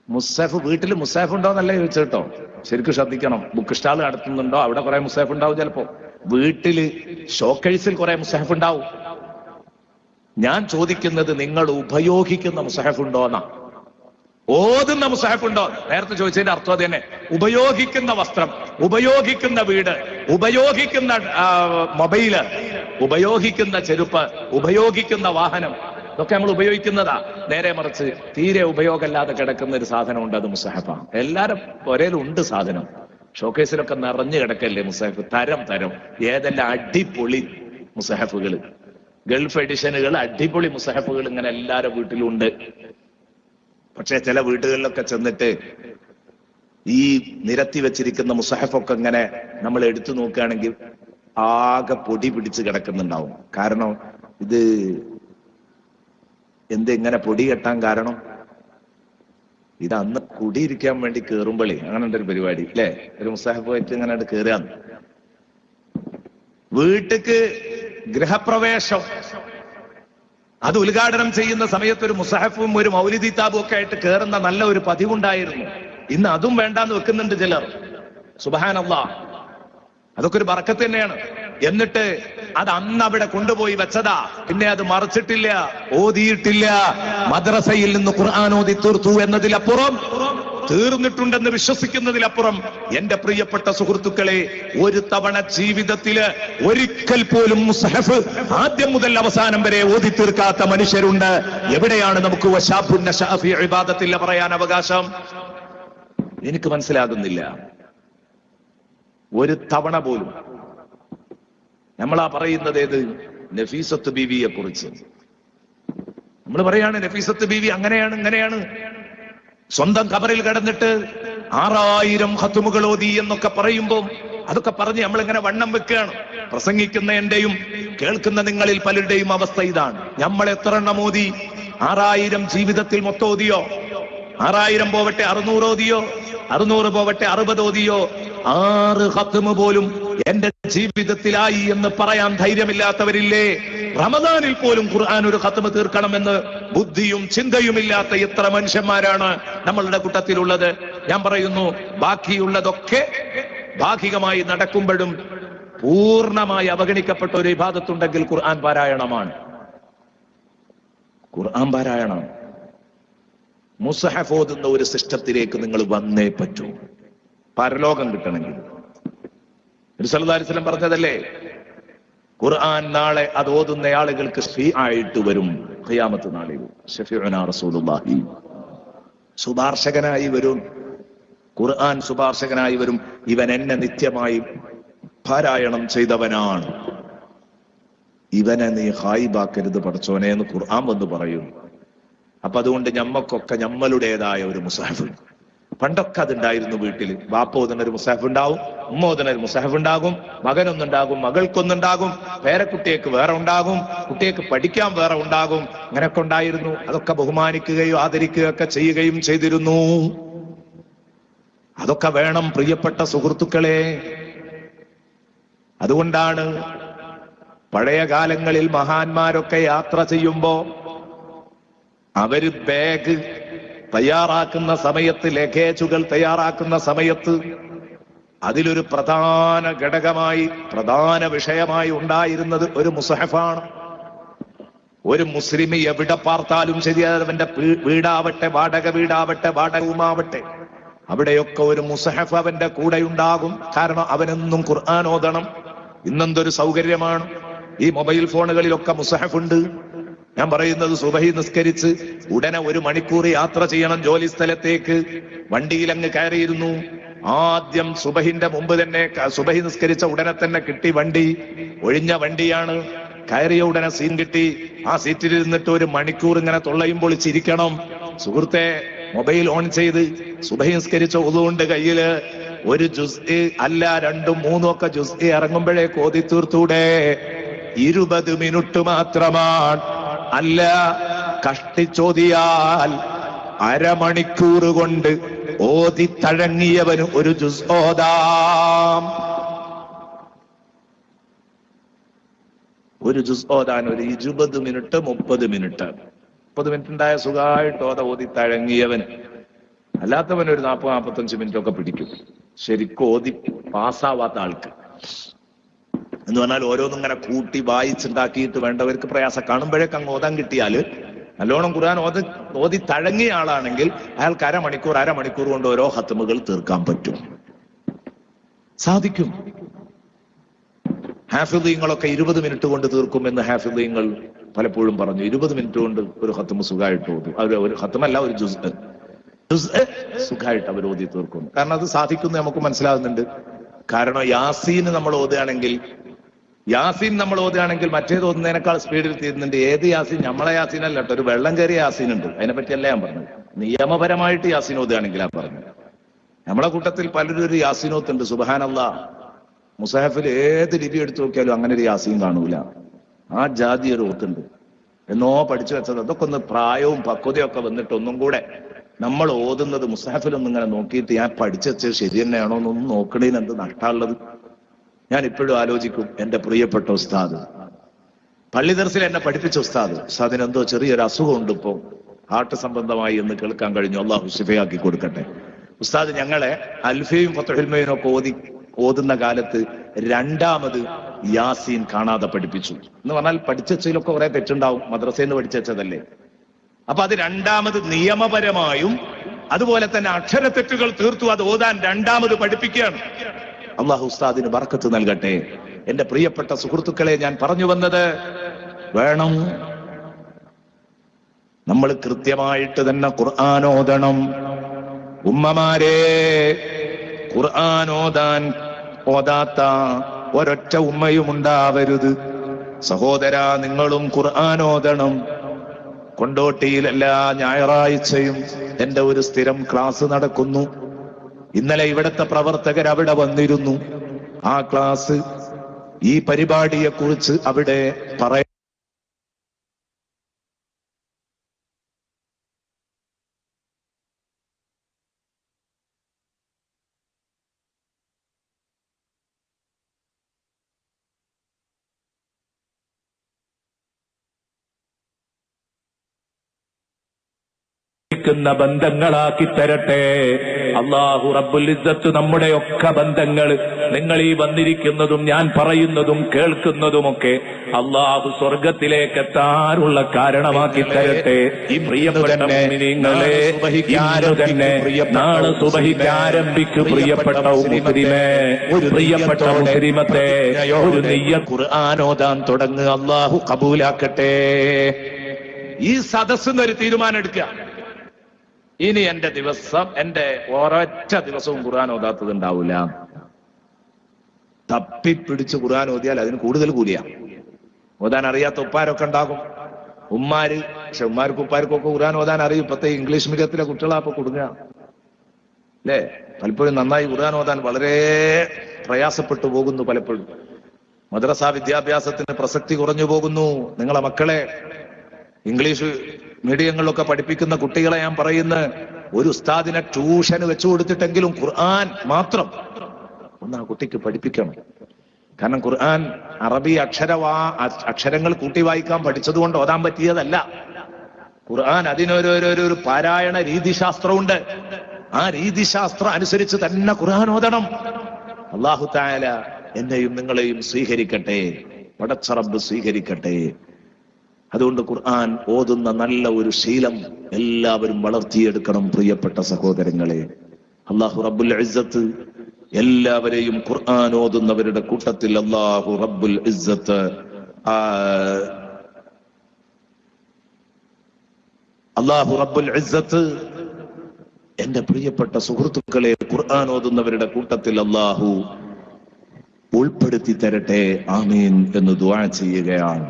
മുസ്ഹഫ് വീട്ടിൽ മുസ്ഹഫ് ഉണ്ടോന്നല്ല ചോദിച്ചേട്ടോ, ശരിക്കും ശ്രദ്ധിക്കണം. ബുക്ക് സ്റ്റാൾ നടത്തുന്നുണ്ടോ? അവിടെ കുറെ മുസ്ഹഫ് ഉണ്ടാവും. ചിലപ്പോ വീട്ടില് ഷോക്കേഴ്സിൽ കുറെ മുസ്ഹഫ് ഉണ്ടാവും. ഞാൻ ചോദിക്കുന്നത്, നിങ്ങൾ ഉപയോഗിക്കുന്ന മുസ്ഹഫ് ഉണ്ടോന്നാ. ഓതുന്ന മുസ്ഹഫ് ഉണ്ടോ? നേരത്തെ ചോദിച്ചതിന്റെ അർത്ഥം അത് തന്നെ. ഉപയോഗിക്കുന്ന വസ്ത്രം, ഉപയോഗിക്കുന്ന വീട്, ഉപയോഗിക്കുന്ന മൊബൈല്, ഉപയോഗിക്കുന്ന ചെരുപ്പ്, ഉപയോഗിക്കുന്ന വാഹനം, ഇതൊക്കെ നമ്മൾ ഉപയോഗിക്കുന്നതാ. നേരെ മറിച്ച് തീരെ ഉപയോഗമല്ലാതെ കിടക്കുന്ന ഒരു സാധനം ഉണ്ട്, അത് മുസ്ഹഫാണ്. എല്ലാരും ഒരേലും ഉണ്ട് സാധനം. ഷോക്കേസിലൊക്കെ നിറഞ്ഞു കിടക്കല്ലേ മുസ്ഹഫ്, തരം തരം. ഏതെല്ലാം അടിപൊളി മുസ്ഹഫുകൾ, ഗൾഫ് എഡിഷനുകൾ, അടിപൊളി മുസ്ഹഫുകൾ ഇങ്ങനെ എല്ലാവരുടെ വീട്ടിലും ഉണ്ട്. പക്ഷെ ചില വീടുകളിലൊക്കെ ചെന്നിട്ട് ഈ നിരത്തി വെച്ചിരിക്കുന്ന മുസ്ഹഫൊക്കെ ഇങ്ങനെ നമ്മൾ എടുത്തു നോക്കുകയാണെങ്കിൽ ആകെ പൊടി പിടിച്ച് കിടക്കുന്നുണ്ടാവും. കാരണം ഇത് ഇങ്ങനെ പൊടി കെട്ടാൻ കാരണം, ഇത് അന്ന് കുടിയിരിക്കാൻ വേണ്ടി കേറുമ്പോഴേ അങ്ങനെ ഒരു പരിപാടി അല്ലേ, ഒരു മുസ്ഹഫ് ആയിട്ട് ഇങ്ങനെ കേറുകയാണ്. വീട്ടിക്ക് ഗൃഹപ്രവേശം, അത് ഉദ്ഘാടനം ചെയ്യുന്ന സമയത്ത് ഒരു മുസ്ഹഫും ഒരു മൗലിദ് കിതാബും ഒക്കെ ആയിട്ട് കയറുന്ന നല്ല ഒരു പതിവുണ്ടായിരുന്നു. ഇന്ന് അതും വേണ്ടാന്ന് വെക്കുന്നുണ്ട് ചിലർ. സുബ്ഹാനല്ലാഹ്, അതൊക്കെ ഒരു ബറക്കത്ത് തന്നെയാണ്. എന്നിട്ട് അത് അന്ന് അവിടെ കൊണ്ടുപോയി വെച്ചതാ, പിന്നെ അത് മറിച്ചിട്ടില്ല, ഓതിയിട്ടില്ല. മദ്രസയിൽ നിന്ന് ഖുർആൻ ഓതി തീർത്തു എന്നതിലപ്പുറം, തീർന്നിട്ടുണ്ടെന്ന് വിശ്വസിക്കുന്നതിലപ്പുറം, എന്റെ പ്രിയപ്പെട്ട സുഹൃത്തുക്കളെ, ഒരു തവണ ജീവിതത്തില് ഒരിക്കൽ പോലും മുസ്ഹഫ് ആദ്യം മുതൽ അവസാനം വരെ ഓതി തീർക്കാത്ത മനുഷ്യരുണ്ട്. എവിടെയാണ് നമുക്ക് വശാബുന്ന ഷാഫി ഇബാദത്തില്ല പറയാൻ അവകാശം? എനിക്ക് മനസ്സിലാകുന്നില്ല. ഒരു തവണ പോലും. നമ്മളാ പറയുന്നത് ഏത്? നഫീസത്ത് ബീവിയെ കുറിച്ച് നമ്മൾ പറയാണ്, നഫീസത്ത് ബീവി അങ്ങനെയാണ് ഇങ്ങനെയാണ്. സ്വന്തം ഖബറിൽ കിടന്നിട്ട് 6000 ഖത്മുകൾ ഓതി എന്നൊക്കെ പറയുമ്പോൾ അതൊക്കെ പറഞ്ഞ് നമ്മളിങ്ങനെ വണ്ണം വെക്കുകയാണ്. പ്രസംഗിക്കുന്ന എന്റെയും കേൾക്കുന്ന നിങ്ങളിൽ പലരുടെയും അവസ്ഥ ഇതാണ്. നമ്മൾ എത്ര എണ്ണം ഓതി? 6000 ജീവിതത്തിൽ മൊത്തം ഓതിയോ? 6000 പോവട്ടെ 600 ഓതിയോ? 600 പോവട്ടെ 60 ഓതിയോ? 6 ഖത്മ് പോലും എന്റെ ജീവിതത്തിലായി എന്ന് പറയാൻ ധൈര്യമില്ലാത്തവരില്ലേ? റമദാനിൽ പോലും ഖുർആൻ ഒരു ഖത്മ് തീർക്കണമെന്ന് ബുദ്ധിയും ചിന്തയുമില്ലാത്ത എത്ര മനുഷ്യന്മാരാണ് നമ്മളുടെ കൂട്ടത്തിലുള്ളത്? ഞാൻ പറയുന്നു, ബാക്കിയുള്ളതൊക്കെ ഭാഗികമായി നടക്കുമ്പോഴും പൂർണ്ണമായി അവഗണിക്കപ്പെട്ട ഒരു ഇബാദത്തുണ്ടെങ്കിൽ ഖുർആൻ പാരായണമാണ്. ഖുർആൻ പാരായണം. മുസ്ഹഫ് ഓതുന്ന ഒരു സിസ്റ്റത്തിലേക്ക് നിങ്ങൾ വന്നേ പറ്റൂ, പരലോകം കിട്ടണമെങ്കിൽ. നബി സല്ലല്ലാഹു അലൈഹി വസല്ലം പറഞ്ഞതല്ലേ, ഖുർആൻ നാളെ അത് ഓതുന്ന ആളുകൾക്ക് ഷഫീആയിട്ട് വരും. ഖിയാമത്ത് നാളിൽ ഷഫീഉനാ റസൂലുള്ളാഹി, ശുപാർശകനായി വരും. ഖുർആൻ ശുപാർശകനായി വരും. ഇവൻ എന്നെ നിത്യമായി പാരായണം ചെയ്തവനാണ്, ഇവനെ നീ ഹായിബാക്കരുത് പടച്ചോനെ എന്ന് ഖുർആൻ വന്ന് പറയും. അപ്പൊ അതുകൊണ്ട് ഞമ്മക്കൊക്കെ ഞമ്മളുടേതായ ഒരു മുസ്ഹഫ്, പണ്ടൊക്കെ അതുണ്ടായിരുന്നു വീട്ടിൽ. ബാപ്പ ഓതുന്ന ഒരു മുസ്ഹഫ് ഉണ്ടാവും, ഉമ്മ ഓതുന്ന ഒരു മുസ്ഹഫ് ഉണ്ടാകും, മകനൊന്നുണ്ടാകും, മകൾക്കൊന്നുണ്ടാകും, പേരക്കുട്ടിയേക്ക് വേറെ ഉണ്ടാകും, കുട്ടിയേക്ക് പഠിക്കാൻ വേറെ ഉണ്ടാകും. അങ്ങനെയൊക്കെ ഉണ്ടായിരുന്നു. അതൊക്കെ ബഹുമാനിക്കുകയോ ആദരിക്കുകയോ ഒക്കെ ചെയ്യുകയും ചെയ്തിരുന്നു. അതൊക്കെ വേണം പ്രിയപ്പെട്ട സുഹൃത്തുക്കളെ. അതുകൊണ്ടാണ് പഴയ കാലങ്ങളിൽ മഹാന്മാരൊക്കെ യാത്ര ചെയ്യുമ്പോ അവര് ബാഗ് തയ്യാറാക്കുന്ന സമയത്ത്, ലഗേജുകൾ തയ്യാറാക്കുന്ന സമയത്ത് അതിലൊരു പ്രധാന ഘടകമായി, പ്രധാന വിഷയമായി ഉണ്ടായിരുന്നത് ഒരു മുസഹഫാണ്. ഒരു മുസ്ലിം എവിടെ പാർത്താലും ശരി, അവന്റെ വീടാവട്ടെ, വാടക വീടാവട്ടെ, വാടക റൂമാവട്ടെ, അവിടെയൊക്കെ ഒരു മുസഹഫ് അവന്റെ കൂടെ ഉണ്ടാകും. കാരണം അവനെന്നും ഖുർആൻ ഓതണം. ഇന്നെന്തൊരു സൗകര്യമാണ്, ഈ മൊബൈൽ ഫോണുകളിലൊക്കെ മുസഹഫ് ഉണ്ട്. ഞാൻ പറയുന്നത്, സുബഹി നിസ്കരിച്ച് ഉടനെ 1 മണിക്കൂർ യാത്ര ചെയ്യണം ജോലി സ്ഥലത്തേക്ക്. വണ്ടിയിൽ അങ്ങ് കയറിയിരുന്നു. ആദ്യം സുബഹിന്റെ മുമ്പ് തന്നെ, സുബഹി നിസ്കരിച്ച ഉടനെ തന്നെ കിട്ടി വണ്ടി. ഒഴിഞ്ഞ വണ്ടിയാണ്. കയറിയ ഉടനെ സീൻ കിട്ടി. ആ സീറ്റിലിരുന്നിട്ട് 1 മണിക്കൂർ ഇങ്ങനെ തൊള്ളയും പൊളിച്ചിരിക്കണം. സുഹൃത്തെ, മൊബൈൽ ഓൺ ചെയ്ത് സുബഹി നിസ്കരിച്ച ഉളുണ്ട് കയ്യില്, 1 ജുസ്ഇ അല്ല 2ഉം 3ഉം ഒക്കെ ജുസ്ഇ ഇറങ്ങുമ്പോഴേക്ക് ഓതി തീർത്തൂടെ? 20 മിനിറ്റ് മാത്രമാണ്. അല്ല, കഷ്ടിച്ചോതിയാൽ അരമണിക്കൂർ കൊണ്ട് ഓതി തഴങ്ങിയവന് 1 ജുസ് ഓതാം. 1 ജുസ് ഓതാൻ ഒരു 20 മിനിറ്റ് 30 മിനിറ്റ് 30 മിനിറ്റ് ഉണ്ടായ സുഖമായിട്ട് ഓതി തഴങ്ങിയവന്. അല്ലാത്തവന് ഒരു 40-45 മിനിറ്റ് ഒക്കെ പിടിക്കും ശരിക്കും ഓതി പാസ്സാവാത്ത ആൾക്ക്. എന്ന് പറഞ്ഞാൽ ഓരോന്നും ഇങ്ങനെ കൂട്ടി വായിച്ചുണ്ടാക്കിയിട്ട് വേണ്ടവർക്ക് പ്രയാസം. കാണുമ്പോഴേക്ക് അങ്ങ് ഓതാൻ കിട്ടിയാല്, നല്ലോണം ഖുർആൻ ഓതി തഴങ്ങിയ ആളാണെങ്കിൽ അയാൾക്ക് അരമണിക്കൂർ കൊണ്ട് ഓരോ ഖത്മുകൾ തീർക്കാൻ പറ്റും, സാധിക്കും. ഹാഫിളീങ്ങളൊക്കെ 20 മിനിറ്റ് കൊണ്ട് തീർക്കുമെന്ന് ഹാഫിളീങ്ങൾ പലപ്പോഴും പറഞ്ഞു. 20 മിനിറ്റ് കൊണ്ട് ഒരു ഖത്മ് സുഖമായിട്ട് ഓതും. ഒരു ഖത്മല്ല, ഒരു ജുസ് സുഖമായിട്ട് അവർ ഓതി തീർക്കും. കാരണം അത് സാധിക്കുന്നു നമുക്ക് മനസ്സിലാകുന്നുണ്ട്. കാരണം യാസീൻ നമ്മൾ ഓതുകയാണെങ്കിൽ മറ്റേത് ഓതുന്നതിനേക്കാൾ സ്പീഡിൽ തീരുന്നുണ്ട്. ഏത് യാസീൻ? നമ്മളെ യാസീനല്ല കേട്ടോ, ഒരു വെള്ളം കയറിയ യാസീൻ ഉണ്ട്. അതിനെപ്പറ്റിയല്ല ഞാൻ പറഞ്ഞത്. നിയമപരമായിട്ട് യാസീൻ ഓതുകയാണെങ്കിലാ പറഞ്ഞത്. നമ്മളെ കൂട്ടത്തിൽ പലരും ഒരു യാസീനോത്തുണ്ട്. സുബ്ഹാനല്ലാഹ്, മുസഹഫിൽ ഏത് ലിപി എടുത്തു നോക്കിയാലും അങ്ങനെ ഒരു യാസീൻ കാണൂല. ആ ജാതി ഒരു ഓത്തുണ്ട്. എന്നോ പഠിച്ചു വെച്ചത്. അതൊക്കെ ഒന്ന് പ്രായവും പക്വതയും ഒക്കെ വന്നിട്ട് ഒന്നും കൂടെ നമ്മൾ ഓതുന്നത് മുസഹഫിലൊന്നും ഇങ്ങനെ നോക്കിയിട്ട് ഞാൻ പഠിച്ചു വെച്ചത് ശരി തന്നെയാണോ എന്നൊന്നും നോക്കണേന് എന്ത് നഷ്ടമുള്ളത്? ഞാൻ ഇപ്പോഴും ആലോചിക്കും, എന്റെ പ്രിയപ്പെട്ട ഉസ്താദ്, പള്ളി ദർസിൽ എന്നെ പഠിപ്പിച്ച ഉസ്താദിന് എന്തോ ചെറിയൊരു അസുഖമുണ്ട് ഇപ്പോ, ഹാർട്ട് സംബന്ധമായി എന്ന് കേൾക്കാൻ കഴിഞ്ഞു. അള്ളാഹു ശിഫയാക്കി കൊടുക്കട്ടെ. ഉസ്താദ് ഞങ്ങളെ അൽഫയും ഫത്ഹുൽ മുഈനും ഒക്കെ ഓതുന്ന കാലത്ത് 2ാമത് യാസീൻ കാണാതെ പഠിപ്പിച്ചു. എന്ന് പറഞ്ഞാൽ പഠിച്ചതിലൊക്കെ കുറെ തെറ്റുണ്ടാവും, മദ്രസയിൽ നിന്ന് പഠിച്ചതല്ലേ. അപ്പൊ അത് 2ാമത് നിയമപരമായും അതുപോലെ തന്നെ അക്ഷരത്തെറ്റുകൾ തീർത്തു അത് ഓതാൻ 2ാമത് പഠിപ്പിക്കുകയാണ്. അള്ളാഹു ഉസ്താദിന് ബർക്കത്ത് നൽകട്ടെ. എന്റെ പ്രിയപ്പെട്ട സുഹൃത്തുക്കളെ, ഞാൻ പറഞ്ഞു വന്നത്, വേണം നമ്മൾ കൃത്യമായിട്ട് തന്നെ ഖുർആൻ ഓതണം. ഉമ്മമാരെ, ഖുർആൻ ഓതാത്ത ഒരൊറ്റ ഉമ്മയും ഉണ്ടാവരുത്. സഹോദരാ, നിങ്ങളും ഖുർആൻ ഓതണം. കൊണ്ടോട്ടിയിൽ എല്ലാ ഞായറാഴ്ചയും എന്റെ ഒരു സ്ഥിരം ക്ലാസ് നടക്കുന്നു. ഇന്നലെ ഇവിടുത്തെ പ്രവർത്തകർ അവിടെ വന്നിരുന്നു. ആ ക്ലാസ്, ഈ പരിപാടിയെക്കുറിച്ച് അവിടെ പറയാൻ ബന്ധങ്ങളാക്കി തരട്ടെ അല്ലാഹു റബ്ബുൽ ഇസ്സത്ത്. നമ്മുടെ ഒക്കെ ബന്ധങ്ങൾ, നിങ്ങൾ ഈ വന്നിരിക്കുന്നതും ഞാൻ പറയുന്നതും കേൾക്കുന്നതുമൊക്കെ അല്ലാഹു സ്വർഗത്തിലേക്ക് എത്താനുള്ള കാരണമാക്കി തരട്ടെ. ഈ പ്രിയപ്പെട്ട മുഅ്മിനീങ്ങളെ, തന്നെ നാളെ സുബഹിക്ക് ആരംഭിക്കും. പ്രിയപ്പെട്ട മുസ്ലിമേ, പ്രിയപ്പെട്ട മുസ്ലിമത്തെ, ഒരു നിയ്യത്ത് ഖുർആൻ ഓതാൻ തുടങ്ങുക. അല്ലാഹു ഖബൂലാക്കട്ടെ. ഈ സദസ്സിന് ഒരു തീരുമാനം എടുക്കുക. ഇനി എന്റെ ഒരൊറ്റ ദിവസവും ഖുർആൻ ഓതാത്തത് ഉണ്ടാവില്ല. തപ്പിപ്പിടിച്ച് ഖുർആൻ ഓതിയാൽ അതിന് കൂടുതൽ കൂലിയാ. ഓതാൻ അറിയാത്ത ഉപ്പാരൊക്കെ ഉണ്ടാകും, പക്ഷെ ഉപ്പാർക്കും ഒക്കെ ഖുർആൻ ഓതാൻ അറിയും. ഇപ്പത്തെ ഇംഗ്ലീഷ് മീഡിയത്തിലെ കുട്ടികളാ ഇപ്പൊ കൊടുക്കുക അല്ലേ? പലപ്പോഴും നന്നായി ഖുർആൻ ഓതാൻ വളരെ പ്രയാസപ്പെട്ടു പോകുന്നു. പലപ്പോഴും മദ്രസ വിദ്യാഭ്യാസത്തിന് പ്രസക്തി കുറഞ്ഞു പോകുന്നു. നിങ്ങളെ മക്കളെ ഇംഗ്ലീഷ് മീഡിയങ്ങളിലൊക്കെ പഠിപ്പിക്കുന്ന കുട്ടികളെ ഞാൻ പറയുന്ന, ഒരു ഉസ്താദിനെ ട്യൂഷന് വെച്ചു കൊടുത്തിട്ടെങ്കിലും ഖുർആൻ മാത്രം ഒന്ന് ആ കുട്ടിക്ക് പഠിപ്പിക്കണം. കാരണം ഖുർആൻ അറബി അക്ഷരങ്ങൾ കൂട്ടി വായിക്കാൻ പഠിച്ചതുകൊണ്ട് ഓതാൻ പറ്റിയതല്ല. ഖുർആൻ അതിനൊരു പാരായണ രീതിശാസ്ത്രമുണ്ട്. ആ രീതിശാസ്ത്രം അനുസരിച്ച് തന്നെ ഖുർആൻ ഓതണം. അല്ലാഹു തആല എന്നെയും നിങ്ങളെയും സ്വീകരിക്കട്ടെ, പടച്ച റബ്ബ് സ്വീകരിക്കട്ടെ. അതുകൊണ്ട് ഖുർആൻ ഓതുന്ന നല്ല ഒരു ശീലം എല്ലാവരും വളർത്തിയെടുക്കണം പ്രിയപ്പെട്ട സഹോദരങ്ങളെ. അല്ലാഹു റബ്ബുൽ ഇസ്സത്ത് എല്ലാവരെയും ഖുർആൻ ഓതുന്നവരുടെ കൂട്ടത്തിൽ അല്ലാഹു റബ്ബുൽ ഇസ്സത്ത് എന്റെ പ്രിയപ്പെട്ട സുഹൃത്തുക്കളെ ഖുർആൻ ഓതുന്നവരുടെ കൂട്ടത്തിൽ അല്ലാഹു ഉൾപ്പെടുത്തി തരട്ടെ. ആമീൻ എന്ന് ദുആ ചെയ്യുകയാണ്.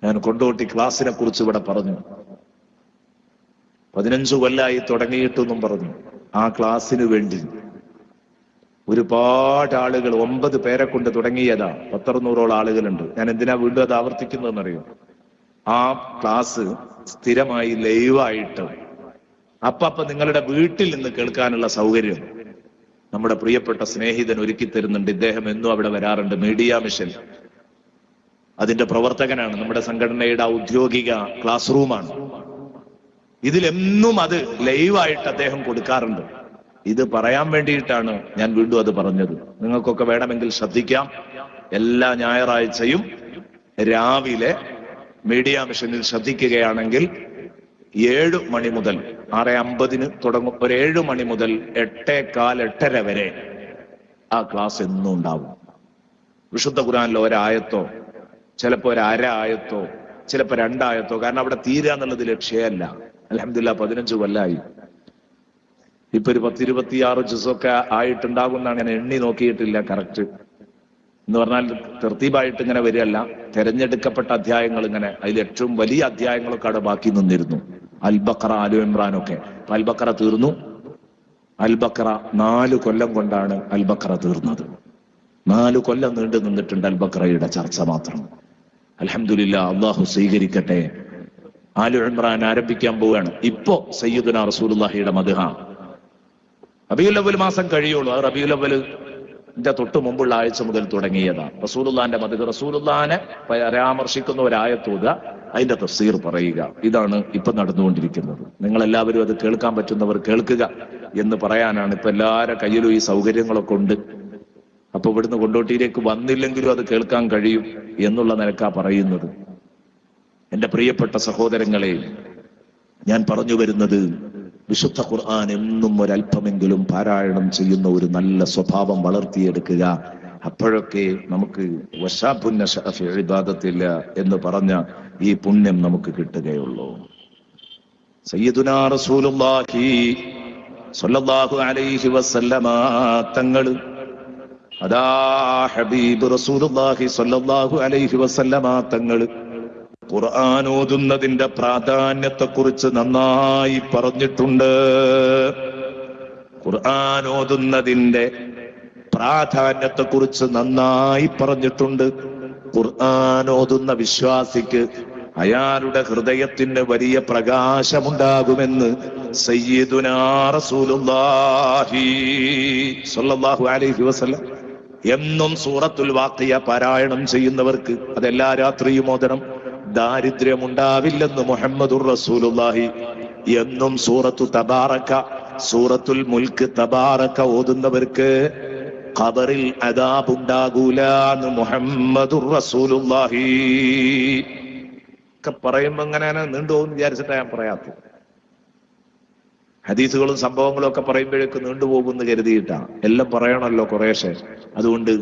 ഞാൻ കൊണ്ടോട്ടി ക്ലാസിനെ കുറിച്ച് ഇവിടെ പറഞ്ഞു. 15 കൊല്ലായി തുടങ്ങിയിട്ടെന്നും പറഞ്ഞു. ആ ക്ലാസ്സിന് വേണ്ടി ഒരുപാട് ആളുകൾ, 9 പേരെ കൊണ്ട് തുടങ്ങിയതാ. 100-100 ആളുകളുണ്ട്. ഞാൻ എന്തിനാ വീണ്ടും അത് ആവർത്തിക്കുന്നതെന്നറിയോ? ആ ക്ലാസ് സ്ഥിരമായി ലൈവായിട്ട് അപ്പ നിങ്ങളുടെ വീട്ടിൽ നിന്ന് കേൾക്കാനുള്ള സൗകര്യം നമ്മുടെ പ്രിയപ്പെട്ട സ്നേഹിതൻ ഒരുക്കി തരുന്നുണ്ട്. ഇദ്ദേഹം എന്നും അവിടെ വരാറുണ്ട്. മീഡിയ മിഷൻ അതിന്റെ പ്രവർത്തകനാണ്. നമ്മുടെ സംഘടനയുടെ ഔദ്യോഗിക ക്ലാസ് റൂമാണ്. ഇതിലെന്നും അത് ലൈവായിട്ട് അദ്ദേഹം കൊടുക്കാറുണ്ട്. ഇത് പറയാൻ വേണ്ടിയിട്ടാണ് ഞാൻ വീണ്ടും അത് പറഞ്ഞത്. നിങ്ങൾക്കൊക്കെ വേണമെങ്കിൽ ശ്രദ്ധിക്കാം. എല്ലാ ഞായറാഴ്ചയും രാവിലെ മീഡിയ മിഷനിൽ ശ്രദ്ധിക്കുകയാണെങ്കിൽ 7 മണി മുതൽ 6:50 തുടങ്ങും. ഒരു 7 മണി മുതൽ 8:15, 8:30 വരെ ആ ക്ലാസ് എന്നും ഉണ്ടാവും. വിശുദ്ധ ഖുർആനിലെ ഒരായത്തോ, ചിലപ്പോ ഒരു അര ആയത്തോ, ചിലപ്പോ 2 ആയത്തോ. കാരണം അവിടെ തീരുക എന്നുള്ളത് ലക്ഷ്യമല്ല. അൽഹംദുലില്ലാഹ് 15 കൊല്ലായി. ഇപ്പൊ ഒരു 10-26 ജുസൊക്കെ ആയിട്ടുണ്ടാകുമെന്നാണ്. ഞാൻ എണ്ണി നോക്കിയിട്ടില്ല കറക്റ്റ്. എന്ന് പറഞ്ഞാൽ തർത്തീബായിട്ട് ഇങ്ങനെ വരികയല്ല, തെരഞ്ഞെടുക്കപ്പെട്ട അധ്യായങ്ങൾ ഇങ്ങനെ. അതിൽ ഏറ്റവും വലിയ അധ്യായങ്ങളൊക്കെ അവിടെ ബാക്കി നിന്നിരുന്നു. അൽ-ബഖറ, ആലു ഇമ്രാനൊക്കെ. അൽ-ബഖറ തീർന്നു. അൽ-ബഖറ 4 കൊല്ലം കൊണ്ടാണ് അൽ-ബഖറ തീർന്നത്. 4 കൊല്ലം നീണ്ടു നിന്നിട്ടുണ്ട് അൽ-ബഖറയുടെ ചർച്ച മാത്രം. അൽഹംദുലില്ലാഹ്, അല്ലാഹു സ്വീകരിക്കട്ടെ. ആലു ഇമ്രാൻ ആരംഭിക്കാൻ പോവുകയാണ്. ഇപ്പോ സയ്യിദുനാ റസൂലുള്ളാഹിയുടെ മദ്ഹ റബീഉൽ അവ്വൽ മാസം കഴിയുള്ളൂ. അത് റബീഉൽ അവ്വലിന്റെ തൊട്ട് മുമ്പുള്ള ആഴ്ച മുതൽ തുടങ്ങിയതാണ്. റസൂലുള്ളാഹിന്റെ മദ്ഹ, റസൂലുള്ളാഹിനെ പരാമർശിക്കുന്ന ഒരായത്തോതുക, അതിന്റെ തഫ്സീർ പറയുക. ഇതാണ് ഇപ്പൊ നടന്നുകൊണ്ടിരിക്കുന്നത്. നിങ്ങൾ എല്ലാവരും അത് കേൾക്കാൻ പറ്റുന്നവർ കേൾക്കുക എന്ന് പറയാനാണ്. ഇപ്പൊ എല്ലാവരുടെ കയ്യിലും ഈ സൗകര്യങ്ങളൊക്കെ ഉണ്ട്. അപ്പൊ ഇവിടുന്ന് കൊണ്ടോട്ടിയിലേക്ക് വന്നില്ലെങ്കിലും അത് കേൾക്കാൻ കഴിയും എന്നുള്ള നിലക്കാ പറയുന്നത്. എന്റെ പ്രിയപ്പെട്ട സഹോദരങ്ങളെ, ഞാൻ പറഞ്ഞു വരുന്നത്, വിശുദ്ധ ഖുർആൻ എന്നും ഒരല്പമെങ്കിലും പാരായണം ചെയ്യുന്ന ഒരു നല്ല സ്വഭാവം വളർത്തിയെടുക്കുക. അപ്പോഴൊക്കെ നമുക്ക് വശാബുന്ന ശഅഫി ഇബാദത്തില്ല എന്ന് പറഞ്ഞ ഈ പുണ്യം നമുക്ക് കിട്ടുകയുള്ളൂ. സയ്യിദുനാ റസൂലുള്ളാഹി സ്വല്ലല്ലാഹു അലൈഹി വസല്ലമ തങ്ങൾ, അതാ ഹബീബ് റസൂലുള്ളാഹി സ്വല്ലല്ലാഹു അലൈഹി വസല്ലമ തങ്ങൾ ഖുർആൻ ഓതുന്നതിന്റെ പ്രാധാന്യത്തെക്കുറിച്ച് നന്നായി പറഞ്ഞിട്ടുണ്ട്. ഖുർആൻ ഓതുന്നതിന്റെ പ്രാധാന്യത്തെക്കുറിച്ച് നന്നായി പറഞ്ഞിട്ടുണ്ട്. ഖുർആൻ ഓതുന്ന വിശ്വാസിക്ക് അയാളുടെ ഹൃദയത്തിന് വലിയ പ്രകാശമുണ്ടാകുമെന്ന് സയ്യിദുനാ റസൂലുള്ളാഹി സ്വല്ലല്ലാഹു അലൈഹി വസല്ലം. എന്നും സൂറത്തുൽ വാഖിയ പാരായണം ചെയ്യുന്നവർക്ക് അതെല്ലാ രാത്രിയും ഓതണം. ദാരിദ്ര്യമുണ്ടാവില്ലെന്ന് മുഹമ്മദുർ റസൂലുള്ളാഹി. എന്നും സൂറത്തു തബാറക, സൂറത്തുൽ മുൽക്ക് തബാറക ഓതുന്നവർക്ക് ഖബറിൽ അദാബ് ഉണ്ടാകൂല എന്ന് മുഹമ്മദുർ റസൂലുള്ളാഹി. ഒക്കെ പറയുമ്പോ എങ്ങനെയാണ് നീണ്ടുപോകും വിചാരിച്ചിട്ടാ ഞാൻ പറയാത്തത്. ഹദീസുകളും സംഭവങ്ങളും ഒക്കെ പറയുമ്പോഴേക്ക് നീണ്ടുപോകുമെന്ന് കരുതിയിട്ടാ. എല്ലാം പറയണമല്ലോ കുറേശ്ശെ. അതുകൊണ്ട്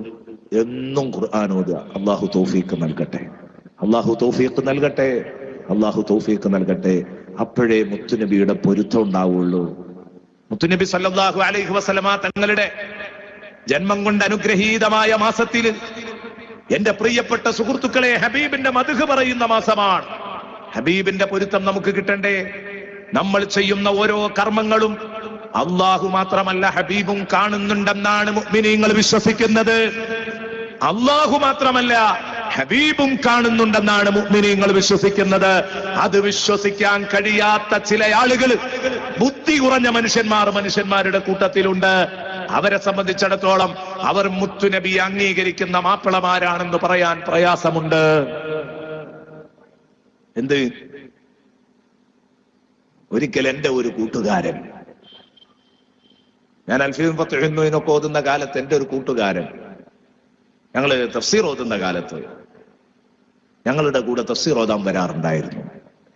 എന്നും ഖുർആൻ ഓതുക. അല്ലാഹു തൗഫീഖ് നൽകട്ടെ, അല്ലാഹു തൗഫീഖ് നൽകട്ടെ, അല്ലാഹു തൗഫീഖ് നൽകട്ടെ. അപ്പോഴേ മുത്തുനബിയുടെ പൊരുത്തം ഉണ്ടാവുള്ളൂ. മുത്തുനബി സല്ലല്ലാഹു അലൈഹി വസല്ലമ തങ്ങളുടെ ജന്മം കൊണ്ട് അനുഗ്രഹീതമായ മാസത്തിൽ എന്റെ പ്രിയപ്പെട്ട സുഹൃത്തുക്കളെ, ഹബീബിന്റെ മദ്ഹ് പറയുന്ന മാസമാണ്. ഹബീബിന്റെ പൊരുത്തം നമുക്ക് കിട്ടണ്ടേ? നമ്മൾ ചെയ്യുന്ന ഓരോ കർമ്മങ്ങളും അള്ളാഹു മാത്രമല്ല ഹബീബും കാണുന്നുണ്ടെന്നാണ് മുഅ്മിനീങ്ങൾ വിശ്വസിക്കുന്നത്. അള്ളാഹു മാത്രമല്ല ഹബീബും കാണുന്നുണ്ടെന്നാണ് മുഅ്മിനീങ്ങൾ വിശ്വസിക്കുന്നത്. അത് വിശ്വസിക്കാൻ കഴിയാത്ത ചില ആളുകൾ, ബുദ്ധി കുറഞ്ഞ മനുഷ്യന്മാരുടെ കൂട്ടത്തിലുണ്ട്. അവരെ സംബന്ധിച്ചിടത്തോളം അവർ മുത്തുനബി അംഗീകരിക്കുന്ന മാപ്പിളമാരാണെന്ന് പറയാൻ പ്രയാസമുണ്ട്. എന്ത് ഒരിക്കൽ എൻ്റെ ഒരു കൂട്ടുകാരൻ, ഞാൻ അൽഫീം ഫത്ഹുന്നൊക്കെ ഓതുന്ന കാലത്ത് എൻ്റെ ഒരു കൂട്ടുകാരൻ, ഞങ്ങള് തഫ്സീർ ഓതുന്ന കാലത്ത് ഞങ്ങളുടെ കൂടെ തഫ്സീർ ഓതാൻ വരാറുണ്ടായിരുന്നു.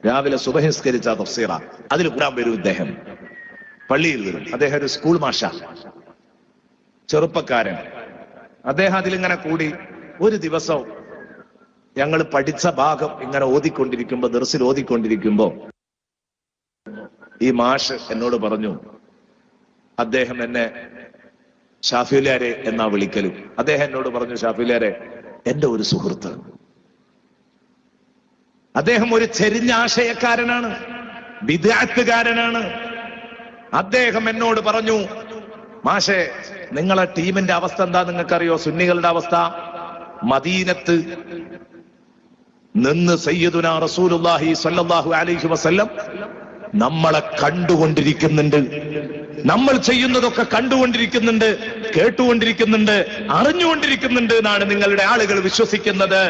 രാവിലെ സുബഹി നിസ്കരിച്ച തഫ്സീറ, അതിൽ കൂടാൻ വരും ഇദ്ദേഹം, പള്ളിയിൽ വരും. അദ്ദേഹം ഒരു സ്കൂൾ മാഷ, ചെറുപ്പക്കാരൻ. അദ്ദേഹം അതിലിങ്ങനെ കൂടി ഒരു ദിവസം ഞങ്ങൾ പഠിച്ച ഭാഗം ഇങ്ങനെ ഓതിക്കൊണ്ടിരിക്കുമ്പോ, ദർസിൽ ഓതിക്കൊണ്ടിരിക്കുമ്പോ ഈ മാഷ് എന്നോട് പറഞ്ഞു, അദ്ദേഹം എന്നെ ഷാഫിലാരെ എന്നാ വിളിക്കലും. അദ്ദേഹം എന്നോട് പറഞ്ഞു, ഷാഫിലാരെ, എന്റെ ഒരു സുഹൃത്ത്, അദ്ദേഹം ഒരു ചെരിഞ്ഞ ആശയക്കാരനാണ്, ബിദ്അത്തുകാരനാണ്. അദ്ദേഹം എന്നോട് പറഞ്ഞു, മാഷേ, നിങ്ങളെ ടീമിന്റെ അവസ്ഥ എന്താ നിങ്ങൾക്കറിയോ? സുന്നികളുടെ അവസ്ഥ, മദീനത്ത് നിന്ന് സയ്യിദുനാ റസൂലുള്ളാഹി സ്വല്ലല്ലാഹു അലൈഹി വസല്ലം നമ്മളെ കണ്ടുകൊണ്ടിരിക്കുന്നുണ്ട്, നമ്മൾ ചെയ്യുന്നതൊക്കെ കണ്ടുകൊണ്ടിരിക്കുന്നുണ്ട്, കേട്ടുകൊണ്ടിരിക്കുന്നുണ്ട്, അറിഞ്ഞുകൊണ്ടിരിക്കുന്നുണ്ട് എന്നാണ് നിങ്ങളുടെ ആളുകൾ വിശ്വസിക്കുന്നത്.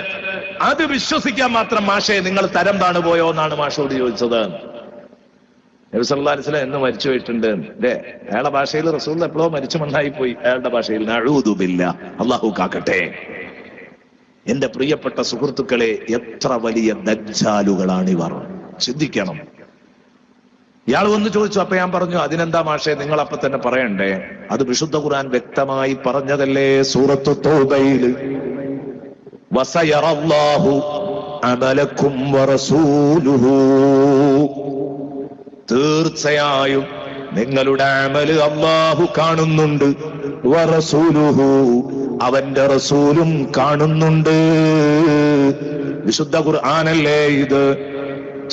അത് വിശ്വസിക്കാൻ മാത്രം മാഷേ നിങ്ങൾ തരം താണു പോയോ എന്നാണ് മാഷോട് ചോദിച്ചത്. നബി സല്ലല്ലാഹു അലൈഹി വസല്ലം എന്ന് മരിച്ചു പോയിട്ടുണ്ട് അല്ലേ? അയാളുടെ ഭാഷയിൽ റസൂൽ എപ്പോഴോ മരിച്ചു മണ്ണായി പോയി. അയാളുടെ ഭാഷയിൽ നഊദു ബില്ലാഹ്, അല്ലാഹു കാക്കട്ടെ. എന്റെ പ്രിയപ്പെട്ട സുഹൃത്തുക്കളെ, എത്ര വലിയ ദജ്ജാലുകളാണിവർ, ചിന്തിക്കണം. ഇയാൾ വന്ന് ചോദിച്ചു. അപ്പൊ ഞാൻ പറഞ്ഞു, അതിനെന്താ മാഷേ നിങ്ങൾ അപ്പൊ തന്നെ പറയണ്ടേ? അത് വിശുദ്ധ ഖുർആൻ വ്യക്തമായി പറഞ്ഞതല്ലേ? സൂറത്തു തൗബയിൽ വസയറല്ലാഹു അമലക്കും വറസൂലുഹു, തീർച്ചയായും നിങ്ങളുടെ അമല് അല്ലാഹു കാണുന്നുണ്ട്, വറസൂലുഹു, അവന്റെ റസൂലും കാണുന്നുണ്ട്. വിശുദ്ധ ഖുർആനല്ലേ ഇത്?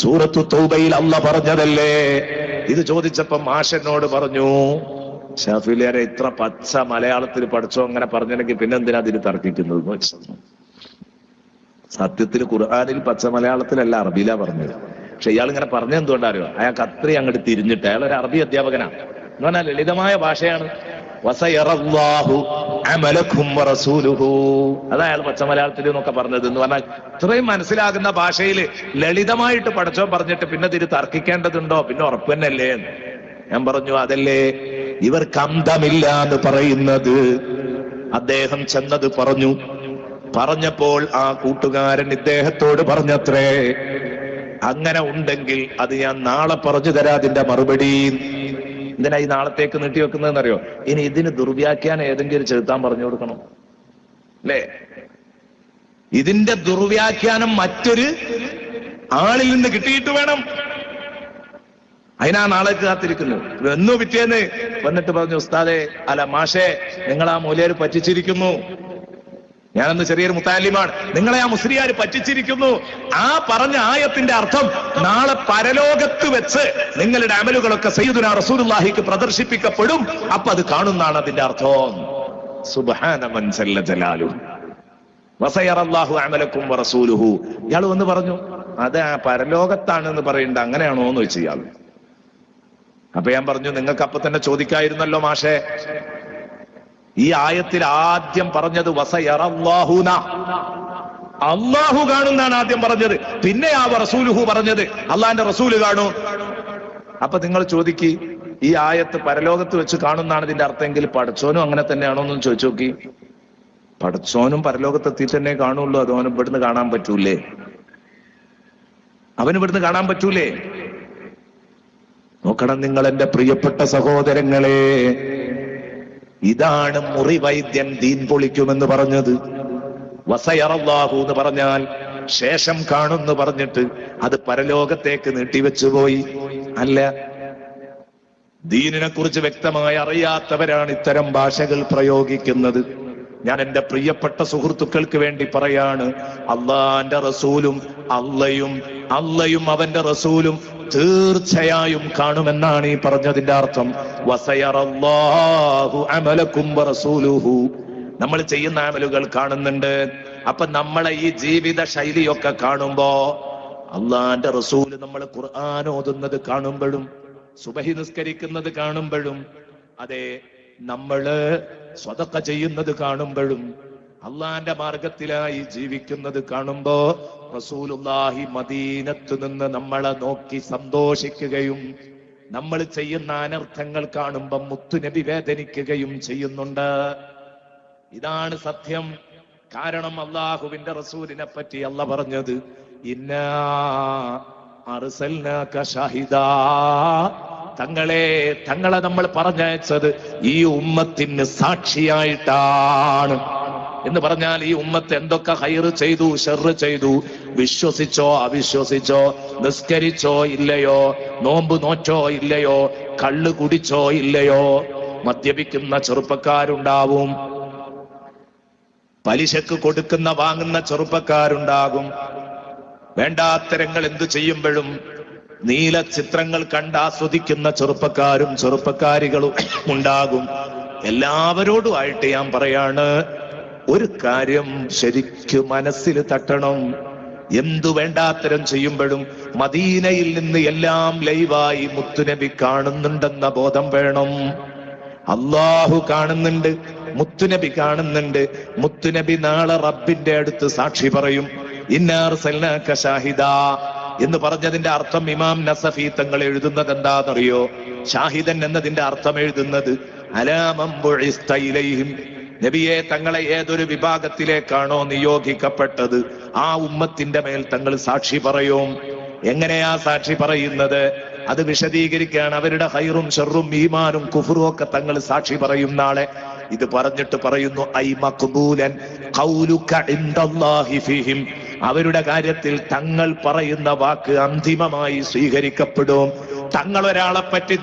സൂറത്തു തൗബയിൽ അല്ലാഹ് പറഞ്ഞതല്ലേ? ഇത് ചോദിച്ചപ്പോ മാഷനോട് പറഞ്ഞു, ഷാഫിലിയാരെ ഇത്ര പച്ച മലയാളത്തിൽ പഠിച്ചോ അങ്ങനെ പറഞ്ഞെങ്കിൽ പിന്നെ എന്തിനാ അതിന് തർക്കിക്കുന്നത്? സത്യത്തിൽ ഖുർആനിൽ പച്ച മലയാളത്തിലല്ല, അറബിയിലാ പറഞ്ഞത്. പക്ഷെ ഇയാൾ ഇങ്ങനെ പറഞ്ഞെന്തുകൊണ്ടറിയോ? അയാൾക്ക് അത്രയും അങ്ങോട്ട് തിരിഞ്ഞിട്ട്, അയാൾ ഒരു അറബി അധ്യാപകനാണ് എന്ന് പറഞ്ഞാൽ ലളിതമായ ഭാഷയാണ്. വസയറല്ലാഹു അമലക്കും വറസൂലുഹു, അതാ അയാൾ പച്ച മലയാളത്തിൽ എന്നൊക്കെ പറഞ്ഞത്. എന്ന് പറഞ്ഞാൽ ഇത്രയും മനസ്സിലാകുന്ന ഭാഷയിൽ ലളിതമായിട്ട് പഠിച്ചോ പറഞ്ഞിട്ട് പിന്നെ തിരി തർക്കിക്കേണ്ടതുണ്ടോ? പിന്നെ ഉറപ്പ് തന്നെയല്ലേ? ഞാൻ പറഞ്ഞു, അതല്ലേ ഇവർക്ക് അന്തമില്ല എന്ന് പറയുന്നത്. അദ്ദേഹം ചെന്നത് പറഞ്ഞു. പറഞ്ഞപ്പോൾ ആ കൂട്ടുകാരൻ ഇദ്ദേഹത്തോട് പറഞ്ഞത്രേ, അങ്ങനെ ഉണ്ടെങ്കിൽ അത് ഞാൻ നാളെ പറഞ്ഞു തരാം അതിന്റെ മറുപടി. എന്തിനാ ഈ നാളത്തേക്ക് നീട്ടി വെക്കുന്നതെന്നറിയോ? ഇനി ഇതിന് ദുർവ്യാഖ്യാനം ഏതെങ്കിലും ചെലുത്താൻ പറഞ്ഞു കൊടുക്കണം അല്ലേ? ഇതിന്റെ ദുർവ്യാഖ്യാനം മറ്റൊരു ആളിൽ നിന്ന് കിട്ടിയിട്ട് വേണം. അതിനാ നാളേക്ക് കാത്തിരിക്കുന്നു. എന്നോ പിറ്റേന്ന് വന്നിട്ട് പറഞ്ഞു, ഉസ്താദേ, അല്ല മാഷേ, നിങ്ങൾ ആ മൂലയർ പറ്റിച്ചിരിക്കുന്നു. ഞാനന്ന് ചെറിയൊരു മുത്താലിമാണ്, നിങ്ങളെ ആ മുസ്ലിയാർ പറ്റിച്ചിരിക്കുന്നു. ആ പറഞ്ഞ ആയത്തിന്റെ അർത്ഥം നാളെ പരലോകത്ത് വെച്ച് നിങ്ങളുടെ അമലുകളൊക്കെ സയ്യിദുനാ റസൂലുള്ളാഹിക്ക് പ്രദർശിപ്പിക്കപ്പെടും, അപ്പൊ അത് കാണുന്നതാണ് അതിന്റെ അർത്ഥം. സുബ്ഹാന മൻ ജല്ല ജലാലുഹു വസയറല്ലാഹു അമലക്കും വറസൂലുഹു. ഇയാൾ വന്ന് പറഞ്ഞു, അത് ആ പരലോകത്താണെന്ന് പറയണ്ട, അങ്ങനെയാണോ എന്ന് ചോദിച്ചു ഇയാൾ. അപ്പൊ ഞാൻ പറഞ്ഞു, നിങ്ങൾക്ക് അപ്പൊ തന്നെ ചോദിക്കായിരുന്നല്ലോ മാഷേ, ഈ ആയത്തിൽ ആദ്യം പറഞ്ഞത് വസയറല്ലാഹുന, അള്ളാഹു കാണുന്നാണ് ആദ്യം പറഞ്ഞത്. പിന്നെ ആ റസൂലുഹു പറഞ്ഞത് അള്ളാന്റെ റസൂല് കാണും. അപ്പൊ നിങ്ങൾ ചോദിക്ക്, ഈ ആയത്ത് പരലോകത്ത് വെച്ച് കാണുന്നാണ് ഇതിന്റെ അർത്ഥമെങ്കിൽ പടച്ചോനും അങ്ങനെ തന്നെയാണോ എന്നും ചോദിച്ചു നോക്കി. പടച്ചോനും പരലോകത്തെത്തി തന്നെ കാണുള്ളൂ, അത് അവന് ഇവിടുന്ന് കാണാൻ പറ്റൂലേ? അവന് ഇവിടുന്ന് കാണാൻ പറ്റൂലേ? നോക്കണം നിങ്ങൾ എന്റെ പ്രിയപ്പെട്ട സഹോദരങ്ങളെ, ഇതാണ് മുറിവൈദ്യൻ ദീൻ പൊളിക്കുമെന്ന് പറഞ്ഞത്. വസയറല്ലാഹു എന്ന് പറഞ്ഞാൽ ശേഷം കാണുന്നു പറഞ്ഞിട്ട് അത് പരലോകത്തേക്ക് നീട്ടിവെച്ചുപോയി. അല്ല, ദീനിനെ കുറിച്ച് വ്യക്തമായി അറിയാത്തവരാണ് ഇത്തരം ഭാഷകൾ പ്രയോഗിക്കുന്നത്. ഞാൻ എന്റെ പ്രിയപ്പെട്ട സുഹൃത്തുക്കൾക്ക് വേണ്ടി പറയാണ്, അള്ളാന്റെ റസൂലും അള്ളയും അവന്റെ റസൂലും തീർച്ചയായും കാണുമെന്നാണ് ഈ പറഞ്ഞതിന്റെ അർത്ഥം. വസയറല്ലാഹു അമലക്കും വറസൂലുഹു, നമ്മൾ ചെയ്യുന്ന അമലുകൾ കാണുന്നുണ്ട്. അപ്പൊ നമ്മളെ ഈ ജീവിത ശൈലിയൊക്കെ കാണുമ്പോ അള്ളാന്റെ റസൂല് നമ്മൾ ഖുർആൻ ഓതുന്നത് കാണുമ്പോഴും സുബഹി നിസ്കരിക്കുന്നത് കാണുമ്പോഴും അതെ നമ്മള് സ്വതക്ക ചെയ്യുന്നത് കാണുമ്പോഴും അള്ളാന്റെ മാർഗത്തിലായി ജീവിക്കുന്നത് കാണുമ്പോ റസൂലുള്ളാഹി മദീനത്ത് നിന്ന് നമ്മളെ നോക്കി സന്തോഷിക്കുകയും നമ്മൾ ചെയ്യുന്ന അനർത്ഥങ്ങൾ കാണുമ്പോ മുത്തുനബി വേദനിക്കുകയും ചെയ്യുന്നുണ്ട്. ഇതാണ് സത്യം. കാരണം അള്ളാഹുവിന്റെ റസൂലിനെ പറ്റി അള്ളാഹ് പറഞ്ഞത് ഇന്നാ അർസൽനാക ഷാഹിദാ, തങ്ങളെ നമ്മൾ പറഞ്ഞയച്ചത് ഈ ഉമ്മത്തിന് സാക്ഷിയായിട്ടാണ്. എന്ന് പറഞ്ഞാൽ ഈ ഉമ്മത്ത് എന്തൊക്കെ ഹൈറ് ചെയ്തു ഷർറ് ചെയ്തു, വിശ്വസിച്ചോ അവിശ്വസിച്ചോ, നിസ്കരിച്ചോ ഇല്ലയോ, നോമ്പ് നോറ്റോ ഇല്ലയോ, കള്ള് കുടിച്ചോ ഇല്ലയോ, മദ്യപിക്കുന്ന ചെറുപ്പക്കാരുണ്ടാവും, പലിശക്ക് കൊടുക്കുന്ന വാങ്ങുന്ന ചെറുപ്പക്കാരുണ്ടാകും, വേണ്ടാത്തരങ്ങൾ എന്തു ചെയ്യുമ്പോഴും നീല ചിത്രങ്ങൾ കണ്ടാസ്വദിക്കുന്ന ചെറുപ്പക്കാരും ചെറുപ്പക്കാരികളും ഉണ്ടാകും. എല്ലാവരോടുമായിട്ട് ഞാൻ പറയാണ്, ഒരു കാര്യം ശരിക്കും മനസ്സിൽ തട്ടണം. എന്തു വേണ്ടാത്തരം ചെയ്യുമ്പോഴും മദീനയിൽ നിന്ന് എല്ലാം ലൈവായി മുത്തുനബി കാണുന്നുണ്ടെന്ന ബോധം വേണം. അള്ളാഹു കാണുന്നുണ്ട്, മുത്തുനബി കാണുന്നുണ്ട്. മുത്തുനബി നാളെ റബ്ബിന്റെ അടുത്ത് സാക്ഷി പറയും. ഇന്നാ അർസൽനാക ഷാഹിദാ എന്ന് പറഞ്ഞതിന്റെ അർത്ഥം ഇമാം നസഫി തങ്ങൾ എഴുതുന്നത് എന്താണെന്നറിയോ? ഷാഹിദൻ എന്നതിന്റെ അർത്ഥം എഴുതുന്നത് അലാ മൻ ബുഇസ്ത ഇലൈഹിം, നബിയെ തങ്ങളെ ഏതൊരു വിഭാഗത്തിലേക്കാണോ നിയോഗിക്കപ്പെട്ടത് ആ ഉമ്മത്തിന്റെ മേൽ തങ്ങൾ സാക്ഷി പറയും. എങ്ങനെയാ സാക്ഷി പറയുന്നത്? അത് വിശദീകരിക്കാൻ അവരുടെ ഹൈറും ഷർറും ഈമാനും കുഫറും ഒക്കെ തങ്ങൾ സാക്ഷി പറയും നാളെ. ഇത് പറഞ്ഞിട്ട് പറയുന്നു ഐ മഖ്ബൂലൻ ഖൗലുക ഇൻദല്ലാഹി ഫീഹിം, അവരുടെ കാര്യത്തിൽ തങ്ങൾ പറയുന്ന വാക്ക് അന്തിമമായി സ്വീകരിക്കപ്പെടും. തങ്ങൾ ഒരാളെ പറ്റി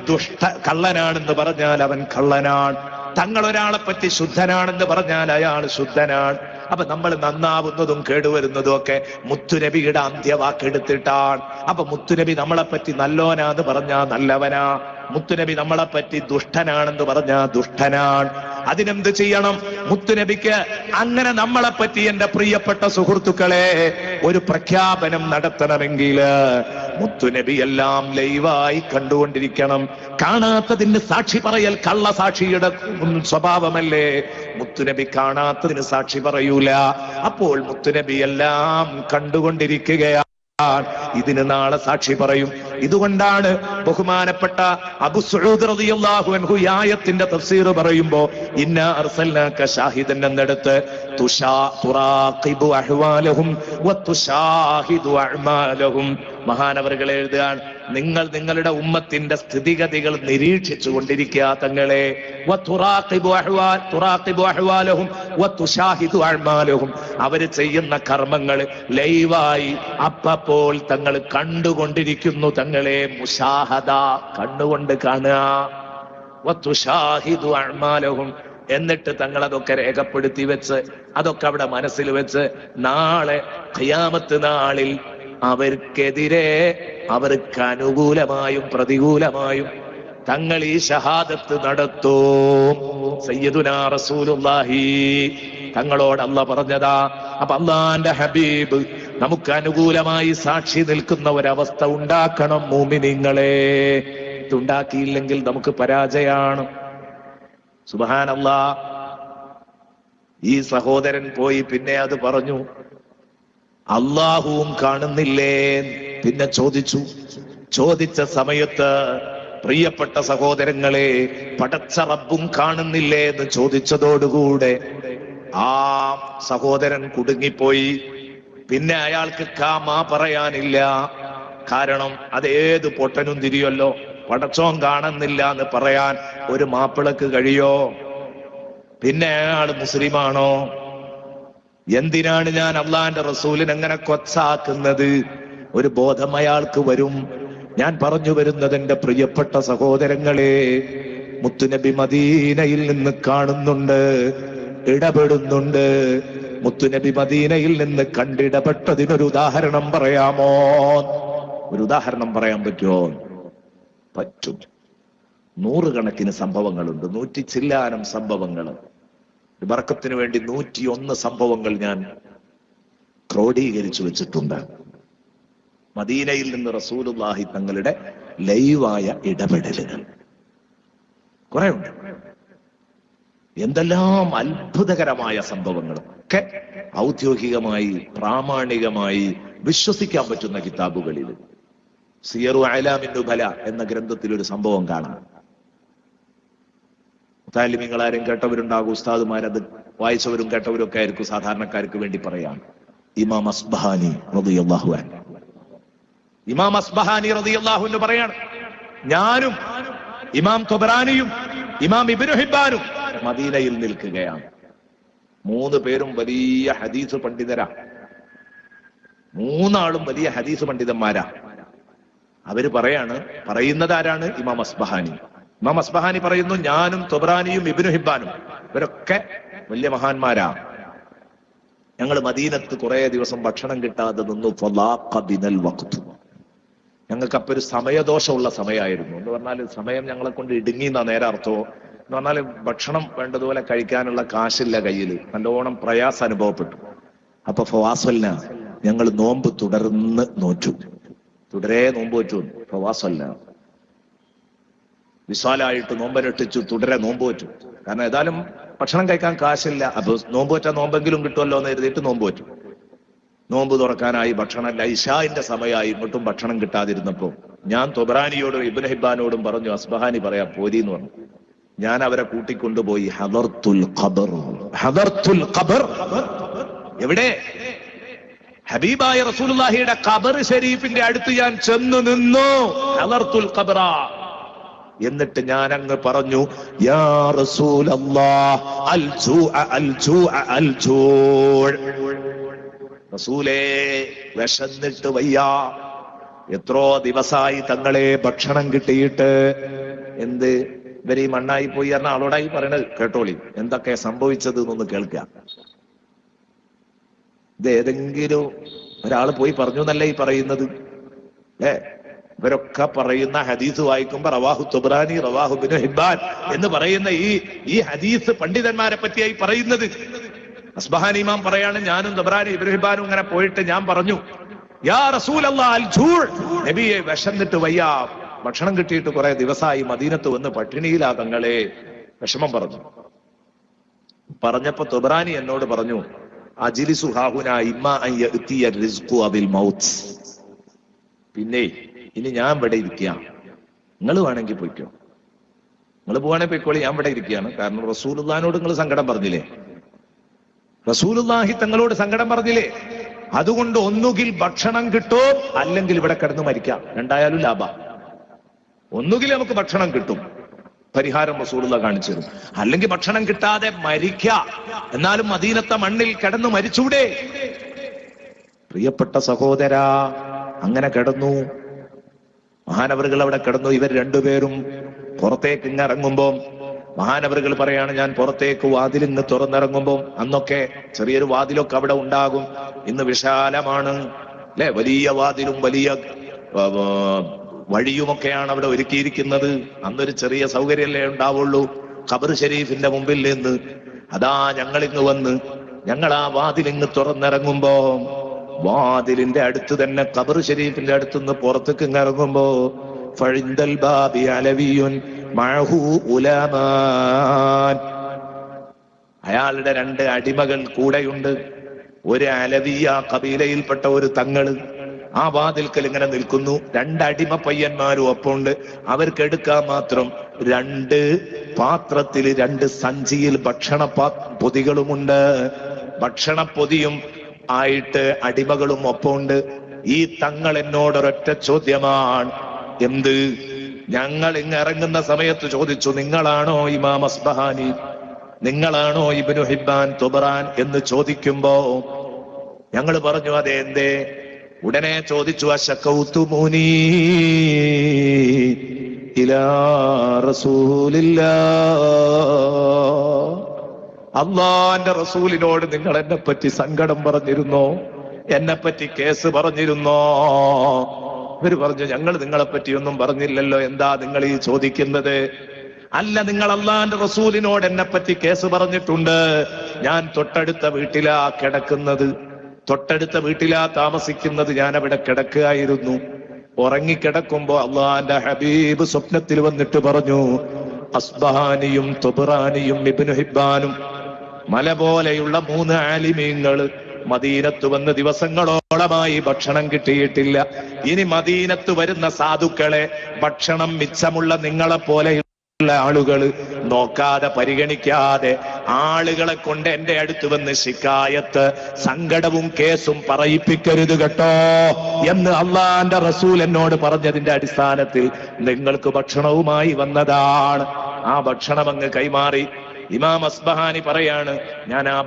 കള്ളനാണെന്ന് പറഞ്ഞാൽ അവൻ കള്ളനാണ്, തങ്ങൾ ഒരാളെ പറ്റി ശുദ്ധനാണെന്ന് പറഞ്ഞാൽ അയാൾ ശുദ്ധനാണ്. അപ്പൊ നമ്മൾ നന്നാവുന്നതും കേടുവരുന്നതും ഒക്കെ മുത്തുനബിയുടെ അന്ത്യവാക്കെടുത്തിട്ടാണ്. അപ്പൊ മുത്തുനബി നമ്മളെ പറ്റി നല്ലോനാന്ന് പറഞ്ഞാ നല്ലവനാ, മുത്തുനബി നമ്മളെ പറ്റി ദുഷ്ടനാണെന്ന് പറഞ്ഞാ ദുഷ്ടനാണ്. അതിനെന്ത് ചെയ്യണം? മുത്തുനബിക്ക് അങ്ങനെ നമ്മളെ പറ്റി എന്റെ പ്രിയപ്പെട്ട സുഹൃത്തുക്കളെ ഒരു പ്രഖ്യാപനം നടത്തണമെങ്കിൽ മുത്തുനബി എല്ലാം ലൈവായി കണ്ടുകൊണ്ടിരിക്കണം. കാണാത്തതിന് സാക്ഷി പറയൽ കള്ള സാക്ഷിയുടെ സ്വഭാവമല്ലേ? മുത്തുനബി കാണാത്തതിന് സാക്ഷി പറയൂല. അപ്പോൾ മുത്തുനബി എല്ലാം കണ്ടുകൊണ്ടിരിക്കുകയാണ്, ഇതിന് നാളെ സാക്ഷി പറയും. ഇതുകൊണ്ടാണ് ബഹുമാനപ്പെട്ട അബൂ സഊദ് റളിയല്ലാഹു അൻഹു ആയത്തിന്റെ തഫ്സീർ പറയുമ്പോ ഇന്നാ അർസൽനാക ഷാഹിദൻ എന്നിടത്ത് തുറാഖിബു അഹ്വാലഹും വതുശാഹിദു അഅ്മാലഹും, മഹാനവറുകൾ എഴുതുകയാണ്, നിങ്ങൾ നിങ്ങളുടെ ഉമ്മത്തിന്റെ സ്ഥിതിഗതികൾ നിരീക്ഷിച്ചു കൊണ്ടിരിക്കുക തങ്ങളെ. അവര് ചെയ്യുന്ന കർമ്മങ്ങൾ ലൈവായി അപ്പപ്പോൾ തങ്ങൾ കണ്ടുകൊണ്ടിരിക്കുന്നു തങ്ങളെ. മുശാഹദ, കണ്ണുകൊണ്ട് കാണുക. വതുശാഹിദു അഅ്മാലഹും, എന്നിട്ട് തങ്ങൾ അതൊക്കെ രേഖപ്പെടുത്തി വെച്ച് അതൊക്കെ അവിടെ മനസ്സിൽ വെച്ച് നാളെ ഖിയാമത്ത് നാളിൽ അവർക്കെതിരെ അവർക്ക് അനുകൂലമായും പ്രതികൂലമായും തങ്ങൾ ഈ ഷഹാദത്ത് നടത്തും. സയ്യിദുനാ റസൂലുള്ളാഹി തങ്ങളോട് അല്ലാഹ് പറഞ്ഞതാ. അപ്പൊ അല്ലാഹുവിന്റെ ഹബീബ് നമുക്ക് അനുകൂലമായി സാക്ഷി നിൽക്കുന്ന ഒരവസ്ഥ ഉണ്ടാക്കണം മുഅ്മിനീങ്ങളെ. ഇതുണ്ടാക്കിയില്ലെങ്കിൽ നമുക്ക് പരാജയമാണ്. സുബ്ഹാനല്ലാഹ്. ഈ സഹോദരൻ പോയി പിന്നെ അത് പറഞ്ഞു, അള്ളാഹുവും കാണുന്നില്ലേ? പിന്നെ ചോദിച്ച സമയത്ത് പ്രിയപ്പെട്ട സഹോദരങ്ങളെ, പടച്ച റബ്ബും കാണുന്നില്ലേ എന്ന് ചോദിച്ചതോടുകൂടെ ആ സഹോദരൻ കുടുങ്ങിപ്പോയി. പിന്നെ അയാൾക്ക് കാമാ പറയാനില്ല. കാരണം അതേത് പൊട്ടനും തിരിയല്ലോ. പടച്ചോൻ കാണുന്നില്ല എന്ന് പറയാൻ ഒരു മാപ്പിളക്ക് കഴിയോ? പിന്നെ അയാൾ മുസ്ലിമാണോ? എന്തിനാണ് ഞാൻ അള്ളാന്റെ റസൂലിനെ അങ്ങനെ കൊച്ചാക്കുന്നത്? ഒരു ബോധം അയാൾക്ക് വരും. ഞാൻ പറഞ്ഞു വരുന്നത് എന്റെ പ്രിയപ്പെട്ട സഹോദരങ്ങളെ, മുത്തുനബി മദീനയിൽ നിന്ന് കാണുന്നുണ്ട്, ഇടപെടുന്നുണ്ട്. മുത്തുനബി മദീനയിൽ നിന്ന് കണ്ടിടപെട്ടതിനൊരു ഉദാഹരണം പറയാമോ? ഒരു ഉദാഹരണം പറയാൻ പറ്റുമോ? പറ്റും. 100 കണക്കിന് സംഭവങ്ങളുണ്ട്, 100 ചില്ലാനം സംഭവങ്ങൾ. ബർക്കത്തിന് വേണ്ടി 101 സംഭവങ്ങൾ ഞാൻ ക്രോഡീകരിച്ചു വെച്ചിട്ടുണ്ട്. മദീനയിൽ നിന്ന് റസൂലുള്ളാഹി തങ്ങളുടെ ലൈവായ ഇടപെടലുകൾ കുറെ ഉണ്ട്. എന്തെല്ലാം അത്ഭുതകരമായ സംഭവങ്ങളൊക്കെ ഔദ്യോഗികമായി പ്രാമാണികമായി വിശ്വസിക്കാൻ പറ്റുന്ന കിതാബുകളിൽ സിയറു അഅലാമിൻ നുബല എന്ന ഗ്രന്ഥത്തിൽ ഒരു സംഭവം കാണാം. മുതഅല്ലിമീങ്ങൾ ആരും കേട്ടവരുണ്ടാകും, ഉസ്താദുമാരത് വായിച്ചവരും കേട്ടവരും ഒക്കെ ആയിരിക്കും. സാധാരണക്കാർക്ക് വേണ്ടി പറയാം. ഇമാം അസ്ബഹാനി റളിയല്ലാഹു അൻഹു, ഇമാം അസ്ബഹാനി റളിയല്ലാഹു അൻഹു പറയാണ്, ഞാനും ഇമാം ത്വബറാനിയും ഇമാം ഇബ്നു ഹിബ്ബാനും മദീനയിൽ നിൽക്കുകയാണ്. 3 പേരും വലിയ ഹദീസ് പണ്ഡിതരാ, 3 ആളും വലിയ ഹദീസ് പണ്ഡിതന്മാരാ. അവര് പറയുന്നത് ആരാണ്? ഇമാം അസ്ബഹാനി. ഇമാം അസ്ബഹാനി പറയുന്നു, ഞാനും ത്വബറാനിയും ഇബ്നു ഹിബ്ബാനും ഇവരൊക്കെ വലിയ മഹാന്മാരാ. ഞങ്ങൾ മദീനത്ത് കുറെ ദിവസം ഭക്ഷണം കിട്ടാതെ നിന്നു. ഫളാഖ ബിനൽ വഖ്തു, ഞങ്ങൾക്ക് അപ്പൊ ഒരു സമയദോഷമുള്ള സമയമായിരുന്നു. എന്ന് പറഞ്ഞാൽ സമയം ഞങ്ങളെ കൊണ്ട് ഇടുങ്ങി എന്നാ നേരെ അർത്ഥമോ. എന്ന് പറഞ്ഞാൽ ഭക്ഷണം വേണ്ടതുപോലെ കഴിക്കാനുള്ള കാശില്ല കയ്യിൽ, നല്ലോണം പ്രയാസം അനുഭവപ്പെട്ടു. അപ്പൊ ഫവാസൽന, ഞങ്ങൾ നോമ്പ് തുടർന്ന് നോറ്റു, തുടരെ നോമ്പ് വെച്ചു. ഫവാസൽന, വിശാലായിട്ട് നോമ്പനുഷ്ഠിച്ചു, തുടരെ നോമ്പ് വെച്ചു. കാരണം ഏതായാലും ഭക്ഷണം കഴിക്കാൻ കാശില്ല, അപ്പൊ നോമ്പ് വെച്ചാൽ നോമ്പെങ്കിലും കിട്ടുമല്ലോ എന്ന് എഴുതിയിട്ട് നോമ്പ് വെച്ചു. നോമ്പ് തുറക്കാനായി ഭക്ഷണം ഇശാഇന്റെ സമയമായി, ഇങ്ങോട്ടും ഭക്ഷണം കിട്ടാതിരുന്നപ്പോ ഞാൻ ത്വബറാനിയോടും ഇബ്നു ഹിബ്ബാനോടും പറഞ്ഞു, അസ്ബഹാനി പറയാ പോരി എന്ന് പറഞ്ഞു. ഞാൻ അവരെ കൂട്ടിക്കൊണ്ടുപോയി ഹദർത്തുൽ ഖബർ. ഹദർത്തുൽ ഖബർ എവിടെ? ഹബീബായ റസൂലുള്ളാഹിയുടെ ഖബർ ഷരീഫിന്റെ അടുത്ത് ഞാൻ ചെന്നു നിന്നു. ഹദർത്തുൽ ഖബറ. എന്നിട്ട് ഞാൻ അങ്ങ് പറഞ്ഞു, യാ റസൂലല്ലാഹ് അൽ ജൂഅ അൽ ജൂഅ അൽ ജൂഅ, റസൂലേ വിശന്നിട്ട് വയ്യ, എത്രയോ ദിവസമായി തങ്ങളെ ഭക്ഷണം കിട്ടിയിട്ട്. എന്ത് ഇവര് ഈ മണ്ണായി പോയി പറഞ്ഞ ആളോടായി പറയണത് കേട്ടോളി, എന്തൊക്കെ സംഭവിച്ചത് എന്നൊന്ന് കേൾക്കുക. ഇത് ഏതെങ്കിലും ഒരാൾ പോയി പറഞ്ഞു എന്നല്ല ഈ പറയുന്നത്. ഇവരൊക്കെ പറയുന്ന ഹദീസ് വായിക്കുമ്പോ റവാഹു ത്വബറാനി റവാഹു ഇബ്നു ഹിബ്ബാൻ എന്ന് പറയുന്ന ഈ ഹദീസ് പണ്ഡിതന്മാരെ പറ്റിയായി പറയുന്നത്. അസ്ബഹാനി ഇമാം പറയാണ്, ഞാനും ത്വബറാനി ഇബ്നു ഹിബ്ബാനും ഇങ്ങനെ പോയിട്ട് ഞാൻ പറഞ്ഞു, യാ റസൂലല്ലാഹ് അൽ ജൂഅ, നബിയെ വിശന്നിട്ട് വയ്യ, ഭക്ഷണം കിട്ടിയിട്ട് കുറെ ദിവസമായി മദീനത്ത് വന്ന് പട്ടിണിയിലാ തങ്ങളെ, വിഷമം പറഞ്ഞു. പറഞ്ഞപ്പോ ത്വബറാനി എന്നോട് പറഞ്ഞു, അജ്ലിസു ഹാഹുനാ ഇമ്മാ അൻ യഅതിയ റിസ്ഖു അബിൽ മൗത്ത്, പിന്നെ ഇനി ഞാൻ ഇവിടെ ഇരിക്കുക, നിങ്ങൾ വേണമെങ്കിൽ പോയിക്കോ, നിങ്ങൾ പോവാണെങ്കിൽ പോയിക്കോളി, ഞാൻ ഇവിടെ ഇരിക്കുകയാണ്. കാരണം റസൂലുള്ളാഹിനോട് നിങ്ങൾ സങ്കടം പറഞ്ഞില്ലേ, റസൂലുള്ളാഹി തങ്ങളോട് സങ്കടം പറഞ്ഞില്ലേ, അതുകൊണ്ട് ഒന്നുകിൽ ഭക്ഷണം കിട്ടും അല്ലെങ്കിൽ ഇവിടെ കിടന്ന് മരിക്കാം, രണ്ടായാലും ലാഭ. ഒന്നുകിൽ നമുക്ക് ഭക്ഷണം കിട്ടും, പരിഹാരം റസൂലുള്ളാഹി കാണിച്ചു തരും, അല്ലെങ്കിൽ ഭക്ഷണം കിട്ടാതെ മരിക്കാം, എന്നാലും മദീനത്തെ മണ്ണിൽ കിടന്ന് മരിച്ചൂടെ? പ്രിയപ്പെട്ട സഹോദരാ, അങ്ങനെ കിടന്നു മഹാനവറുകൾ, അവിടെ കിടന്നു. ഇവർ രണ്ടുപേരും പുറത്തേക്ക് ഇറങ്ങുമ്പോ മഹാനവറുകൾ പറയാണ്, ഞാൻ പുറത്തേക്ക് വാതിലിന്ന് തുറന്നിറങ്ങുമ്പോ, അന്നൊക്കെ ചെറിയൊരു വാതിലൊക്കെ അവിടെ ഉണ്ടാകും, ഇന്ന് വിശാലമാണ് അല്ലെ, വലിയ വാതിലും വലിയ വഴിയുമൊക്കെയാണ് അവിടെ ഒരുക്കിയിരിക്കുന്നത്. അന്നൊരു ചെറിയ സൗകര്യമല്ലേ ഉണ്ടാവുള്ളൂ. ഖബർ ഷരീഫിന്റെ മുമ്പിൽ നിന്ന് അതാ ഞങ്ങളിങ്ങ് വന്ന് ഞങ്ങൾ ആ വാതിലിങ്ങ് തുറന്നിറങ്ങുമ്പോ, വാതിലിന്റെ അടുത്ത് തന്നെ ഖബർ ഷരീഫിന്റെ അടുത്തുനിന്ന് പുറത്തേക്ക് ഇറങ്ങുമ്പോ, ഫഇൻദൽ ബാബി അലവിയുൻ മഅഹു ഉലമാൻ, അയാളുടെ 2 അടിമകൾ കൂടെയുണ്ട്. ഒരു അലവിയ കബീലയിൽപ്പെട്ട ഒരു തങ്ങള് ആ വാതിൽക്കൽ ഇങ്ങനെ നിൽക്കുന്നു. 2 അടിമ പയ്യന്മാരും ഒപ്പമുണ്ട്. അവർക്ക് എടുക്കാൻ മാത്രം 2 പാത്രത്തിൽ 2 സഞ്ചിയിൽ ഭക്ഷണ പൊതികളുമുണ്ട്. ഭക്ഷണപ്പൊതിയും ആയിട്ട് അടിമകളും ഒപ്പമുണ്ട്. ഈ തങ്ങൾ എന്നോടൊരൊറ്റ ചോദ്യമാണ്, എന്ത്? ഞങ്ങൾ ഇറങ്ങുന്ന സമയത്ത് ചോദിച്ചു, നിങ്ങളാണോ ഇമാം അസ്ബഹാനി, നിങ്ങളാണോ ഇബ്നു ഹിബ്ബാൻ ത്വബറാൻ എന്ന് ചോദിക്കുമ്പോ ഞങ്ങൾ പറഞ്ഞു അതെ. എന്തേ? ഉടനെ ചോദിച്ചു, അശകൗതുമുനി ഇലാ റസൂലില്ലാഹ്, അല്ലാഹുവിന്റെ റസൂലിനോട് നിങ്ങൾ എന്നെ പറ്റി സങ്കടം പറഞ്ഞിരുന്നോ? എന്നെ പറ്റി കേസ് പറഞ്ഞിരുന്നോ? ഇവര് പറഞ്ഞു, ഞങ്ങൾ നിങ്ങളെ പറ്റിയൊന്നും പറഞ്ഞില്ലല്ലോ, എന്താ നിങ്ങൾ ഈ ചോദിക്കുന്നത്? അല്ല, നിങ്ങൾ അല്ലാഹുവിന്റെ റസൂലിനോട് എന്നെ പറ്റി കേസ് പറഞ്ഞിട്ടുണ്ട്. ഞാൻ തൊട്ടടുത്ത വീട്ടിലാ കിടക്കുന്നത്, തൊട്ടടുത്ത വീട്ടിലാ താമസിക്കുന്നത്. ഞാൻ അവിടെ കിടക്കുകയായിരുന്നു. ഉറങ്ങിക്കിടക്കുമ്പോ അല്ലാഹുവിന്റെ ഹബീബ് സ്വപ്നത്തിൽ വന്നിട്ട് പറഞ്ഞു, അസ്ബഹാനിയും തുബ്റാനിയും ഇബ്നു ഹിബ്ബാനും മല പോലെയുള്ള 3 ആലിമീങ്ങള് മദീനത്ത് വന്ന് ദിവസങ്ങളോളമായി ഭക്ഷണം കിട്ടിയിട്ടില്ല. ഇനി മദീനത്ത് വരുന്ന സാധുക്കളെ ഭക്ഷണം മിച്ചമുള്ള നിങ്ങളെപ്പോലെയുള്ള ആളുകൾ നോക്കാതെ പരിഗണിക്കാതെ ആളുകളെ കൊണ്ട് എന്റെ അടുത്ത് വന്ന് ശിക്കായത്ത് സങ്കടവും കേസും പറയിപ്പിക്കരുത് കേട്ടോ എന്ന് അള്ളാന്റെ റസൂൽ എന്നോട് പറഞ്ഞതിന്റെ അടിസ്ഥാനത്തിൽ നിങ്ങൾക്ക് ഭക്ഷണവുമായി വന്നതാണ്. ആ ഭക്ഷണം അങ്ങ് കൈമാറി. ഇമാം അസ്ബഹാനി പറയാണ്, ഞാൻ ആ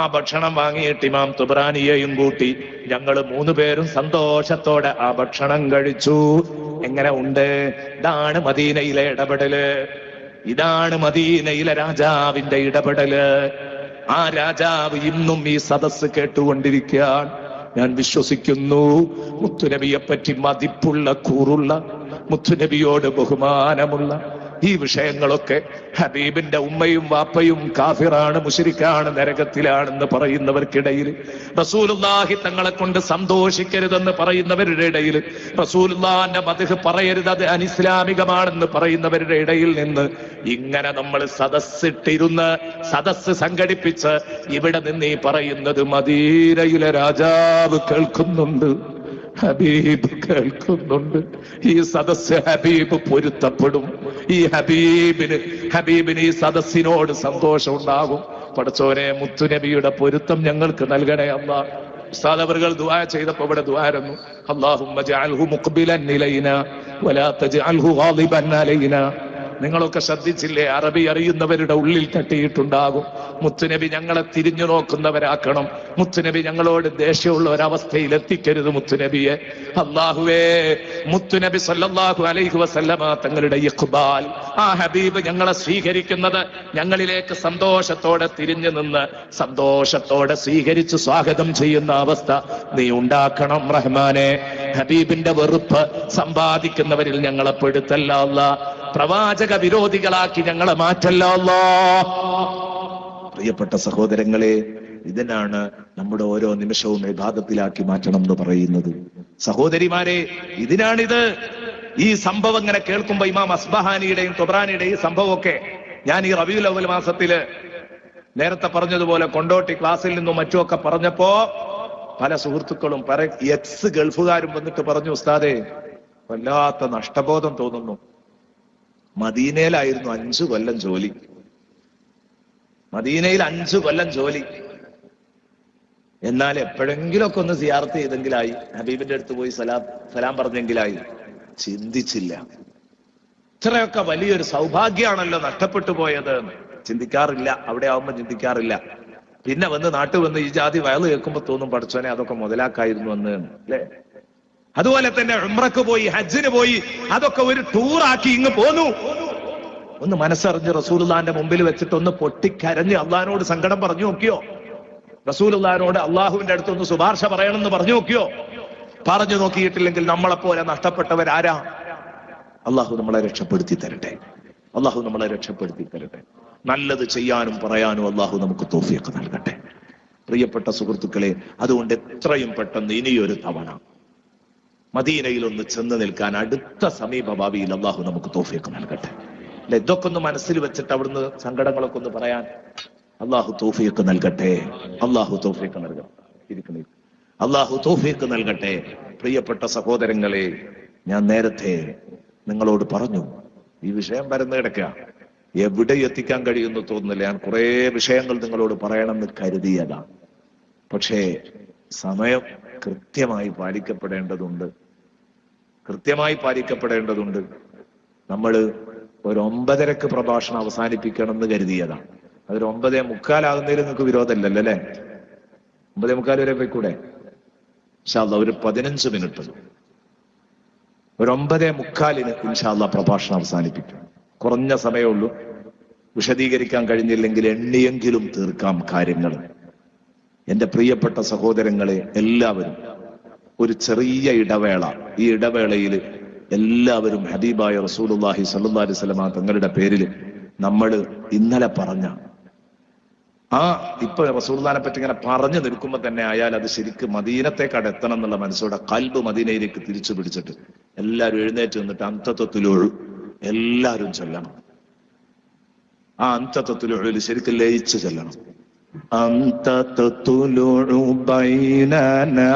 ഭക്ഷണം വാങ്ങിയിട്ട് ഇമാം തുബ്രാനിയെയും കൂട്ടി ഞങ്ങൾ 3 പേരും സന്തോഷത്തോടെ ആ ഭക്ഷണം കഴിച്ചു. എങ്ങനെ ഉണ്ട്? ഇതാണ് മദീനയിലെ ഇടപെടല്. ഇതാണ് മദീനയിലെ രാജാവിന്റെ ഇടപെടല്. ആ രാജാവ് ഇന്നും ഈ സദസ്സ് കേട്ടുകൊണ്ടിരിക്കാൻ ഞാൻ വിശ്വസിക്കുന്നു. മുത്തുനബിയെ പറ്റി മതിപ്പുള്ള കൂറുള്ള, മുത്തുനബിയോട് ബഹുമാനമുള്ള ഈ വിഷയങ്ങളൊക്കെ ഹബീബിന്റെ ഉമ്മയും വാപ്പയും കാഫിറാണ്, മുശ്രിക്കാണ്, നരകത്തിലാണെന്ന് പറയുന്നവർക്കിടയിൽ, റസൂലുള്ളാഹി തങ്ങളെ കൊണ്ട് സന്തോഷിക്കരുതെന്ന് പറയുന്നവരുടെ ഇടയിൽ, റസൂലുള്ളാഹിന്റെ മദ്ഹ് പറയരുത്, അത് അനിസ്ലാമികമാണെന്ന് പറയുന്നവരുടെ ഇടയിൽ നിന്ന് ഇങ്ങനെ നമ്മൾ സദസ്സ് സംഘടിപ്പിച്ച് ഇവിടെ നിന്ന് ഈ പറയുന്നത് മദീനയിലെ രാജാവ് കേൾക്കുന്നുണ്ട്, ഹബീബ് കേൾക്കുന്നുണ്ട്. ഈ സദസ്സ് ഹബീബ് പൊരുത്തപ്പെടും. ഈ ഹബീബിന് ഈ സദസ്സിനോട് സന്തോഷം ഉണ്ടാകും. പടച്ചോനെ, മുത്തുനബിയുടെ പൊരുത്തം ഞങ്ങൾക്ക് നൽകണേ അല്ലാഹ്. ഉസ്താദ് അവர்கள் ദുആ ചെയ്തപ്പോൾ ഇവിടെ ദുആയിരുന്നു, അല്ലാഹുമ്മ ജഅൽഹു മുഖ്ബിലൻ ഇലൈനാ വലാ തജ്അൽഹു ഗാളിബൻ അലൈനാ. നിങ്ങളൊക്കെ ശ്രദ്ധിച്ചില്ലേ? അറബി അറിയുന്നവരുടെ ഉള്ളിൽ തട്ടിയിട്ടുണ്ടാകും. മുത്തുനബി ഞങ്ങളെ തിരിഞ്ഞു നോക്കുന്നവരാക്കണം. മുത്തുനബി ഞങ്ങളോട് ദേഷ്യമുള്ള ഒരവസ്ഥയിൽ എത്തിക്കരുത് മുത്തുനബിയെ. അല്ലാഹുവേ, മുത്തുനബി സല്ലല്ലാഹു അലൈഹി വസല്ലമ തങ്ങളുടെ ഇഖ്ബാൽ, ആ ഹബീബ് ഞങ്ങളെ സ്വീകരിക്കുന്നത്, ഞങ്ങളിലേക്ക് സന്തോഷത്തോടെ തിരിഞ്ഞു നിന്ന് സന്തോഷത്തോടെ സ്വീകരിച്ച് സ്വാഗതം ചെയ്യുന്ന അവസ്ഥ നീ ഉണ്ടാക്കണം റഹ്മാനെ. ഹബീബിന്റെ വെറുപ്പ് സമ്പാദിക്കുന്നവരിൽ ഞങ്ങളെ പെടുത്തല്ല അല്ലാഹ്. പ്രവാചക വിരോധികളാക്കി ഞങ്ങളെ മാറ്റല്ല അല്ലാഹ്. പ്രിയപ്പെട്ട സഹോദരങ്ങളെ, ഇതിനാണ് നമ്മുടെ ഓരോ നിമിഷവും ഇബാദത്തിലാക്കി മാറ്റണം എന്ന് പറയുന്നത്. സഹോദരിമാരെ, ഇതിനാണിത്. ഈ സംഭവം ഇങ്ങനെ കേൾക്കുമ്പോ ഇമാം അസ്ബഹാനിയുടെയും തുബ്രാനിയുടെയും ഈ സംഭവമൊക്കെ ഞാൻ ഈ റബീഉൽ അവ്വൽ മാസത്തില് നേരത്തെ പറഞ്ഞതുപോലെ കൊണ്ടോട്ടി ക്ലാസ്സിൽ നിന്നും മറ്റുമൊക്കെ പറഞ്ഞപ്പോ പല സുഹൃത്തുക്കളും പല എക്സ് ഗൾഫുകാരും വന്നിട്ട് പറഞ്ഞു, ഉസ്താദേ വല്ലാത്ത നഷ്ടബോധം തോന്നുന്നു. മദീനയിലായിരുന്നു 5 കൊല്ലം ജോലി. മദീനയിൽ 5 കൊല്ലം ജോലി. എന്നാൽ എപ്പോഴെങ്കിലുമൊക്കെ ഒന്ന് സിയാറത്ത് ചെയ്തെങ്കിലായി, ഹബീബിന്റെ അടുത്ത് പോയി സലാം പറഞ്ഞെങ്കിലായി. ചിന്തിച്ചില്ല. ഇത്രയൊക്കെ വലിയൊരു സൗഭാഗ്യമാണല്ലോ നഷ്ടപ്പെട്ടു പോയത്. ചിന്തിക്കാറില്ല. അവിടെ ആവുമ്പോ ചിന്തിക്കാറില്ല. പിന്നെ വന്ന് നാട്ടിൽ വന്ന് ഈ ജാതി വയല് കേൾക്കുമ്പോ തോന്നും, പഠിച്ചോനെ അതൊക്കെ മുതലാക്കായിരുന്നു എന്ന്, അല്ലേ? അതുപോലെ തന്നെ ഉംറക്ക് പോയി, ഹജ്ജിന് പോയി, അതൊക്കെ ഒരു ടൂറാക്കി ഇങ്ങ് പോന്നു. ഒന്ന് മനസ്സറിഞ്ഞ് റസൂലുള്ളാഹിന്റെ മുമ്പിൽ വെച്ചിട്ട് ഒന്ന് പൊട്ടിക്കരഞ്ഞ് അള്ളാഹിനോട് സങ്കടം പറഞ്ഞു നോക്കിയോ? റസൂലുള്ളാഹിനോട് അള്ളാഹുവിന്റെ അടുത്തൊന്ന് ശുപാർശ പറയണമെന്ന് പറഞ്ഞു നോക്കിയോ? പറഞ്ഞു നോക്കിയിട്ടില്ലെങ്കിൽ നമ്മളെപ്പോലെ നഷ്ടപ്പെട്ടവരാരാ? അള്ളാഹു നമ്മളെ രക്ഷപ്പെടുത്തി തരട്ടെ. അള്ളാഹു നമ്മളെ രക്ഷപ്പെടുത്തി തരട്ടെ. നല്ലത് ചെയ്യാനും പറയാനും അള്ളാഹു നമുക്ക് തൗഫീഖ് നൽകട്ടെ. പ്രിയപ്പെട്ട സുഹൃത്തുക്കളെ, അതുകൊണ്ട് എത്രയും പെട്ടെന്ന് ഇനിയൊരു തവണ മദീനയിൽ ഒന്ന് ചെന്ന് നിൽക്കാൻ അടുത്ത സമീപഭാവിയിൽ അള്ളാഹു നമുക്ക് തൗഫീഖ് നൽകട്ടെ. അല്ലെ, ഇതൊക്കെ ഒന്ന് മനസ്സിൽ വെച്ചിട്ട് അവിടുന്ന് സങ്കടങ്ങളൊക്കെ ഒന്ന് പറയാൻ അള്ളാഹു തൗഫീഖ് നൽകട്ടെ. അള്ളാഹു തൗഫീഖ് നൽകട്ടെ. അള്ളാഹു തൗഫീഖ് നൽകട്ടെ. പ്രിയപ്പെട്ട സഹോദരങ്ങളെ, ഞാൻ നേരത്തെ നിങ്ങളോട് പറഞ്ഞു, ഈ വിഷയം പരന്നു കിടക്കുക, എവിടെ എത്തിക്കാൻ കഴിയുമെന്ന് തോന്നുന്നില്ല. ഞാൻ കുറെ വിഷയങ്ങൾ നിങ്ങളോട് പറയണമെന്ന് കരുതിയതാണ്. പക്ഷേ സമയം കൃത്യമായി പാലിക്കപ്പെടേണ്ടതുണ്ട്. നമ്മൾ ഒരു 9:30 പ്രഭാഷണം അവസാനിപ്പിക്കണം എന്ന് കരുതിയതാണ്. അതൊരു 9:45 നിങ്ങൾക്ക് വിരോധമില്ലല്ലോ അല്ലെ? 9:45 വരെ പോയിക്കൂടെ? ഇൻഷാ അല്ലാഹ് ഒരു 15 മിനിറ്റ്, ഒരു 9:45 ഇൻഷാ അല്ലാഹ് പ്രഭാഷണം അവസാനിപ്പിക്കും. കുറഞ്ഞ സമയമുള്ളൂ. വിശദീകരിക്കാൻ കഴിഞ്ഞില്ലെങ്കിൽ എണ്ണിയെങ്കിലും തീർക്കാം കാര്യങ്ങൾ. എന്റെ പ്രിയപ്പെട്ട സഹോദരങ്ങളെ, എല്ലാവരും ഒരു ചെറിയ ഇടവേള, ഈ ഇടവേളയിൽ എല്ലാവരും ഹബീബായ റസൂലുള്ളാഹി സ്വല്ലല്ലാഹി അലൈഹി വസല്ലം തങ്ങളുടെ പേരിൽ നമ്മൾ ഇന്നലെ പറഞ്ഞ ഇപ്പൊ റസൂലുള്ളാഹിനെ പറ്റി ഇങ്ങനെ പറഞ്ഞു നിൽക്കുമ്പോൾ തന്നെ ആയാൽ അത് ശരിക്കും മദീനത്തേക്കാട് എത്തണം എന്നുള്ള മനസ്സോടെ കൽബ് മദീനയിലേക്ക് തിരിച്ചു പിടിച്ചിട്ട് എല്ലാവരും എഴുന്നേറ്റ് നിന്നിട്ട് അന്തത്വത്തിലൊഴു എല്ലാവരും ചൊല്ലണം. ആ അന്ത തത്ലുഉൽ ശരിക്കും ലയിച്ച് ചൊല്ലണം. അന്ത തത്ലുഉ ബൈനനാ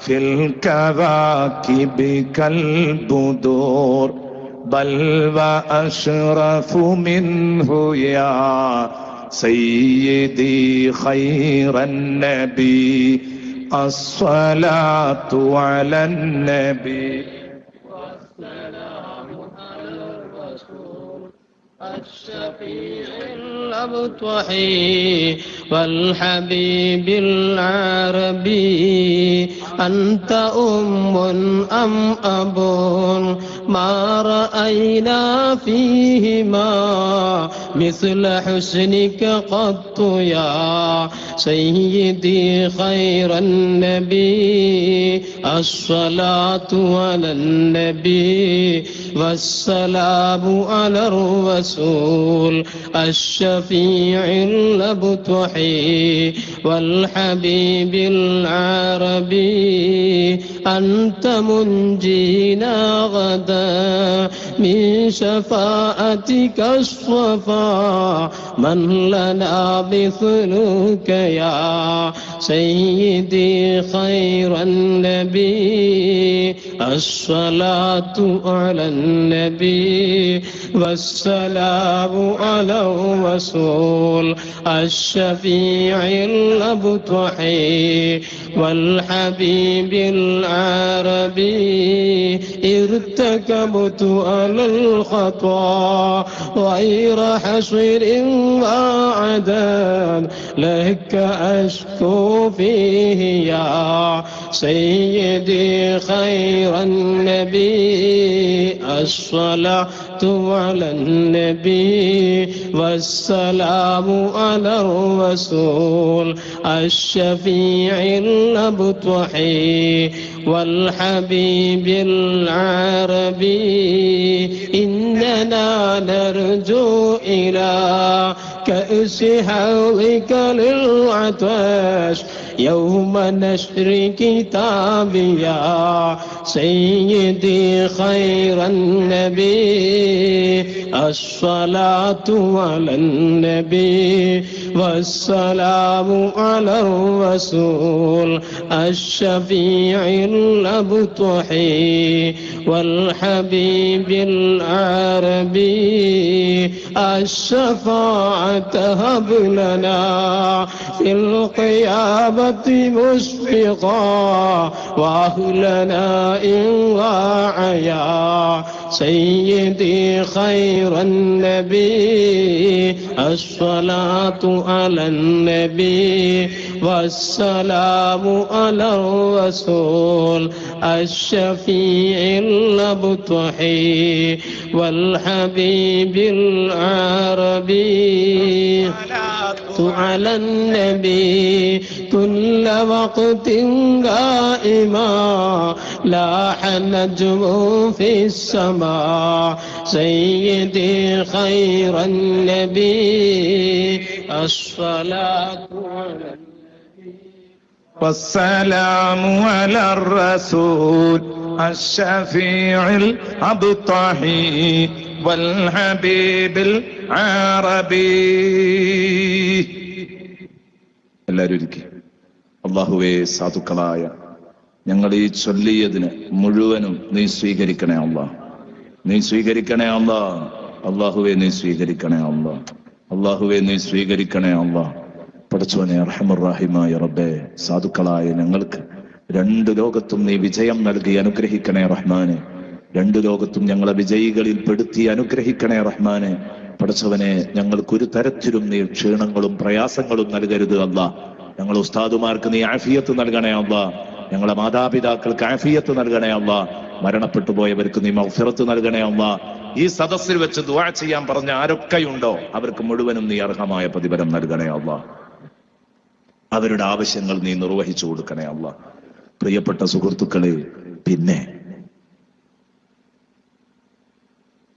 ഫിൽ കവാകിബി കൽബുദൂർ ബൽ വഅശ്റഫു മിൻഹു യാ സയ്യിദി ഖൈറൻ നബി അസ്സലാത്തു അലൻ നബി الشفيع الأبطحي والحبيب العربي أنت أم أم أب ما رأينا فيهما مثل حسنك قط يا سيدي خير النبي الصلاة على النبي والسلام على الرسول الشفيع الأبطحي والحبيب العربي أنت منجينا غدا من شفاعتك الصفا من لنا مثلك يا سيدي خير النبي الصلاة على النبي والسلام على الرسول الشفيع الأبطحي والحبيب العربي ارتكبت على الخطا غير حصر وعدد لك أشكو فيه يا سيدي خير النبي الصلاة على النبي والسلام على الرسول الشفيع الأبطحي والحبيب العربي إننا نرجو إلى كأس حوضك للعطش يوم نشر كتابي يا سيدي خير النبي الصلاة على النبي والسلام على الرسول الشفيع الأبطحي والحبيب العربي الشفاعة هب لنا في القيامة مشفقا وأهلنا إن وعيا سيدي خير النبي الصلاة على النبي والسلام على الرسول الشفيع الأبطحي والحبيب العربي على النبي كل وقت قائما لاح النجم في السماء سيدي خير النبي الصلاة على النبي والسلام على الرسول الشفيع الأبطحي والحبيب العربي എല്ലാവരും ഇരിക്കും. അല്ലാഹുവേ, സാധുക്കളായ ഞങ്ങൾ ഈ ചൊല്ലിയതിന് മുഴുവനും നീ സ്വീകരിക്കണേ അല്ലാഹ്, നീ സ്വീകരിക്കണേ അല്ലാഹ്. അല്ലാഹുവേ നീ സ്വീകരിക്കണേ അല്ലാഹ്, അല്ലാഹുവേ നീ സ്വീകരിക്കണേ അല്ലാഹ്. പടച്ചോനെ അർഹമർ റഹീമായ റബ്ബേ, സാധുക്കളായ ഞങ്ങൾക്ക് രണ്ടു ലോകത്തും നീ വിജയം നൽകി അനുഗ്രഹിക്കണേ റഹ്മാനെ. രണ്ടു ലോകത്തും ഞങ്ങളെ വിജയികളിൽ പെടുത്തി അനുഗ്രഹിക്കണേ റഹ്മാനെ. പടച്ചവനെ, ഞങ്ങൾക്ക് ഒരു തരത്തിലും നീ ക്ഷീണങ്ങളും പ്രയാസങ്ങളും നൽകരുത് അല്ലാ. ഞങ്ങൾ ഉസ്താദുമാർക്ക് നീ ആഫിയത്ത് നൽകണേ അല്ലാ. ഞങ്ങളെ മാതാപിതാക്കൾക്ക് ആഫിയത്ത് നൽകണേ അല്ലാ. മരണപ്പെട്ടു പോയവർക്ക് നീ മഗ്ഫിറത്ത് നൽകണേ അല്ലാ. ഈ സദസ്സിൽ വെച്ച് ദുആ ചെയ്യാൻ പറഞ്ഞ ആരൊക്കെയുണ്ടോ അവർക്ക് മുഴുവനും നീ അർഹമായ പ്രതിഫലം നൽകണേ അല്ലാ. അവരുടെ ആവശ്യങ്ങൾ നീ നിർവഹിച്ചു കൊടുക്കണേ അല്ലാ. പ്രിയപ്പെട്ട സുഹൃത്തുക്കളെ, പിന്നെ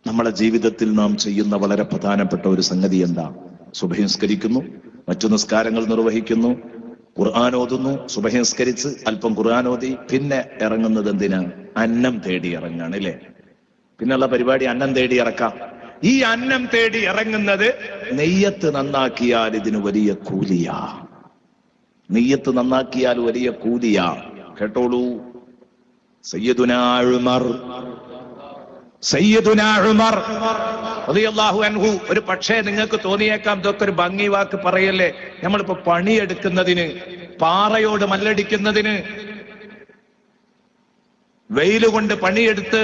നമ്മളെ ജീവിതത്തിൽ നാം ചെയ്യുന്ന വളരെ പ്രധാനപ്പെട്ട ഒരു സംഗതി എന്താ? സുബഹി നിസ്കരിക്കുന്നു, മറ്റു നിസ്കാരങ്ങൾ നിർവഹിക്കുന്നു, ഖുർആൻ ഓതുന്നു. സുബഹി നിസ്കരിച്ച് അല്പം ഖുർആൻ ഓതി പിന്നെ ഇറങ്ങുന്നത് എന്തിനാ? അന്നം തേടി ഇറങ്ങാണ് അല്ലേ? പിന്നുള്ള പരിപാടി അന്നം തേടി ഇറക്കാം. ഈ അന്നം തേടി ഇറങ്ങുന്നത് നെയ്യത്ത് നന്നാക്കിയാൽ ഇതിന് വലിയ കൂലിയാ. നെയ്യത്ത് നന്നാക്കിയാൽ വലിയ കൂലിയാ. കേട്ടോളൂ. സയ്യിദുനാ ഉമർ റളിയല്ലാഹു അൻഹു. ഒരു പക്ഷേ നിങ്ങൾക്ക് തോന്നിയേക്കാം ഇതൊക്കെ ഒരു ഭംഗി വാക്ക് പറയല്ലേ, നമ്മളിപ്പോ പണിയെടുക്കുന്നതിന്, പാറയോട് മല്ലടിക്കുന്നതിന്, വെയിലുകൊണ്ട് പണിയെടുത്ത്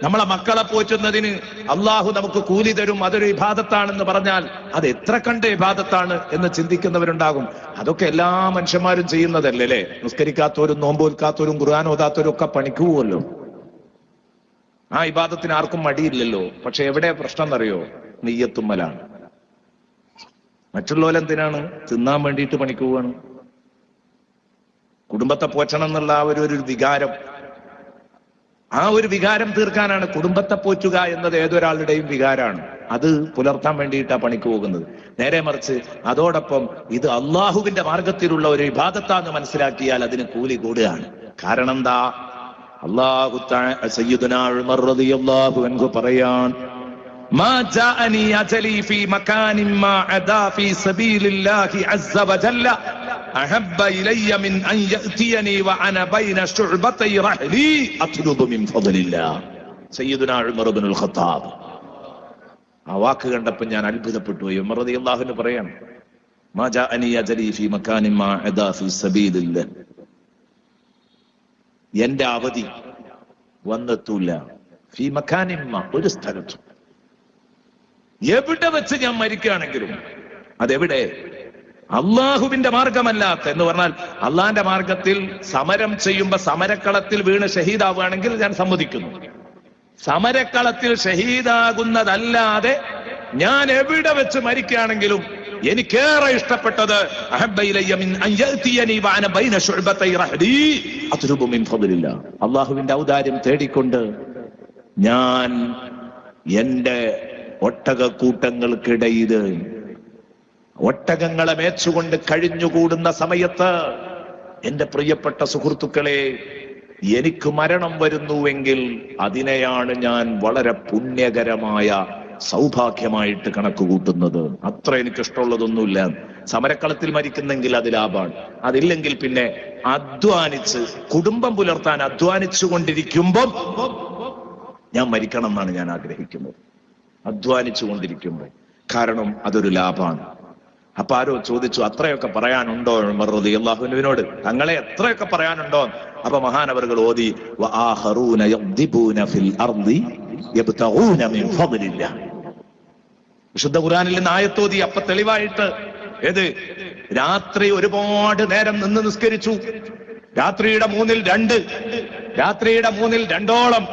നമ്മളെ മക്കളെ പോറ്റുന്നതിന് അള്ളാഹു നമുക്ക് കൂലി തരും, അതൊരു ഇബാദത്താണെന്ന് പറഞ്ഞാൽ അത് എത്ര കണ്ട് ഇബാദത്താണ് എന്ന് ചിന്തിക്കുന്നവരുണ്ടാകും. അതൊക്കെ എല്ലാ മനുഷ്യന്മാരും ചെയ്യുന്നതല്ലേ അല്ലേ? നിസ്കരിക്കാത്തവരും നോമ്പോൽക്കാത്തവരും ഖുർആൻ ഓതാത്തവരും ഒക്കെ പണിക്ക് പോവല്ലോ. ആ ഇബാദത്തിന് ആർക്കും മടിയില്ലല്ലോ. പക്ഷെ എവിടെ പ്രശ്നം എന്നറിയോ? നിയ്യത്തുമ്മലാണ്. മറ്റുള്ളവരെന്തിനാണ്? തിന്നാൻ വേണ്ടിയിട്ട് പണിക്ക് പോവാണ്. കുടുംബത്തെ പോറ്റണം എന്നുള്ള ആ ഒരു വികാരം, ആ ഒരു വികാരം തീർക്കാനാണ്. കുടുംബത്തെ പോറ്റുക എന്നത് ഏതൊരാളുടെയും വികാരമാണ്. അത് പുലർത്താൻ വേണ്ടിയിട്ടാണ് പണിക്ക് പോകുന്നത്. നേരെ മറിച്ച് അതോടൊപ്പം ഇത് അള്ളാഹുവിന്റെ മാർഗത്തിലുള്ള ഒരു ഇബാദത്താന്ന് മനസ്സിലാക്കിയാൽ അതിന് കൂലി കൂടുകയാണ്. കാരണം എന്താ? അല്ലാഹു തആല സയ്യിദുനാ ഉമർ റളിയല്ലാഹു അൻഹു പറയാൻ, മാ ജാഅനി അജലി ഫീ മകാനിൻ മാ അദാ ഫീ സബീലില്ലാഹി അസ്സ വജല്ല അഹബ്ബ ഇലയ്യ മിൻ അൻ യഅതിയനി വഅന ബൈന ശുഅബതൈ റഹ്ലി അത്ലുബു മിൻ ഫദ്ലില്ലാഹ്. സയ്യിദുനാ ഉമർ ഇബ്നുൽ ഖത്താബ്. ആ വാക്ക് കണ്ടപ്പോൾ ഞാൻ അത്ഭുതപ്പെട്ടു പോയി. ഉമർ റളിയല്ലാഹു അൻഹു പറയാൻ, മാ ജാഅനി അജലി ഫീ മകാനിൻ മാ അദാ ഫീ സബീലില്ലാഹ്, എന്റെ അവധി വന്നെത്തൂല ഫീ മകാനിമ്മ, ഒരു സ്ഥലത്തും. എവിടെ വെച്ച് ഞാൻ മരിക്കുകയാണെങ്കിലും അതെവിടെ? അള്ളാഹുവിന്റെ മാർഗമല്ലാത്ത എന്ന് പറഞ്ഞാൽ അള്ളാന്റെ മാർഗത്തിൽ സമരം ചെയ്യുമ്പോ സമരക്കളത്തിൽ വീണ് ഷഹീദാവുകയാണെങ്കിൽ ഞാൻ സമ്മതിക്കുന്നു. സമരക്കളത്തിൽ ഷഹീദാകുന്നതല്ലാതെ ഞാൻ എവിടെ വെച്ച് മരിക്കുകയാണെങ്കിലും എനിക്കേറെ ഇഷ്ടപ്പെട്ടത് അള്ളാഹുവിന്റെ ഔദാര്യം തേടിക്കൊണ്ട് ഞാൻ എന്റെ ഒട്ടകക്കൂട്ടങ്ങൾക്കിടയിൽ ഒട്ടകങ്ങളെ മേച്ചുകൊണ്ട് കഴിഞ്ഞുകൂടുന്ന സമയത്ത് എന്റെ പ്രിയപ്പെട്ട സുഹൃത്തുക്കളെ, എനിക്ക് മരണം വരുന്നുവെങ്കിൽ അതിനെയാണ് ഞാൻ വളരെ പുണ്യകരമായ സൗഭാഗ്യമായിട്ട് കണക്കുകൂട്ടുന്നത്. അത്ര എനിക്കിഷ്ടമുള്ളതൊന്നുമില്ല. സമരക്കളത്തിൽ മരിക്കുന്നെങ്കിൽ അത് ലാഭമാണ്. അതില്ലെങ്കിൽ പിന്നെ അധ്വാനിച്ച് കുടുംബം പുലർത്താൻ അധ്വാനിച്ചു കൊണ്ടിരിക്കുമ്പോൾ ഞാൻ മരിക്കണം എന്നാണ് ഞാൻ ആഗ്രഹിക്കുന്നത്. അധ്വാനിച്ചു കൊണ്ടിരിക്കുമ്പോൾ. കാരണം അതൊരു ലാഭമാണ്. അപ്പൊ ആരോ ചോദിച്ചു, അത്രയൊക്കെ പറയാനുണ്ടോ ഉമർ റളിയല്ലാഹുവിനോട്? തങ്ങളെ എത്രയൊക്കെ പറയാനുണ്ടോ? അപ്പൊ മഹാനവറുകൾ ഓതി, വആഖറൂന യദ്ദിബൂന ഫിൽ അർളി യബ്തഗൂന മിൻ ഫദ്ലില്ലാഹ്. വിശുദ്ധ ഖുർആനിൽ നിന്ന് ആയത്തോതി. അപ്പൊ തെളിവായിട്ട് ഏത്? രാത്രി ഒരുപാട് നേരം നിന്ന് നിസ്കരിച്ചു. രാത്രിയുടെ 2/3, രാത്രിയുടെ 2/2,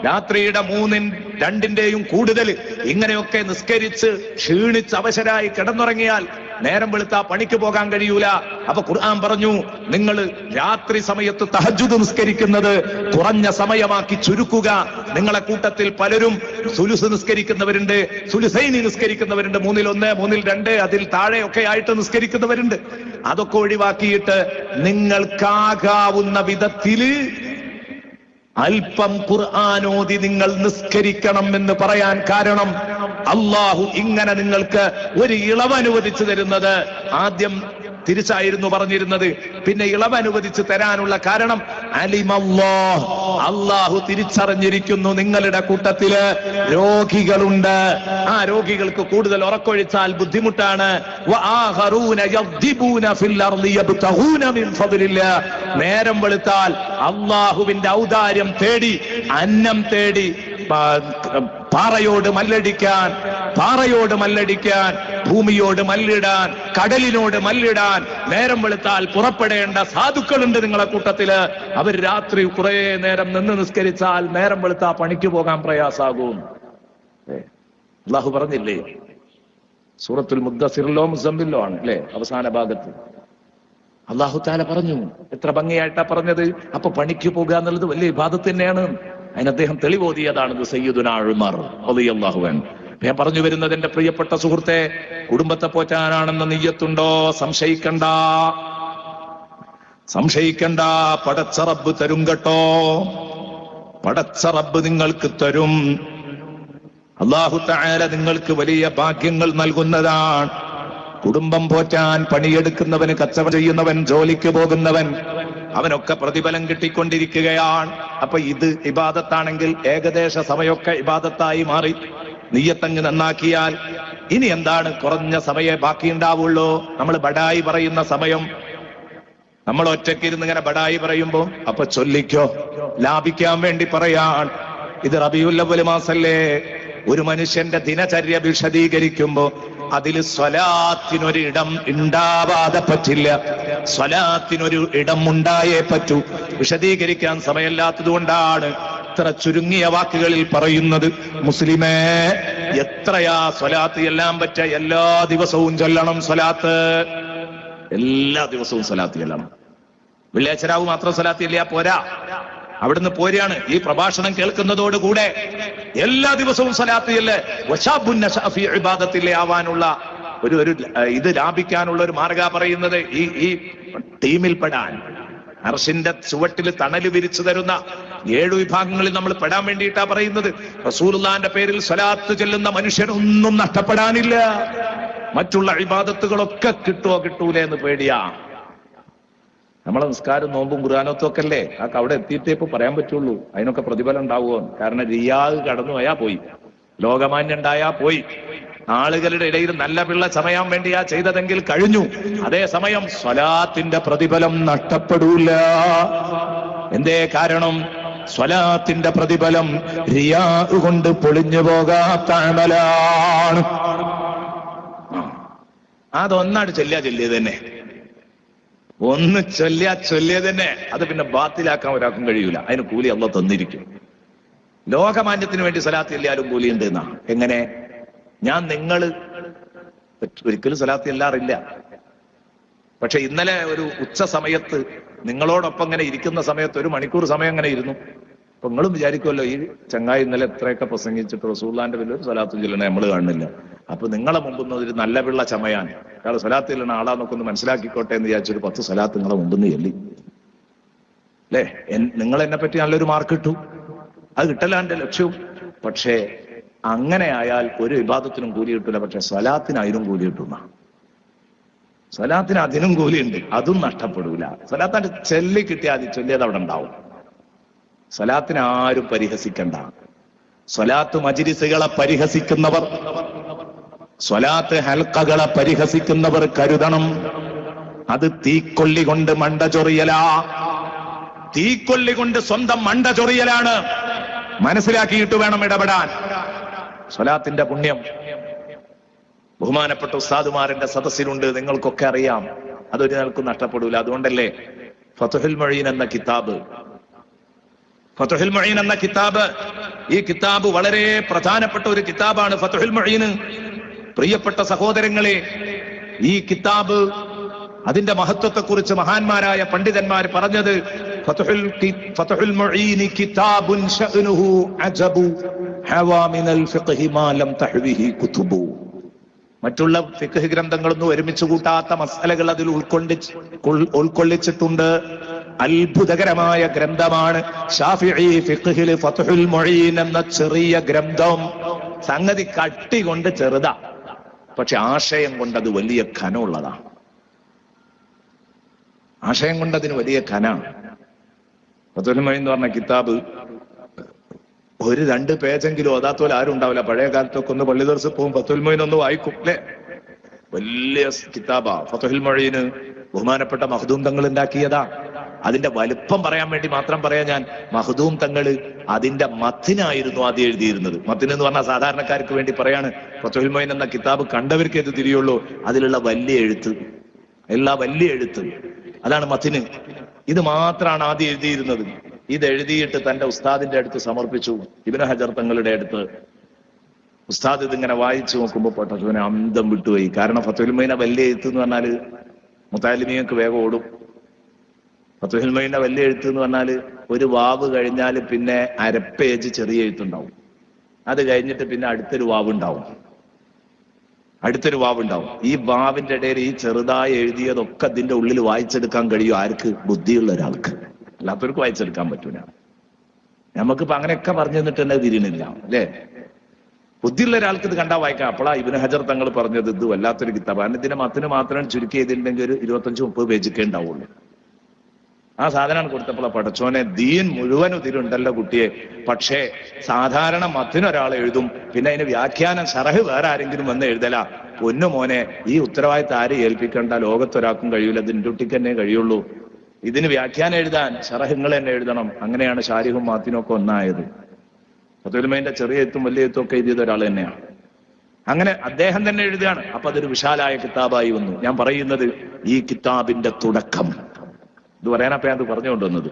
രാത്രിയുടെ 2/3 കൂടുതൽ ഇങ്ങനെയൊക്കെ നിസ്കരിച്ച് ക്ഷീണിച്ച് അവശരായി കിടന്നുറങ്ങിയാൽ നേരം വെളുത്താ പണിക്ക് പോകാൻ കഴിയൂല. അപ്പൊ ഖുർആൻ പറഞ്ഞു, നിങ്ങൾ രാത്രി സമയത്ത് തഹജ്ജുദ് നിസ്കരിക്കുന്നത് കുറഞ്ഞ സമയമാക്കി ചുരുക്കുക. നിങ്ങളെ കൂട്ടത്തിൽ പലരും സുലുസ് നിസ്കരിക്കുന്നവരുണ്ട്, സുലുസൈനി നിസ്കരിക്കുന്നവരുണ്ട്, 1/3, 1/2, അതിൽ താഴെയൊക്കെ ആയിട്ട് നിസ്കരിക്കുന്നവരുണ്ട്. അതൊക്കെ ഒഴിവാക്കിയിട്ട് നിങ്ങൾക്കാകാവുന്ന വിധത്തില് അല്പം ഖുർആനോദി നിങ്ങൾ നിസ്കരിക്കണം എന്ന് പറയാൻ കാരണം അള്ളാഹു ഇങ്ങനെ നിങ്ങൾക്ക് ഒരു ഇളവ് അനുവദിച്ചു തരുന്നത് ആദ്യം തിരിച്ചായിരുന്നു പറഞ്ഞിരുന്നത്. പിന്നെ ഇളവ് അനുവദിച്ചു തരാനുള്ള കാരണം അലിമല്ലാഹ്, അള്ളാഹു തിരിച്ചറിഞ്ഞിരിക്കുന്നു നിങ്ങളുടെ കൂട്ടത്തില് രോഗികളുണ്ട്. ആ രോഗികൾക്ക് കൂടുതൽ ഉറക്കൊഴിച്ചാൽ ബുദ്ധിമുട്ടാണ്. നേരം വെളുത്താൽ അള്ളാഹുവിന്റെ ഔദാര്യം തേടി, അന്നം തേടി പാറയോട് മല്ലടിക്കാൻ, ഭൂമിയോട് മല്ലിടാൻ, കടലിനോട് മല്ലിടാൻ നേരം വെളുത്താൽ പുറപ്പെടേണ്ട സാധുക്കളുണ്ട് നിങ്ങളെ കൂട്ടത്തില്. അവർ രാത്രി കുറെ നേരം നിന്ന് നിസ്കരിച്ചാൽ നേരം വെളുത്താ പണിക്ക് പോകാൻ പ്രയാസാകും. അല്ലാഹു പറഞ്ഞില്ലേ സൂറത്തുൽ മുദ്ദസിറിലോ മുസമ്മിലോ ആണ് അല്ലെ അവസാന ഭാഗത്ത് അല്ലാഹു തആല പറഞ്ഞു. എത്ര ഭംഗിയായിട്ടാ പറഞ്ഞത്. അപ്പൊ പണിക്ക് പോകുക എന്നുള്ളത് വലിയ ഇബാദത്ത് തന്നെയാണ്. അതിന് അദ്ദേഹം തെളിവോതിയതാണ് സയ്യിദുനാ ഉമർ റളിയല്ലാഹു അൻഹു. ഞാൻ പറഞ്ഞു വരുന്നത്, എന്റെ പ്രിയപ്പെട്ട സുഹൃത്തെ, കുടുംബത്തെ പോറ്റാനാണെന്ന നിയ്യത്തുണ്ടോ? സംശയിക്കണ്ട. പടച്ച റബ്ബ് തരും കേട്ടോ. പടച്ച റബ്ബ് നിങ്ങൾക്ക് തരും. അല്ലാഹു തആല നിങ്ങൾക്ക് വലിയ ഭാഗ്യങ്ങൾ നൽകുന്നതാണ്. കുടുംബം പോറ്റാൻ പണിയെടുക്കുന്നവന്, കച്ചവടം ചെയ്യുന്നവൻ, ജോലിക്ക് പോകുന്നവൻ, അവനൊക്കെ പ്രതിഫലം കിട്ടിക്കൊണ്ടിരിക്കുകയാണ്. അപ്പൊ ഇത് ഇബാദത്താണെങ്കിൽ ഏകദേശ സമയമൊക്കെ ഇബാദത്തായി മാറി. നിയ്യത്തങ്ങ് നന്നാക്കിയാൽ ഇനി എന്താണ് കുറഞ്ഞ സമയം ബാക്കിയുണ്ടാവുള്ളൂ. നമ്മൾ ബഡായി പറയുന്ന സമയം, നമ്മൾ ഒറ്റയ്ക്കിരുന്ന് ഇങ്ങനെ ബഡായി പറയുമ്പോ അപ്പൊ ചൊല്ലിക്കോ, ലാഭിക്കാൻ വേണ്ടി പറയാൻ. ഇത് റബീഉൽ അവ്വൽ മാസല്ലേ. ഒരു മനുഷ്യന്റെ ദിനചര്യ വിശദീകരിക്കുമ്പോ അതിൽ സ്വലാത്തിനൊരു ഇടം ഉണ്ടാവാതെ പറ്റില്ല. സ്വലാത്തിനൊരു ഇടം ഉണ്ടായേ പറ്റൂ. വിശദീകരിക്കാൻ സമയമില്ലാത്തത് കൊണ്ടാണ് ഇത്ര ചുരുങ്ങിയ വാക്കുകളിൽ പറയുന്നത്. മുസ്ലിമേ, എത്രയാ സ്വലാത്ത് എല്ലാം പറ്റ? എല്ലാ ദിവസവും ചൊല്ലണം സ്വലാത്ത്. എല്ലാ ദിവസവും സ്വലാത്ത് ചെല്ലണം. വെള്ളിയാഴ്ചരാവ് മാത്രം സ്വലാത്ത് ഇല്ല പോരാ, അവിടുന്ന് പോരാണ്. ഈ പ്രഭാഷണം കേൾക്കുന്നതോടുകൂടെ എല്ലാ ദിവസവും സ്വലാത്ത് ചെല്ല്. ഇബാദത്തിലെ ആവാനുള്ള ഒരു ഇത് ലാഭിക്കാനുള്ള ഒരു മാർഗ പറയുന്നത്. ഈ ടീമിൽ പെടാൻ, അർശിന്റെ ചുവട്ടിൽ തണല് വിരിച്ചു തരുന്ന 7 വിഭാഗങ്ങളിൽ നമ്മൾ പെടാൻ വേണ്ടിയിട്ടാ പറയുന്നത്. റസൂലുള്ളാഹിന്റെ പേരിൽ സ്വലാത്ത് ചെല്ലുന്ന മനുഷ്യനൊന്നും നഷ്ടപ്പെടാനില്ല. മറ്റുള്ള ഇബാദത്തുകളൊക്കെ കിട്ടുമോ കിട്ടൂലേ എന്ന് പേടിയാ. നമ്മളെ നിസ്കാരം, നോമ്പും ഖുർആനത്തും ഒക്കെ അല്ലേ, അതൊക്കെ അവിടെ എത്തിയിട്ടേ ഇപ്പൊ പറയാൻ പറ്റുള്ളൂ. അതിനൊക്കെ പ്രതിഫലം ഉണ്ടാവുമോ? കാരണം റിയാദ് കടന്നു പോയാ പോയി, ലോകമാന്യം ഉണ്ടായാ പോയി. ആളുകളുടെ ഇടയിൽ നല്ല പിള്ള ചമയാൻ വേണ്ടിയാ ചെയ്തതെങ്കിൽ കഴിഞ്ഞു. അതേസമയം സ്വലാത്തിന്റെ പ്രതിഫലം നഷ്ടപ്പെടൂല. എന്തേ കാരണം? സ്വലാത്തിന്റെ പ്രതിഫലം റിയാ കൊണ്ട് പൊളിഞ്ഞു പോകാത്ത അമലാണ്. അതൊന്നാണ് ചൊല്ലിയത് തന്നെ, ഒന്ന് ചൊല്ലിയത് തന്നെ. അത് പിന്നെ ബാത്തിലാക്കാൻ ഒരാൾക്കും കഴിയൂല. അതിന് കൂലി അള്ളാഹ് തന്നിരിക്കും. ലോകമാന്യത്തിന് വേണ്ടി സ്വലാത്ത് ചെല്ലിയാലും കൂലിയുണ്ട് എന്നാ. എങ്ങനെ? നിങ്ങൾ ഒരിക്കലും സ്വലാത്ത് ചെല്ലാറില്ല. പക്ഷെ ഇന്നലെ ഒരു ഉച്ച സമയത്ത് നിങ്ങളോടൊപ്പം ഇങ്ങനെ ഇരിക്കുന്ന സമയത്ത് 1 മണിക്കൂർ സമയം അങ്ങനെ ഇരുന്നു. അപ്പൊ നിങ്ങളും വിചാരിക്കുമല്ലോ, ഈ ചങ്ങായി ഇന്നലെ എത്രയൊക്കെ പ്രസംഗിച്ചിട്ട് റസൂലുള്ളാഹിന്റെ വലിയൊരു സ്വലാത്ത് ചൊല്ലണേ നമ്മൾ കാണുന്നില്ല. അപ്പൊ നിങ്ങളെ മുമ്പ് ഒരു നല്ല പിള്ള ചമയാൻ, അയാൾ സ്വലാത്ത് ചെല്ലണ ആളാന്നൊക്കെ ഒന്ന് മനസ്സിലാക്കിക്കോട്ടെ എന്ന് വിചാരിച്ചൊരു 10 സ്വലാത്ത് നിങ്ങളെ മുമ്പ് ചെല്ലി അല്ലേ. നിങ്ങൾ എന്നെ പറ്റി നല്ലൊരു മാർക്ക് കിട്ടു, അത് കിട്ടല എന്റെ ലക്ഷ്യവും. പക്ഷേ അങ്ങനെ ആയാൽ ഒരു വിവാദത്തിനും കൂലി കിട്ടില്ല. പക്ഷെ സ്വലാത്തിന് അതിനും കൂലി കിട്ടുന്ന, സ്വലാത്തിന് അതിനും കൂലിയുണ്ട്, അതും നഷ്ടപ്പെടൂല. സ്വലാത്താണ്ട് ചൊല്ലി കിട്ടിയാൽ അത് ചൊല്ലിയത് അവിടെ ഉണ്ടാവും. സ്വലാത്തിന് ആരും പരിഹസിക്കണ്ട. സ്വലാത്ത് മജ്ലിസുകളെ പരിഹസിക്കുന്നവർ, സ്വലാത്ത് ഹൽക്കകളെ പരിഹസിക്കുന്നവർ കരുതണം, അത് തീക്കൊള്ളി കൊണ്ട് മണ്ട ചൊറിയലാ. തീക്കൊള്ളി കൊണ്ട് സ്വന്തം മണ്ട ചൊറിയലാണ്. മനസ്സിലാക്കിയിട്ട് വേണം ഇടപെടാൻ. സ്വലാത്തിന്റെ പുണ്യം ബഹുമാനപ്പെട്ട ഉസ്താദുമാരുടെ സദസ്സിലുണ്ട്, നിങ്ങൾക്കൊക്കെ അറിയാം. അതൊരു നിലക്കും നഷ്ടപ്പെടൂല. അതുകൊണ്ടല്ലേ ഫത്ഹുൽ മുഈൻ എന്ന കിതാബ്, ഫത്ഹുൽ മുഈൻ എന്ന കിതാബ്, ഈ കിതാബ് വളരെ പ്രധാനപ്പെട്ട ഒരു കിതാബാണ്. ഫത്ഹുൽ മുഈൻ, പ്രിയപ്പെട്ട സഹോദരങ്ങളെ, ഈ കിതാബ് അതിന്റെ മഹത്വത്തെക്കുറിച്ച് മഹാന്മാരായ പണ്ഡിതന്മാർ പറഞ്ഞത്, ഫത്ഹുൽ മുഈൻ കിതാബുൻ ശഅ്നുഹു അജബു ഹവാ മിനൽ ഫിഖ്ഹി മാ ലം തഹ്വിഹി കുതുബു. മറ്റുള്ള ഫിഖ്ഹ് ഗ്രന്ഥങ്ങളൊന്നും ഒരുമിച്ച് കൂട്ടാത്ത മസലകൾ അതിൽ ഉൾക്കൊള്ളിച്ചിട്ടുണ്ട്. അത്ഭുതകരമായ ഗ്രന്ഥമാണ് ശാഫിഈ ഫിഖ്ഹിൽ ഫത്ഹുൽ മുഈൻ എന്ന ചെറിയ ഗ്രന്ഥം. സംഗതി കട്ടി കൊണ്ട് ചെറുതാ, പക്ഷെ ആശയം കൊണ്ട് അത് വലിയ ഖനമുള്ളതാണ്. ആശയം കൊണ്ട് അതിന് വലിയ ഖനാണ്. ഫത്ഹുൽ മുഈൻ എന്ന് പറഞ്ഞ കിതാബ് ഒരു 2 പേജെങ്കിലും ഓതാത്തോലെ ആരും ഉണ്ടാവില്ല. പഴയ കാലത്തൊക്കെ ഒന്ന് പള്ളി ദർസിൽ പോകും, ഫത്ഹുൽ മുഈൻ ഒന്ന് വായിക്കും അല്ലെ. വലിയ കിതാബാ ഫത്ഹുൽ മുഈൻ. ബഹുമാനപ്പെട്ട മഖ്ദൂം തങ്ങൾ ഉണ്ടാക്കിയതാ. അതിന്റെ വലുപ്പം പറയാൻ വേണ്ടി മാത്രം പറയാൻ ഞാൻ, മഖ്ദൂം തങ്ങൾ അതിന്റെ മത്തിനായിരുന്നു ആദ്യം എഴുതിയിരുന്നത്. മത്തിന് എന്ന് പറഞ്ഞാൽ സാധാരണക്കാർക്ക് വേണ്ടി പറയാണ്. ഫത്ഹുൽ മുഈൻ എന്ന കിതാബ് കണ്ടവർക്ക് ഇത് തിരിയുള്ളൂ. അതിലുള്ള വലിയ എഴുത്ത്, വലിയ എഴുത്ത്, അതാണ് മത്തിന്. ഇത് മാത്രമാണ് ആദ്യം എഴുതിയിരുന്നത്. ഇത് എഴുതിയിട്ട് തന്റെ ഉസ്താദിന്റെ അടുത്ത് സമർപ്പിച്ചു, ഇബ്നു ഹജർ തങ്ങളുടെ അടുത്ത്. ഉസ്താദ് ഇതിങ്ങനെ വായിച്ചു നോക്കുമ്പോൾ പട്ടത്തുവിനെ അന്തം വിട്ടുപോയി. കാരണം ഫത്ഹുൽ മുഈനെ വലിയ എഴുത്ത് എന്ന് പറഞ്ഞാൽ മുതഅല്ലിമീങ്ങൾക്ക് വേഗം ഓടും. ഫത്ഹുൽ മുഈന്റെ വലിയ എഴുത്ത് എന്ന് പറഞ്ഞാൽ ഒരു വാവ് കഴിഞ്ഞാൽ പിന്നെ 1/2 പേജ് ചെറിയ എഴുത്തുണ്ടാവും. അത് കഴിഞ്ഞിട്ട് പിന്നെ അടുത്തൊരു വാവ് ഉണ്ടാവും. ഈ വാവിന്റെ ഇടയിൽ ഈ ചെറുതായി എഴുതിയതൊക്കെ അതിന്റെ ഉള്ളിൽ വായിച്ചെടുക്കാൻ കഴിയും ആർക്ക്? ബുദ്ധിയുള്ള ഒരാൾക്ക്. അല്ലാത്തവർക്ക് വായിച്ചെടുക്കാൻ പറ്റൂല. നമുക്കിപ്പോ അങ്ങനെയൊക്കെ പറഞ്ഞു തന്നിട്ട് തന്നെ തിരിയണില്ല അല്ലേ? ബുദ്ധിയുള്ള ഒരാൾക്ക് ഇത് കണ്ടാൽ വായിക്കാം. അപ്പോഴാ ഇബ്നു ഹജർ തങ്ങൾ പറഞ്ഞത് ഇത് വല്ലാത്തൊരു കിതാബ്. ഇതിന്റെ മത്തിന് മാത്രം ചുരുക്കി ചെയ്തിട്ടുണ്ടെങ്കിൽ ഒരു 25-30 പേജൊക്കെ ഉണ്ടാവുള്ളൂ. ആ സാധനം കൊടുത്തപ്പോൾ പടച്ചോനെ ദീൻ മുഴുവനും ഇതിലുണ്ടല്ലോ കുട്ടിയെ. പക്ഷേ സാധാരണ മത്തിനൊരാൾ എഴുതും, പിന്നെ അതിന് വ്യാഖ്യാനം ശറഹ് വേറെ ആരെങ്കിലും വന്ന് എഴുതല. പൊന്നു മോനെ, ഈ ഉത്തരവാദിത്തം ആരെ ഏൽപ്പിക്കേണ്ട? ലോകത്തൊരാൾക്കും കഴിയൂല, ഇതിൻ്റെ കുട്ടിക്ക് തന്നെ കഴിയുള്ളൂ. ഇതിന് വ്യാഖ്യാനം എഴുതാൻ ശറഹ് നിങ്ങൾ തന്നെ എഴുതണം. അങ്ങനെയാണ് ഷാരിഹും മാത്തിനും ഒക്കെ ഒന്നായത്. ഫതുൽമൈന്റെ ചെറിയ എഴുത്തും വലിയ എഴുത്തും ഒക്കെ എഴുതിയത് ഒരാൾ തന്നെയാണ്. അങ്ങനെ അദ്ദേഹം തന്നെ എഴുതുകയാണ്. അപ്പൊ അതൊരു വിശാലായ കിതാബായി വന്നു. ഞാൻ പറയുന്നത് ഈ കിതാബിന്റെ തുടക്കം ഇത് പറയാനപ്പോ ഞാൻ പറഞ്ഞുകൊണ്ടുവന്നത്,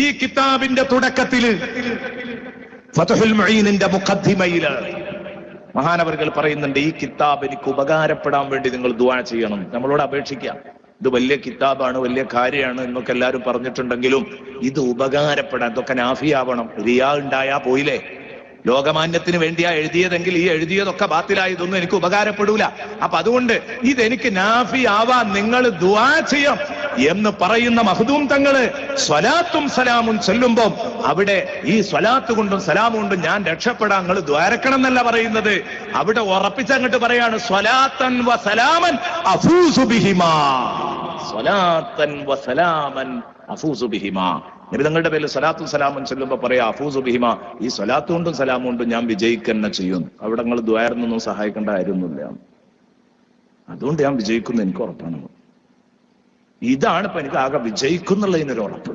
ഈ കിതാബിന്റെ തുടക്കത്തില് ഫത്ഹുൽ മുഈനിന്റെ മുഖദ്ദിമയില് മഹാനവറുകൾ പറയുന്നുണ്ട്, ഈ കിതാബ് എനിക്ക് ഉപകാരപ്പെടാൻ വേണ്ടി നിങ്ങൾ ദുആ ചെയ്യണം. നമ്മളോട് അപേക്ഷിക്കാം. ഇത് വലിയ കിതാബാണ്, വലിയ കാര്യമാണ് എന്നൊക്കെ എല്ലാവരും പറഞ്ഞിട്ടുണ്ടെങ്കിലും ഇത് ഉപകാരപ്പെടാൻ, ഇതൊക്കെ നാഫിയാവണം. റിയാ ഉണ്ടായാ പോയില്ലേ? ലോകമാന്യത്തിന് വേണ്ടിയാ എഴുതിയതെങ്കിൽ ഈ എഴുതിയതൊക്കെ ബാത്തിലായി, ഇതൊന്നും എനിക്ക് ഉപകാരപ്പെടൂല. അപ്പൊ അതുകൊണ്ട് ഇതെനിക്ക് നാഫി ആവാൻ നിങ്ങൾ ദുആ ചെയ്യും എന്ന് പറയുന്ന മഖ്ദൂം തങ്ങള് സ്വലാത്തും സലാമും ചൊല്ലുമ്പോൾ അവിടെ ഈ സ്വലാത്ത് കൊണ്ടും സലാമും കൊണ്ടും ഞാൻ രക്ഷപ്പെടാൻ നിങ്ങൾ ദ്വാരക്കണം എന്നല്ല പറയുന്നത്. അവിടെ ഉറപ്പിച്ചങ്ങോട്ട് പറയാണ് സ്വലാത്തൻ വ സലാമൻ അഫൂസു ബിഹിമാ, സ്വലാത്തൻ വ സലാമൻ അഫൂസു ബിഹിമാ. നബി തങ്ങളുടെ പേരിൽ സ്വലാത്തും സലാമും ചൊല്ലുമ്പോ പറയാ അഫൂസു ബിഹിമ, ഈ സ്വലാത്ത് കൊണ്ടും സലാമും കൊണ്ടും ഞാൻ വിജയിക്കന്നെ ചെയ്യും. അവിടെ നിങ്ങൾ ദ്വാരനൊന്നും സഹായിക്കേണ്ട കാര്യമൊന്നുമില്ല, അതുകൊണ്ട് ഞാൻ വിജയിക്കുന്നു, എനിക്ക് ഉറപ്പാണ്. ഇതാണ് ഇപ്പൊ എനിക്ക് ആകെ വിജയിക്കുന്നുള്ളതിനൊരു ഉറപ്പ്.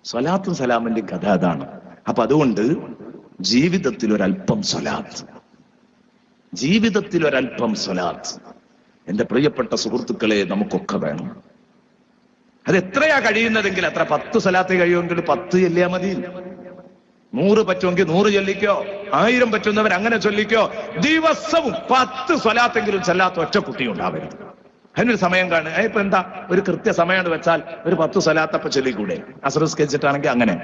സ്വലാത്തും സലാമിന്റെ കഥ അതാണ്. അപ്പൊ അതുകൊണ്ട് ജീവിതത്തിൽ ഒരല്പം സ്വലാത്ത്, ജീവിതത്തിൽ ഒരല്പം സ്വലാത്ത് എന്റെ പ്രിയപ്പെട്ട സുഹൃത്തുക്കളെ നമുക്കൊക്കെ വേണം. അത് എത്രയാ കഴിയുന്നതെങ്കിൽ അത്ര. 10 സ്വലാത്ത് കഴിയുമെങ്കിൽ 10 ചൊല്ലിയാൽ മതി. 100 പറ്റുമെങ്കിൽ 100 ചൊല്ലിക്കോ, 1000 പറ്റുന്നവർ അങ്ങനെ ചൊല്ലിക്കോ. ദിവസവും 10 സ്വലാത്തെങ്കിലും ചൊല്ലാത്ത ഒറ്റ കുട്ടി ഉണ്ടാവരുത്. അതിനൊരു സമയം കാണുക. ഇപ്പൊ എന്താ, ഒരു കൃത്യ സമയമാണ് വെച്ചാൽ ഒരു 10 സ്വലാത്തപ്പ ചൊല്ലിക്കൂടെ? അസ്രസ്കരിച്ചിട്ടാണെങ്കിൽ അങ്ങനെ,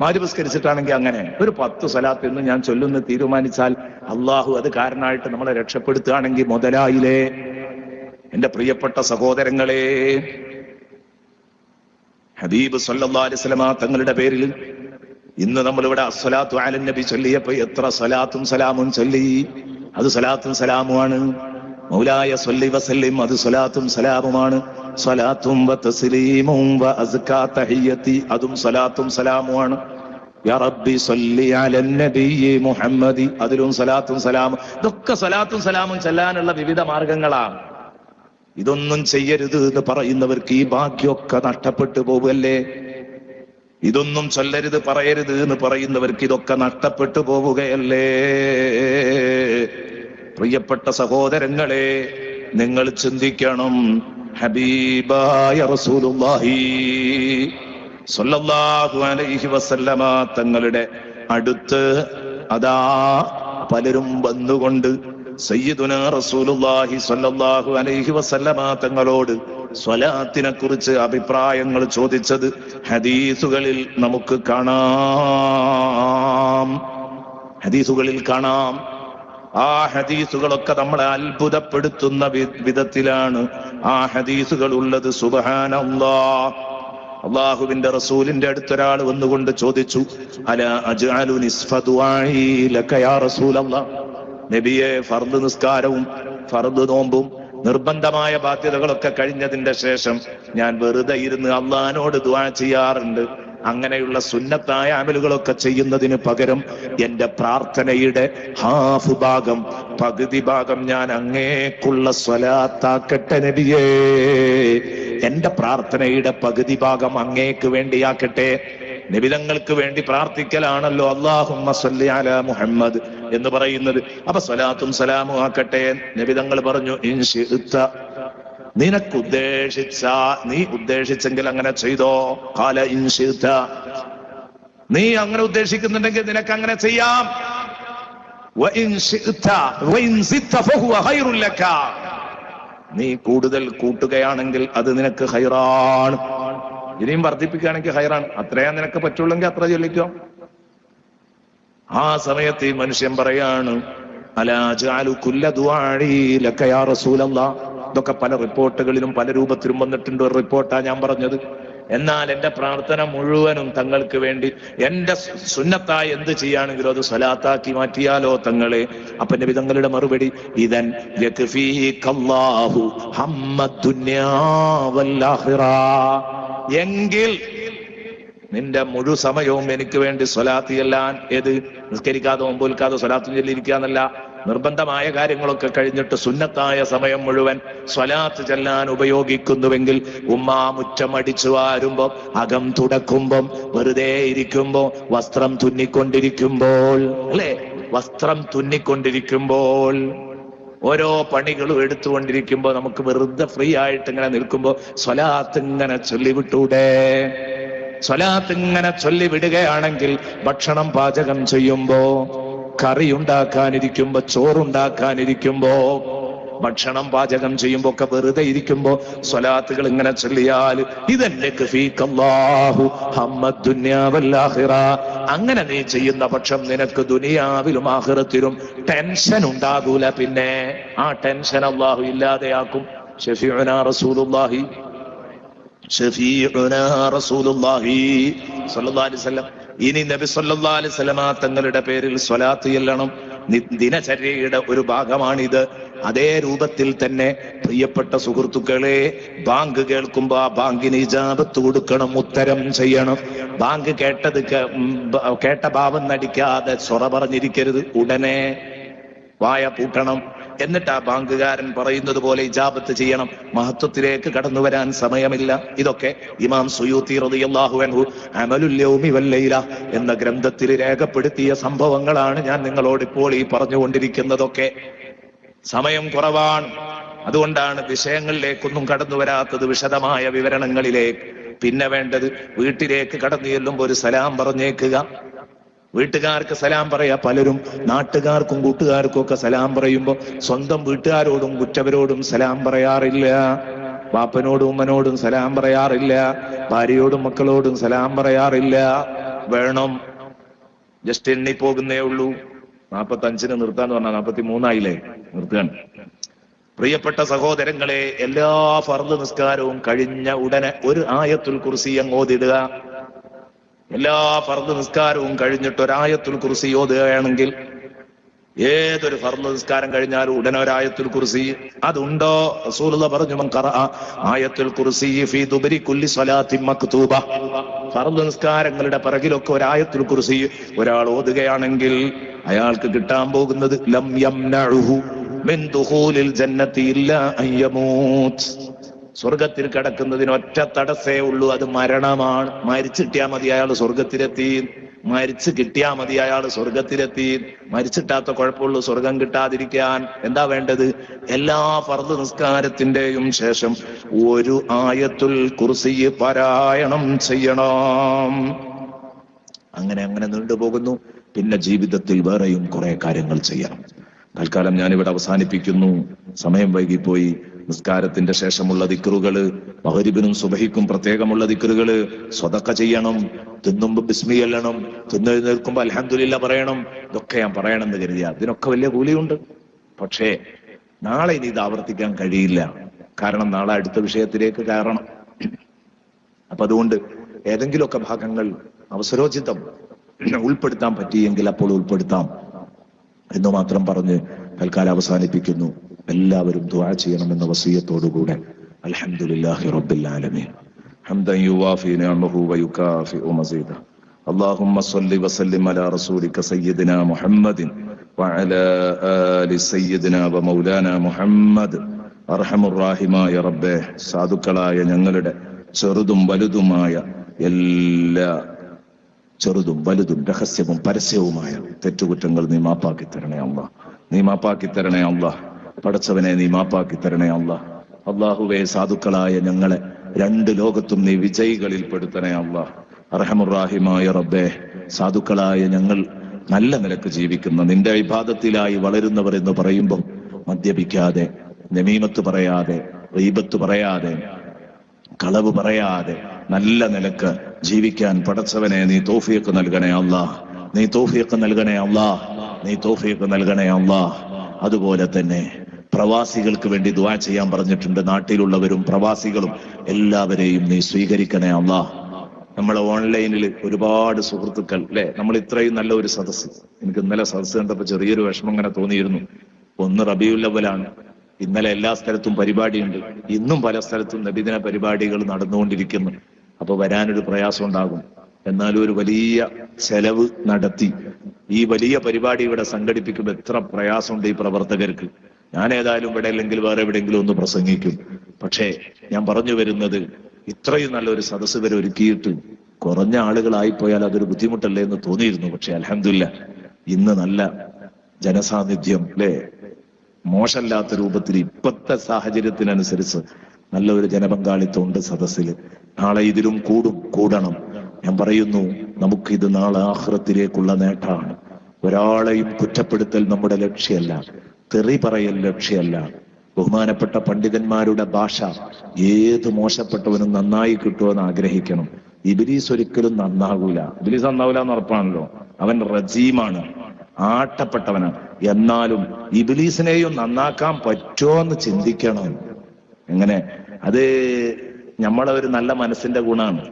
മാരിപസ്കരിച്ചിട്ടാണെങ്കിൽ അങ്ങനെ, ഒരു 10 സ്വലാത്ത് എന്ന് ഞാൻ ചൊല്ലുന്ന തീരുമാനിച്ചാൽ അള്ളാഹു അത് കാരണമായിട്ട് നമ്മളെ രക്ഷപ്പെടുത്തുകയാണെങ്കിൽ മുതലായില്ലേ? എന്റെ പ്രിയപ്പെട്ട സഹോദരങ്ങളെ, ഹബീബ് സല്ലല്ലാഹു അലൈഹി വസല്ലമ തങ്ങളുടെ പേരിൽ ഇന്ന് നമ്മളിവിടെ അസ്സലാത്തു അലൻ നബി ചൊല്ലിയപ്പോ എത്ര സ്വലാത്തും സലാമും ചൊല്ലി. അത് സ്വലാത്തും സലാമുമാണ്. മൗലായ സ്വല്ലി വസല്ലിം, അത് സ്വലാത്തും സലാമുമാണ്. സ്വലാത്തും വ തസ്ലീമും വ അസ്കാ തഹിയ്യതി, അതും സ്വലാത്തും സലാമുമാണ്. യാ റബ്ബി സ്വല്ലി അലൻ നബിയ്യി മുഹമ്മദി, അതിലും സ്വലാത്തും സലാമും. ഇതൊക്കെ സ്വലാത്തും സലാമും ചെല്ലാനുള്ള വിവിധ മാർഗങ്ങളാണ്. ഇതൊന്നും ചെയ്യരുത് എന്ന് പറയുന്നവർക്ക് ഈ ഭാഗ്യമൊക്കെ നഷ്ടപ്പെട്ടു പോവുകയല്ലേ? ഇതൊന്നും ചൊല്ലരുത് പറയരുത് എന്ന് പറയുന്നവർക്ക് ഇതൊക്കെ നഷ്ടപ്പെട്ടു പോവുകയല്ലേ? പ്രിയപ്പെട്ട സഹോദരങ്ങളെ, നിങ്ങൾ ചിന്തിക്കണം. ഹബീബായ റസൂലുള്ളാഹി സ്വല്ലല്ലാഹു അലൈഹി വസല്ലമ തങ്ങളുടെ അടുത്ത് അതാ പലരും വന്നുകൊണ്ട് സയ്യിദുനാ റസൂലുള്ളാഹി സ്വല്ലല്ലാഹു അലൈഹി വസല്ലമ തങ്ങളോട് സ്വലാത്തിനെ കുറിച്ച് അഭിപ്രായങ്ങൾ ചോദിച്ചത് ഹദീസുകളിൽ നമുക്ക് കാണാം. ഹദീസുകളിൽ കാണാം. ആ ഹദീസുകളൊക്കെ നമ്മളെ അത്ഭുതപ്പെടുത്തുന്ന വിധത്തിലാണ് ആ ഹദീസുകൾ ഉള്ളത്. സുബ്ഹാനല്ലാഹ്. അള്ളാഹുവിന്റെ റസൂലിന്റെ അടുത്തൊരാൾ വന്നുകൊണ്ട് ചോദിച്ചു, അലാ അജ്അലു നിസ്ഫ ദുആഇ ലക യാ റസൂലല്ലാഹ്, നബിയെ, ഫർദ് നിസ്കാരവും ഫർദ് നോമ്പും നിർബന്ധമായ ബാധ്യതകളൊക്കെ കഴിഞ്ഞതിന്റെ ശേഷം ഞാൻ വെറുതെ ഇരുന്ന് അള്ളാഹിനോട് ദുആ ചെയ്യാറുണ്ട്. അങ്ങനെയുള്ള സുന്നത്തായ അമലുകളൊക്കെ ചെയ്യുന്നതിന് പകരം എന്റെ പ്രാർത്ഥനയുടെ ഹാഫ് ഭാഗം, പകുതി ഭാഗം ഞാൻ അങ്ങേക്കുള്ള സ്വലാത്താക്കട്ടെ നബിയേ. എന്റെ പ്രാർത്ഥനയുടെ പകുതി ഭാഗം അങ്ങേക്ക് വേണ്ടിയാക്കട്ടെ. നബിതങ്ങൾക്ക് വേണ്ടി പ്രാർത്ഥിക്കലാണല്ലോ അല്ലാഹുമ്മ സ്വല്ലി അലാ മുഹമ്മദ് എന്ന് പറയുന്നത്. അപ്പൊ സ്വലാത്തും സലാമും ആക്കട്ടെ. നബിതങ്ങൾ പറഞ്ഞു, ഇൻശിഅ്ത, നിനക്ക് നീ ഉദ്ദേശിച്ചെങ്കിൽ അങ്ങനെ ചെയ്തോ. ഖാല ഇൻശിഅ്ത, നീ അങ്ങനെ ഉദ്ദേശിക്കുന്നുണ്ടെങ്കിൽ നിനക്ക് അങ്ങനെ ചെയ്യാം. വഇൻ ശിഅ്ത വഇൻ സിദ്ത ഫഹുവ ഖൈറുൻ ലക, നീ കൂടുതൽ കൂട്ടുകയാണെങ്കിൽ അത് നിനക്ക് ഖൈറാണ്. ഇനിയും വർദ്ധിപ്പിക്കുകയാണെങ്കിൽ ഖൈറാണ്. അത്രയാ നിനക്ക് പറ്റുള്ളെങ്കിൽ അത്ര ചൊല്ലിക്കോ. ആ സമയത്ത് ഈ മനുഷ്യൻ പറയാണ്, അലാ ജഅലു കുല്ല ദുആഇ ലക യാ റസൂലല്ലാഹ്. ഇതൊക്കെ പല റിപ്പോർട്ടുകളിലും പല രൂപത്തിലും വന്നിട്ടുണ്ട്. ഒരു റിപ്പോർട്ടാ ഞാൻ പറഞ്ഞത്. എന്നാൽ എന്റെ പ്രാർത്ഥന മുഴുവനും തങ്ങൾക്ക് വേണ്ടി എന്റെ സുന്നത്തായി എന്ത് ചെയ്യുകയാണെങ്കിലും അത് സ്വലാത്താക്കി മാറ്റിയാലോ തങ്ങളെ? അപ്പൊ നബി തങ്ങളുടെ മറുപടി, ഇദൻ യക്ഫീകല്ലാഹു ഹമ്മദ്ദുന്യാ വൽ-ആഖിറ, എങ്കിൽ നിന്റെ മുഴു സമയവും എനിക്ക് വേണ്ടി സ്വലാത്ത് ചെല്ലാൻ, ഏത് നിസ്കരിക്കാതെ നോമ്പൊൽക്കാതെ സ്വലാത്ത് ചൊല്ലിയിരിക്കാന്നല്ല, നിർബന്ധമായ കാര്യങ്ങളൊക്കെ കഴിഞ്ഞിട്ട് സുന്നത്തായ സമയം മുഴുവൻ സ്വലാത്ത് ചെല്ലാൻ ഉപയോഗിക്കുന്നുവെങ്കിൽ, ഉമ്മാ മുറ്റം അടിച്ചു വാരുമ്പോ, അകം തുടക്കുമ്പം, വെറുതെ ഇരിക്കുമ്പോ, വസ്ത്രം തുന്നിക്കൊണ്ടിരിക്കുമ്പോൾ, അല്ലെ, വസ്ത്രം തുന്നിക്കൊണ്ടിരിക്കുമ്പോൾ, ഓരോ പണികളും എടുത്തുകൊണ്ടിരിക്കുമ്പോ, നമുക്ക് വെറുതെ ഫ്രീ ആയിട്ട് ഇങ്ങനെ നിൽക്കുമ്പോ സ്വലാത്ത് ഇങ്ങനെ ചൊല്ലിവിട്ടൂടെ? സ്വലാത്ത് ഇങ്ങനെ ചൊല്ലിവിടുകയാണെങ്കിൽ ഭക്ഷണം പാചകം ചെയ്യുമ്പോ, കറി ഉണ്ടാക്കാനിരിക്കുമ്പോ, ചോറുണ്ടാക്കാനിരിക്കുമ്പോ, ഭക്ഷണം പാചകം ചെയ്യുമ്പോ ഒക്കെ വെറുതെ ഇരിക്കുമ്പോ സ്വലാത്തുകൾ ഇങ്ങനെ ചൊല്ലിയാൽ, ഇതന്നെ യക്ഫീകല്ലാഹു ഹമ്മദ്ദുന്യാ വൽ-ആഖിറ, അങ്ങനെ നീ ചെയ്യുന്ന പക്ഷം നിനക്ക് ദുനിയാവിലും ആഖിറത്തിലും ടെൻഷൻ ഉണ്ടാകൂല. പിന്നെ ആ ടെൻഷൻ അല്ലാഹു ഇല്ലാതെയാക്കും. ഷഫീഉനാ റസൂലുള്ളാഹി റസൂലുള്ളാഹി സ്വല്ലല്ലാഹു അലൈഹി വസല്ലം. ഇനി നബി സല്ലല്ലാഹു അലൈഹി വസല്ലം തങ്ങളുടെ പേരിൽ സ്വലാത്ത് ചെല്ലണം. ദിനചര്യയുടെ ഒരു ഭാഗമാണിത്. അതേ രൂപത്തിൽ തന്നെ പ്രിയപ്പെട്ട സുഹൃത്തുക്കളെ, ബാങ്ക് കേൾക്കുമ്പോ ആ ബാങ്കിന് ഇജാബത്ത് കൊടുക്കണം, ഉത്തരം ചെയ്യണം. ബാങ്ക് കേട്ട ഭാവം നടിക്കാതെ സൊറ പറഞ്ഞിരിക്കരുത്. ഉടനെ വായ പൂട്ടണം. എന്നിട്ട് ആ ബാങ്കുകാരൻ പറയുന്നത് പോലെ ഇജാബത്ത് ചെയ്യണം. മഹത്വത്തിലേക്ക് കടന്നു വരാൻ സമയമില്ല. ഇതൊക്കെ ഇമാം സുയൂത്തി റളിയല്ലാഹു അൻഹു അമലുൽ യൗമി വൽ ലൈല എന്ന ഗ്രന്ഥത്തിൽ രേഖപ്പെടുത്തിയ സംഭവങ്ങളാണ് ഞാൻ നിങ്ങളോട് ഇപ്പോൾ ഈ പറഞ്ഞുകൊണ്ടിരിക്കുന്നതൊക്കെ. സമയം കുറവാണ്, അതുകൊണ്ടാണ് വിഷയങ്ങളിലേക്കൊന്നും കടന്നു വരാത്തത്, വിശദമായ വിവരണങ്ങളിലേക്ക്. പിന്നെ വേണ്ടത്, വീട്ടിലേക്ക് കടന്നു ചെല്ലുമ്പോൾ ഒരു സലാം പറഞ്ഞേക്കുക. വീട്ടുകാർക്ക് സലാം പറയാ. പലരും നാട്ടുകാർക്കും കൂട്ടുകാർക്കും ഒക്കെ സലാം പറയുമ്പോ സ്വന്തം വീട്ടുകാരോടും കുറ്റവരോടും സലാം പറയാറില്ല. ബാപ്പനോടും ഉമ്മനോടും സലാം പറയാറില്ല. ഭാര്യയോടും മക്കളോടും സലാം പറയാറില്ല. വേണം, ജസ്റ്റ് എണ്ണി പോകുന്നേ ഉള്ളൂ. 45 നിർത്താന്ന് പറഞ്ഞാൽ 43 നിർത്തുകയാണ്. പ്രിയപ്പെട്ട സഹോദരങ്ങളെ, എല്ലാ ഫർദ് നിസ്കാരവും കഴിഞ്ഞ ഉടനെ ഒരു ആയത്തുൽ കുർസി അങ്ങ് ഓതിടുക. എല്ലാ ഫർദ് നിസ്കാരവും കഴിഞ്ഞിട്ട് ഒരായത്തുൽ കുർസി ഓതുകയാണെങ്കിൽ, ഏതൊരു ഫർദ് നിസ്കാരം കഴിഞ്ഞാലും ഉടനെ ഒരായത്തുൽ കുർസി. അതുണ്ടോ? റസൂലുള്ളാഹി പറഞ്ഞു, മൻ ഖറഅ ആയത്തുൽ കുർസി ഫീ ദുബരി കുല്ലി സ്വലാത്തിൻ മക്തൂബ. ഫർദ് നിസ്കാരങ്ങളുടെ പിറകിലൊക്കെ ഒരായത്തുൽ കുർസി ഒരാൾ ഓതുകയാണെങ്കിൽ അയാൾക്ക് കിട്ടാൻ പോകുന്നത് ലം യംനഉഹു മിൻ ദുഖൂലിൽ ജന്നത്തി ഇല്ലാ അൻ യമൂത്. സ്വർഗത്തിൽ കിടക്കുന്നതിന് ഒറ്റ തടസ്സേ ഉള്ളൂ, അത് മരണമാണ്. മരിച്ചു കിട്ടിയാൽ മതി അയാൾ സ്വർഗത്തിലെത്തി. മരിച്ചു കിട്ടിയാൽ മതി അയാൾ സ്വർഗത്തിലെത്തി. മരിച്ചിട്ടാത്ത കുഴപ്പമുള്ളൂ സ്വർഗം കിട്ടാതിരിക്കാൻ. എന്താ വേണ്ടത്? എല്ലാ ഫർദ് നിസ്കാരത്തിന്റെയും ശേഷം ഒരു ആയത്തുൽ കുർസി പാരായണം ചെയ്യണം. അങ്ങനെ അങ്ങനെ നീണ്ടുപോകുന്നു. പിന്നെ ജീവിതത്തിൽ വേറെയും കുറെ കാര്യങ്ങൾ ചെയ്യണം. തൽക്കാലം ഞാനിവിടെ അവസാനിപ്പിക്കുന്നു. സമയം വൈകിപ്പോയി. നിസ്കാരത്തിന്റെ ശേഷമുള്ള ദിക്റുകള്, മഗ്രിബിനും സുബഹിക്കും പ്രത്യേകമുള്ള ദിക്റുകള്, സ്വതക്ക ചെയ്യണം, തിന്നുമ്പോ ബിസ്മി ചൊല്ലണം, തിന്നെഴുന്നേൽക്കുമ്പോ അൽഹംദുലില്ലാ പറയണം. ഇതൊക്കെ ഞാൻ പറയണമെന്ന് കരുതിയ ഇതിനൊക്കെ വലിയ കൂലിയുണ്ട്. പക്ഷേ നാളെ ഇനി ഇത് ആവർത്തിക്കാൻ കഴിയില്ല. കാരണം നാളെ അടുത്ത വിഷയത്തിലേക്ക് കയറണം. അപ്പൊ അതുകൊണ്ട് ഏതെങ്കിലുമൊക്കെ ഭാഗങ്ങൾ അവസരോചിതം ഉൾപ്പെടുത്താൻ പറ്റിയെങ്കിൽ അപ്പോൾ ഉൾപ്പെടുത്താം എന്ന് മാത്രം പറഞ്ഞ് തൽക്കാലം അവസാനിപ്പിക്കുന്നു. എല്ലാവരും ദുആ ചെയ്യണമെന്ന വസിയത്തോടുകൂടെ അൽഹംദുലില്ലാഹി റബ്ബിൽ ആലമീൻ ഹംദൻ യുവാഫി നിഅമഹു വയുകാഫിഉ മസീദ. اللهم صل وسلم على رسولك سيدنا محمد وعلى آل سيدنا ومولانا محمد. അർഹമുറാഹിമായ റബ്ബേ, സാധുക്കളായ ഞങ്ങളുടെ ചെറുതും വലുതുമായ എല്ലാ ചെറുതും വലുതും രഹസ്യവും പരസ്യവുമായ തെറ്റുകുറ്റങ്ങൾ നീ മാപ്പാക്കി തരണേ അല്ലാഹ്. നീ മാപ്പാക്കി തരണേ അല്ലാഹ്. പടച്ചവനെ നീ മാപ്പാക്കി തരണേ അല്ലാഹ്. അല്ലാഹുവേ, സാധുക്കളായ ഞങ്ങളെ രണ്ട് ലോകത്തും നീ വിജയികളിൽ പെടുത്തണേ അല്ലാഹ്. അർഹമുറാഹിമായ റബ്ബേ, സാധുക്കളായ ഞങ്ങൾ നല്ല നിലക്ക് ജീവിക്കുന്ന നിന്റെ ഇബാദത്തിലായി വളരുന്നവർ എന്ന് പറയുമ്പോൾ മദ്യപിക്കാതെ, നമീമത്ത് പറയാതെ, ഗീബത്ത് പറയാതെ, കളവ് പറയാതെ നല്ല നിലക്ക് ജീവിക്കാൻ പടച്ചവനെ നീ തൗഫീഖ് നൽകണേ അല്ലാഹ്. നീ തൗഫീഖ് നൽകണേ അല്ലാഹ്. നീ തൗഫീഖ് നൽകണേ അല്ലാഹ്. അതുപോലെ തന്നെ പ്രവാസികൾക്ക് വേണ്ടി ദുആ ചെയ്യാൻ പറഞ്ഞിട്ടുണ്ട്. നാട്ടിലുള്ളവരും പ്രവാസികളും എല്ലാവരെയും നീ സ്വീകരിക്കണേ അല്ലാഹ്. നമ്മളെ ഓൺലൈനിൽ ഒരുപാട് സുഹൃത്തുക്കൾ അല്ലെ, നമ്മൾ ഇത്രയും നല്ല ഒരു സദസ്സ്, എനിക്ക് ഇന്നലെ സദസ്സ് കണ്ടപ്പോൾ ചെറിയൊരു വിഷമം ഇങ്ങനെ തോന്നിയിരുന്നു. ഒന്ന് റബീഉൽ അവ്വലാണ്, ഇന്നലെ എല്ലാ സ്ഥലത്തും പരിപാടിയുണ്ട്, ഇന്നും പല സ്ഥലത്തും നബിദിന പരിപാടികൾ നടന്നുകൊണ്ടിരിക്കുന്നു. അപ്പൊ വരാനൊരു പ്രയാസം ഉണ്ടാകും. എന്നാലും ഒരു വലിയ ചെലവ് നടത്തി ഈ വലിയ പരിപാടി ഇവിടെ സംഘടിപ്പിക്കുമ്പോൾ എത്ര പ്രയാസമുണ്ട് ഈ പ്രവർത്തകർക്ക്. ഞാൻ ഏതായാലും ഇവിടെ അല്ലെങ്കിൽ വേറെ എവിടെയെങ്കിലും ഒന്ന് പ്രസംഗിക്കും. പക്ഷേ ഞാൻ പറഞ്ഞു വരുന്നത്, ഇത്രയും നല്ലൊരു സദസ്സ് വരെ ഒരുക്കിയിട്ട് കുറഞ്ഞ ആളുകളായിപ്പോയാൽ അതൊരു ബുദ്ധിമുട്ടല്ലേ എന്ന് തോന്നിയിരുന്നു. പക്ഷെ അൽഹംദുലില്ലാഹ് ഇന്ന് നല്ല ജനസാന്നിധ്യം അല്ലെ, മോശമല്ലാത്ത രൂപത്തിൽ ഇപ്പോഴത്തെ സാഹചര്യത്തിനനുസരിച്ച് നല്ല ഒരു ജനപങ്കാളിത്തം ഉണ്ട് സദസ്സിൽ. നാളെ ഇതിലും കൂടണം. ഞാൻ പറയുന്നു, നമുക്കിത് നാളെ ആഖിറത്തിലേക്കുള്ള നേട്ടമാണ്. ഒരാളെയും കുറ്റപ്പെടുത്തൽ നമ്മുടെ ലക്ഷ്യമല്ല, തെറി പറയൽ ലക്ഷ്യമല്ല. ബഹുമാനപ്പെട്ട പണ്ഡിതന്മാരുടെ ഭാഷ, ഏത് മോശപ്പെട്ടവനും നന്നായി കിട്ടുമെന്ന് ആഗ്രഹിക്കണം. ഇബ്ലീസ് ഒരിക്കലും നന്നാകൂല. ഇബ്ലീസ് നന്നാവൂല എന്ന് ഉറപ്പാണല്ലോ. അവൻ റജീമാണ്, ആട്ടപ്പെട്ടവനാണ്. എന്നാലും ഇബ്ലീസിനെയും നന്നാക്കാൻ പറ്റുമോ എന്ന് ചിന്തിക്കണം. എങ്ങനെ? അത് നമ്മളെ ഒരു നല്ല മനസ്സിന്റെ ഗുണമാണ്.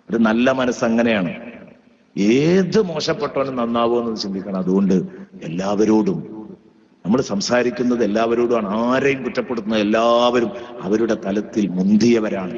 ഒരു നല്ല മനസ്സ് അങ്ങനെയാണ്. ഏത് മോശപ്പെട്ടവനും നന്നാവോ എന്ന് ചിന്തിക്കണം. അതുകൊണ്ട് എല്ലാവരോടും നമ്മൾ സംസാരിക്കുന്നത് എല്ലാവരോടുമാണ്. ആരെയും കുറ്റപ്പെടുത്തുന്നത് എല്ലാവരും അവരുടെ തലത്തിൽ മുന്തിയവരാണ്.